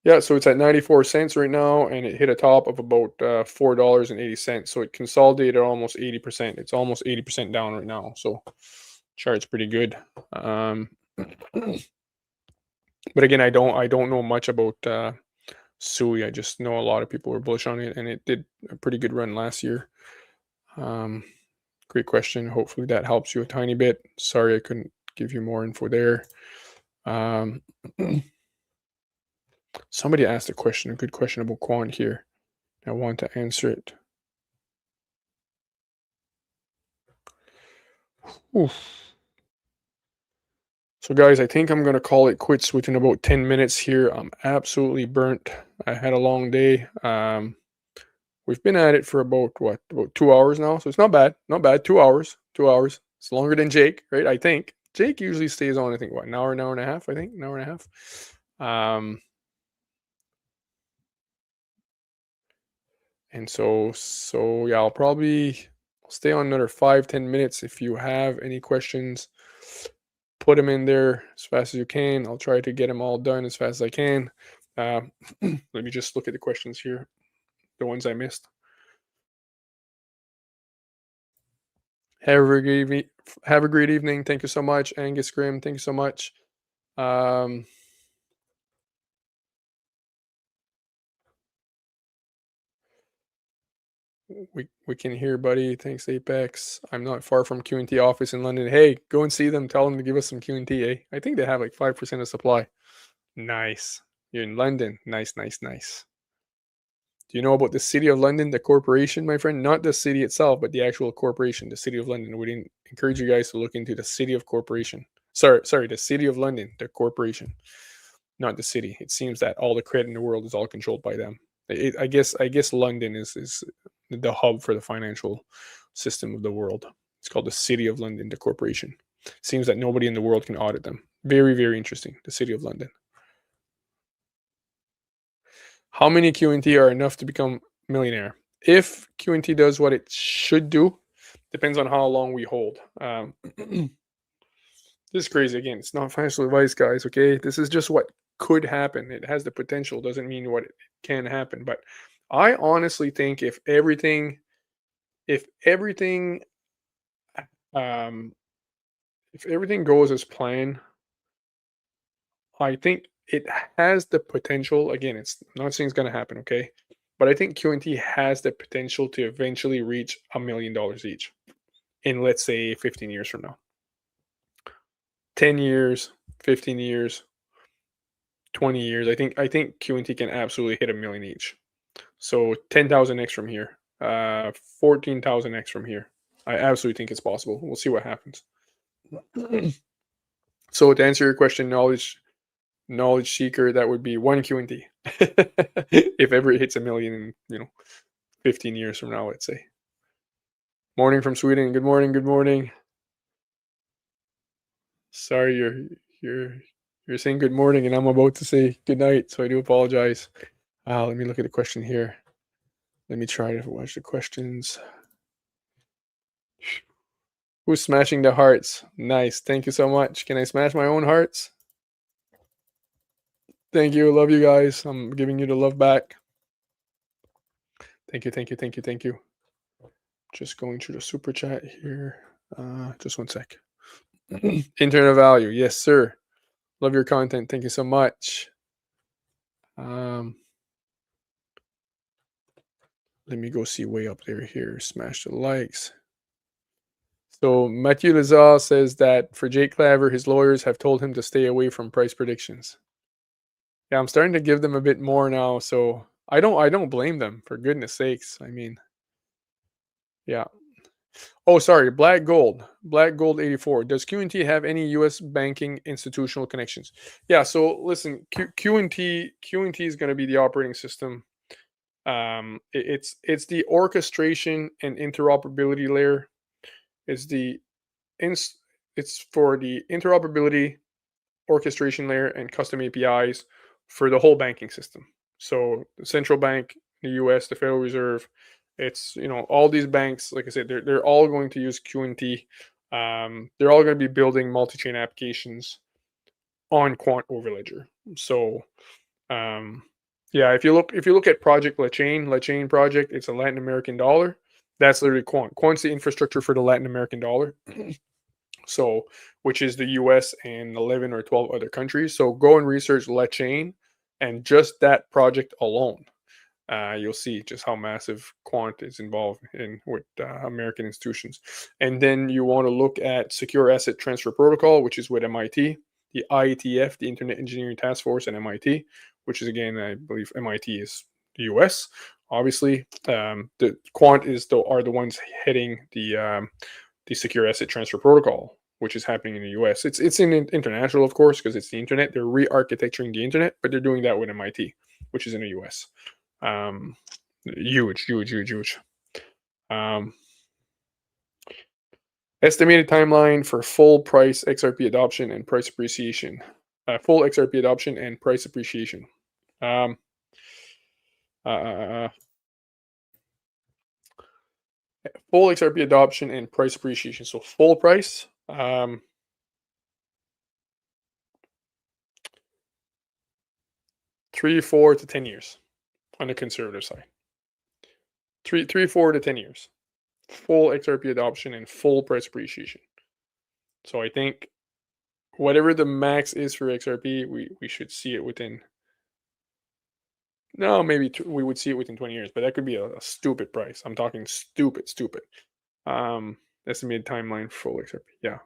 Yeah, so it's at 94 cents right now, and it hit a top of about $4.80. So it consolidated almost 80%. It's almost 80% down right now. So chart's pretty good. But again, I don't know much about SUI. I just know a lot of people were bullish on it, and it did a pretty good run last year. Great question. Hopefully that helps you a tiny bit. Sorry I couldn't give you more info there. Somebody asked a good question about Quant here. I want to answer it. Oof. So guys, I think I'm going to call it quits within about 10 minutes here. I'm absolutely burnt. I had a long day. We've been at it for about 2 hours now. So it's not bad. Not bad. 2 hours. 2 hours. It's longer than Jake, right? I think. Jake usually stays on, I think, an hour and a half, I think. An hour and a half. And so yeah, I'll probably stay on another 5-10 minutes. If you have any questions, put them in there as fast as you can. I'll try to get them all done as fast as I can. Let me just look at the questions here, the ones I missed. Have a great evening. Thank you so much, Angus Grimm. Thank you so much. We can hear, buddy. Thanks, Apex. I'm not far from Q&T office in London. Hey, go and see them. Tell them to give us some Q&T, eh? I think they have like 5% of supply. Nice. You're in London. Nice, nice, nice. Do you know about the City of London, the corporation, my friend? Not the city itself, but the actual corporation, the City of London. We encourage you guys to look into the City of Corporation. Sorry, the City of London, the corporation, not the city. It seems that all the credit in the world is all controlled by them. I guess London is the hub for the financial system of the world. It's called the City of London, the corporation. It seems that nobody in the world can audit them. Very, very interesting. The City of London. How many Q&T are enough to become millionaire? If Q&T does what it should do, depends on how long we hold. This is crazy. Again, it's not financial advice, guys. Okay, this is just what could happen. It has the potential. Doesn't mean what it can happen. But I honestly think if everything goes as planned, I think it has the potential. Again, it's I'm not saying it's going to happen, okay? But I think Q&T has the potential to eventually reach $1 million each in, let's say, 15 years from now. 10 years, 15 years, 20 years. I think Q&T can absolutely hit $1 million each. So 10,000x from here, 14,000x from here. I absolutely think it's possible. We'll see what happens. So to answer your question, knowledge Knowledge seeker, that would be one QNT. If ever it hits a million in 15 years from now, let's say. Morning from Sweden. Good morning. Good morning. Sorry, you're saying good morning, and I'm about to say good night, so I do apologize. Let me look at the question here. Let me try to watch the questions. Who's smashing the hearts? Nice. Thank you so much. Can I smash my own hearts? Thank you. Love you guys. I'm giving you the love back. Thank you. Thank you. Thank you. Thank you. Just going through the super chat here. Just one sec. Internet value. Yes, sir. Love your content. Thank you so much. Let me go see way up there here. Smash the likes. So Mathieu Lazar says that for Jake Claver, his lawyers have told him to stay away from price predictions. Yeah, I'm starting to give them a bit more now, so I don't blame them, for goodness sakes. I mean, yeah. Oh, sorry, Black Gold 84. Does QNT have any US banking institutional connections? Yeah, so listen, QNT is going to be the operating system. It's the orchestration and interoperability layer. It's for the interoperability, orchestration layer, and custom APIs for the whole banking system. So the central bank, the US, the Federal Reserve, it's all these banks. Like I said, they're all going to use QNT. They're all going to be building multi-chain applications on Quant over Ledger. So yeah, if you look at Project LaChain project, it's a Latin American dollar. That's literally Quant. Quant's the infrastructure for the Latin American dollar. So, which is the US and 11 or 12 other countries. So go and research LaChain, and just that project alone, you'll see just how massive Quant is involved in with American institutions. And then you want to look at Secure Asset Transfer Protocol, which is with MIT, the IETF, the Internet Engineering Task Force, and MIT, which is, again, I believe MIT is the US. Obviously, the Quant are the ones heading the Secure Asset Transfer Protocol, which is happening in the US. It's in international, of course, because it's the internet. They're re-architecturing the internet, but they're doing that with MIT, which is in the US. Huge. Estimated timeline for full price XRP adoption and price appreciation. Full XRP adoption and price appreciation. Full XRP adoption and price appreciation. So full price, 3, 4 to 10 years on the conservative side. 3, 4 to 10 years. Full XRP adoption and full price appreciation. So I think whatever the max is for XRP, we should see it within. No, maybe we would see it within 20 years, but that could be a stupid price. I'm talking stupid. Estimated timeline for full XRP. Yeah.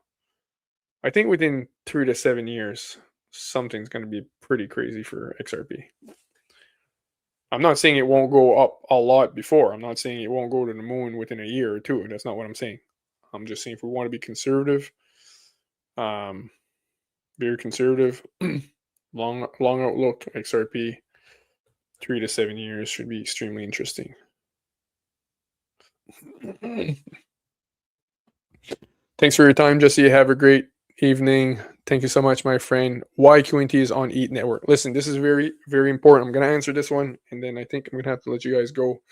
I think within 3 to 7 years, something's going to be pretty crazy for XRP. I'm not saying it won't go up a lot before. I'm not saying it won't go to the moon within a year or two. That's not what I'm saying. I'm just saying if we want to be conservative, very conservative, long outlook, XRP, 3 to 7 years should be extremely interesting. Thanks for your time, Jesse. Have a great evening. Thank you so much, my friend. Why QNT is on ETH network? Listen, this is very, very important. I'm going to answer this one, and then I think I'm going to have to let you guys go,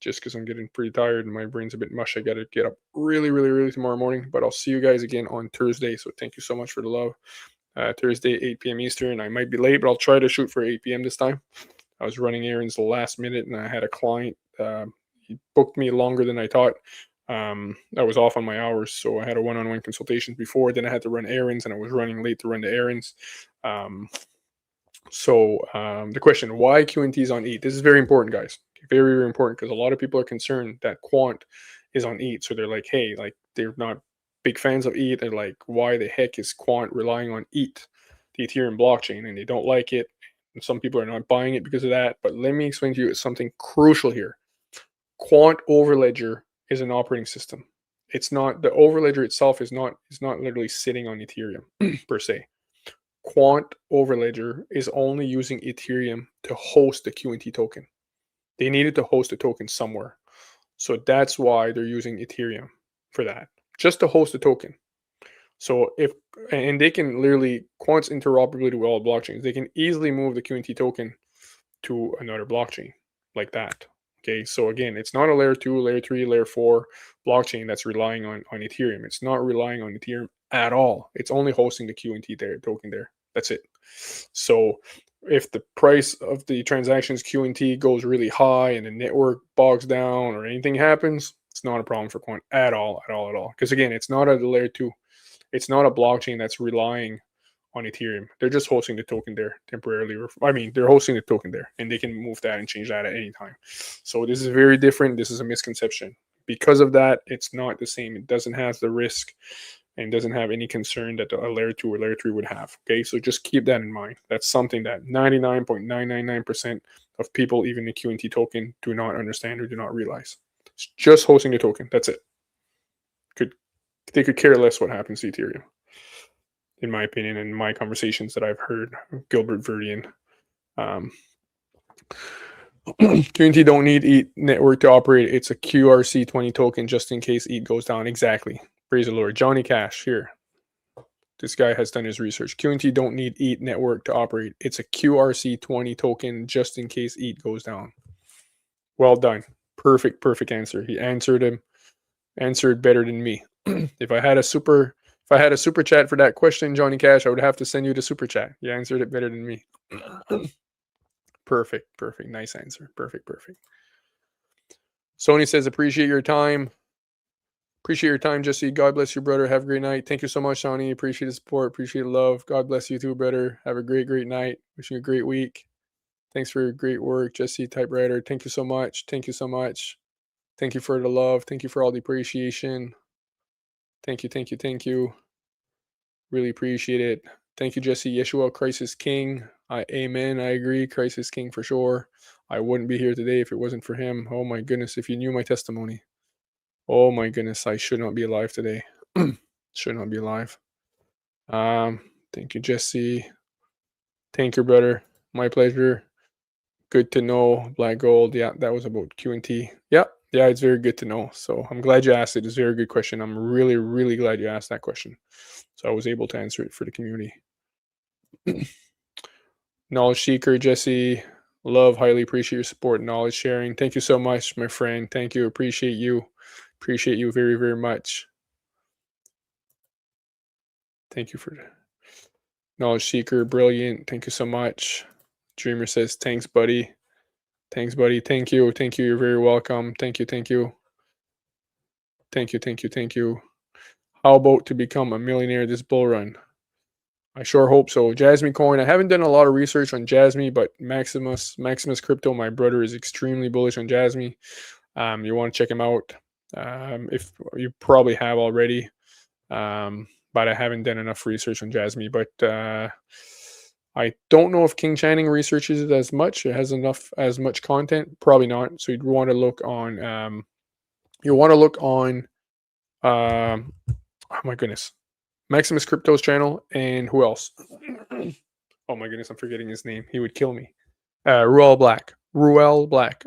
just because I'm getting pretty tired and my brain's a bit mush. I got to get up really, really, really tomorrow morning, but I'll see you guys again on Thursday. So thank you so much for the love. Thursday, 8 p.m. Eastern. I might be late, but I'll try to shoot for 8 p.m. this time. I was running errands the last minute, and I had a client. He booked me longer than I thought. I was off on my hours, so I had a one-on-one consultation before. Then I had to run errands, and I was running late to run the errands. The question, why QNT is on ETH? This is very important, guys. Very, very important, because a lot of people are concerned that Quant is on ETH. So they're like, hey, like, they're not big fans of ETH. They're like, why the heck is Quant relying on ETH, the Ethereum blockchain? And they don't like it. And some people are not buying it because of that. But let me explain to you something crucial here. Quant over Ledger is an operating system. It's not, the over Ledger itself is not literally sitting on Ethereum per se. Quant Overledger is only using Ethereum to host the QNT token. They needed to host the token somewhere. So that's why they're using Ethereum for that, just to host the token. So and they can literally, Quant's interoperability with all blockchains, they can easily move the QNT token to another blockchain like that. Okay, so again, it's not a layer 2, layer 3, layer 4 blockchain that's relying on Ethereum. It's not relying on Ethereum at all. It's only hosting the QNT token there. That's it. So if the price of the transactions QNT goes really high and the network bogs down or anything happens, it's not a problem for Quant at all. Because again, it's not a layer 2. It's not a blockchain that's relying on Ethereum. They're just hosting the token there temporarily. They're hosting the token there, and they can move that and change that at any time. So this is very different. This is a misconception. Because of that, it's not the same. It doesn't have the risk and doesn't have any concern that a layer 2 or layer 3 would have. Okay, so just keep that in mind. That's something that 99.999% of people, even the QNT token, do not understand or do not realize. It's just hosting the token. That's it. They could care less what happens to Ethereum, in my opinion, and my conversations that I've heard. Gilbert Verdian. QNT don't need ETH network to operate. It's a QRC20 token just in case ETH goes down. Exactly. Praise the Lord. Johnny Cash here. This guy has done his research. QNT don't need ETH network to operate. It's a QRC20 token just in case ETH goes down. Well done. Perfect answer. He answered better than me. If I had a super chat for that question, Johnny Cash, I would have to send you the super chat. You answered it better than me. Perfect. Nice answer. Perfect. Sony says, appreciate your time. Jesse. God bless you, brother. Have a great night. Thank you so much, Sony. Appreciate the support. Appreciate the love. God bless you too, brother. Have a great night. Wishing you a great week. Thanks for your great work, Jesse Typewriter. Thank you so much. Thank you for the love. Thank you for all the appreciation. Thank you. Really appreciate it. Thank you, Jesse. Yeshua, Christ is King. Amen. I agree. Christ is King for sure. I wouldn't be here today if it wasn't for him. Oh my goodness, if you knew my testimony. Oh my goodness, I should not be alive today. Should not be alive. Thank you, Jesse. Thank you, brother. My pleasure. Good to know. Black Gold. Yeah, that was about QNT. Yeah, it's very good to know. So I'm glad you asked it. It's a very good question. I'm really glad you asked that question. So I was able to answer it for the community. Knowledge seeker, Jesse. Love, highly appreciate your support, knowledge sharing. Thank you so much, my friend. Thank you. Appreciate you very much. Thank you for knowledge seeker. Brilliant. Thank you so much. Dreamer says, thanks, buddy. Thank you. You're very welcome. Thank you. How about to become a millionaire this bull run? I sure hope so. Jasmine Coin. I haven't done a lot of research on Jasmine, but Maximus Crypto, my brother, is extremely bullish on Jasmine. You want to check him out. If you probably have already. But I haven't done enough research on Jasmine. But I don't know if King Channing researches it as much. It has as much content. Probably not. So you'd want to look on. Oh my goodness, Maximus Crypto's channel, and who else? Oh my goodness, I'm forgetting his name. He would kill me. Ruel Black. Ruelle Black.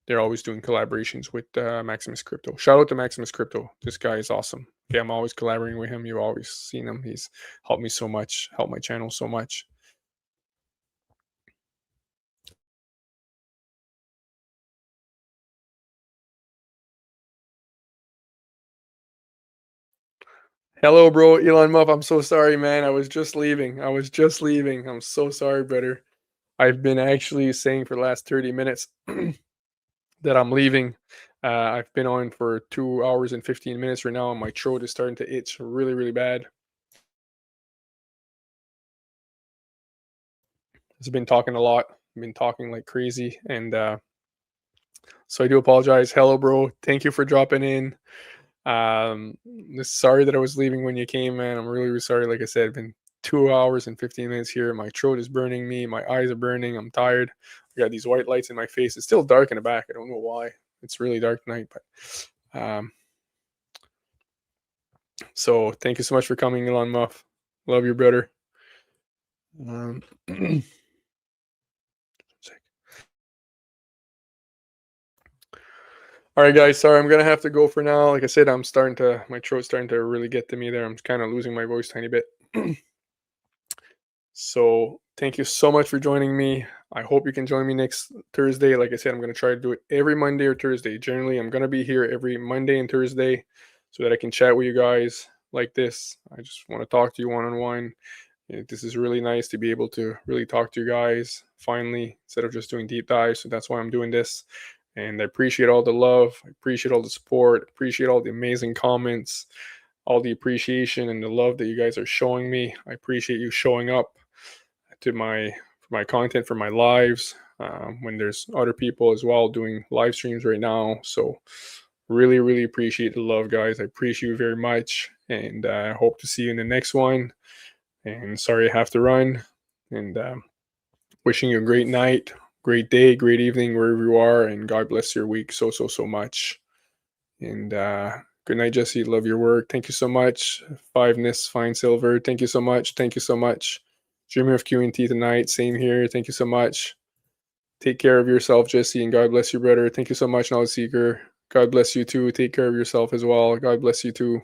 They're always doing collaborations with Maximus Crypto. Shout out to Maximus Crypto. This guy is awesome. Okay, I'm always collaborating with him. You've always seen him. He's helped me so much, helped my channel so much. Hello, bro. Elon Muff. I'm so sorry, man. I was just leaving. I'm so sorry, brother. I've been actually saying for the last 30 minutes that I'm leaving. I've been on for 2 hours and 15 minutes right now, and my throat is starting to itch really bad. I've been talking a lot. I've been talking like crazy, and so I do apologize. Hello, bro. Thank you for dropping in. Sorry that I was leaving when you came, man. I'm really sorry. Like I said, I've been 2 hours and 15 minutes here. My throat is burning me. My eyes are burning. I'm tired. I got these white lights in my face. It's still dark in the back. I don't know why. It's really dark tonight, but So thank you so much for coming, Elon Muff. Love you, brother. Um, all right, guys. Sorry, I'm gonna have to go for now. Like I said, my throat's starting to really get to me there. I'm kind of losing my voice tiny bit. So thank you so much for joining me. I hope you can join me next Thursday. Like I said, I'm going to try to do it every Monday or Thursday. Generally, I'm going to be here every Monday and Thursday so that I can chat with you guys like this. I just want to talk to you one on one. This is really nice to be able to really talk to you guys finally instead of just doing deep dives. So that's why I'm doing this. And I appreciate all the love. I appreciate all the support. I appreciate all the amazing comments, all the appreciation and the love that you guys are showing me. I appreciate you showing up to my content for my lives when there's other people as well doing live streams right now. So really appreciate the love, guys. I appreciate you very much, and I hope to see you in the next one. And sorry I have to run, and wishing you a great night, great day, great evening wherever you are, and God bless your week so much. And good night, Jesse. Love your work. Thank you so much. Fiveness, Fine Silver. Thank you so much. Thank you so much. Dreaming of QNT tonight. Same here. Thank you so much. Take care of yourself, Jesse, and God bless you, brother. Thank you so much, Knowledge Seeker. God bless you too. Take care of yourself as well. God bless you too.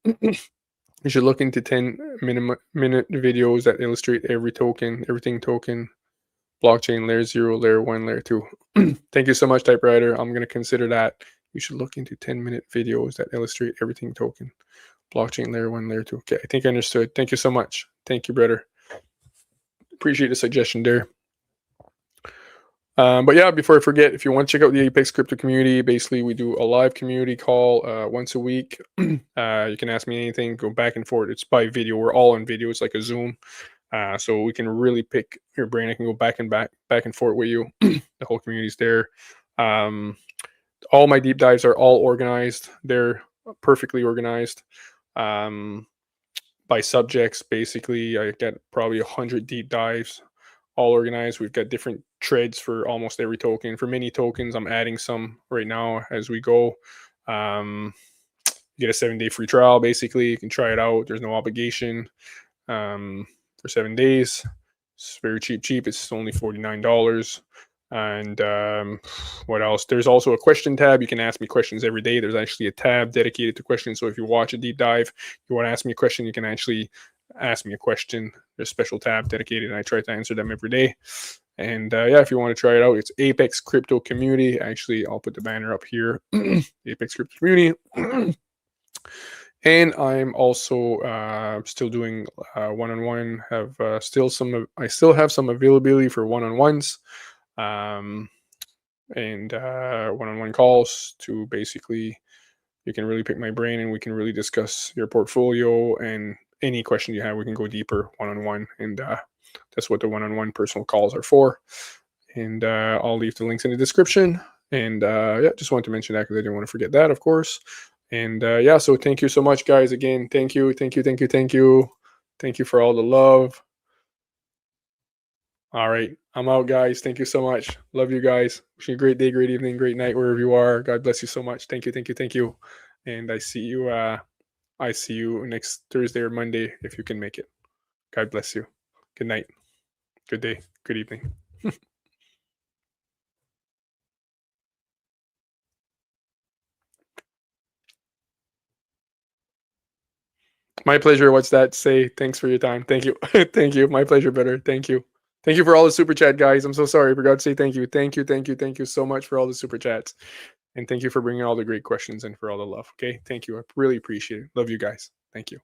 You should look into 10-minute videos that illustrate everything token, blockchain, layer 0, layer 1, layer 2. Thank you so much, typewriter. I'm going to consider that. You should look into 10-minute videos that illustrate everything token, blockchain, layer 1, layer 2. Okay, I think I understood. Thank you so much. Thank you, brother. Appreciate the suggestion there. But yeah, before I forget, if you want to check out the Apex crypto community, basically we do a live community call once a week. You can ask me anything, go back and forth. It's by video. We're all on video. It's like a Zoom. So we can really pick your brain. I can go back and forth with you. The whole community's there. All my deep dives are all organized. They're perfectly organized by subjects. Basically, I get probably 100 deep dives all organized. We've got different threads for almost every token. For many tokens, I'm adding some right now as we go. You get a 7-day free trial. Basically, you can try it out. There's no obligation for 7 days. It's very cheap. It's only $49. And what else? There's also a question tab. You can ask me questions every day. There's actually a tab dedicated to questions. So if you watch a deep dive, you want to ask me a question, you can actually ask me a question. There's a special tab dedicated, and I try to answer them every day. And yeah, if you want to try it out, it's Apex Crypto Community. Actually, I'll put the banner up here. Apex Crypto Community. And I'm also still doing one-on-one. I still have some availability for one-on-ones. And one-on-one calls to basically, you can really pick my brain and we can really discuss your portfolio, and any question you have, we can go deeper one-on-one. And that's what the one-on-one personal calls are for. And I'll leave the links in the description. And yeah, just wanted to mention that because I didn't want to forget that, of course. And yeah, so thank you so much, guys. Again, thank you for all the love. All right, I'm out, guys. Thank you so much. Love you guys. Wishing you a great day, great evening, great night, wherever you are. God bless you so much. Thank you. And I see you next Thursday or Monday if you can make it. God bless you. Good night. Good day. Good evening. My pleasure. What's that say? Thanks for your time. Thank you. Thank you. My pleasure, brother. Thank you. Thank you for all the super chat, guys. I'm so sorry. I forgot to say thank you. Thank you so much for all the super chats. And thank you for bringing all the great questions and for all the love. Okay. Thank you. I really appreciate it. Love you guys. Thank you.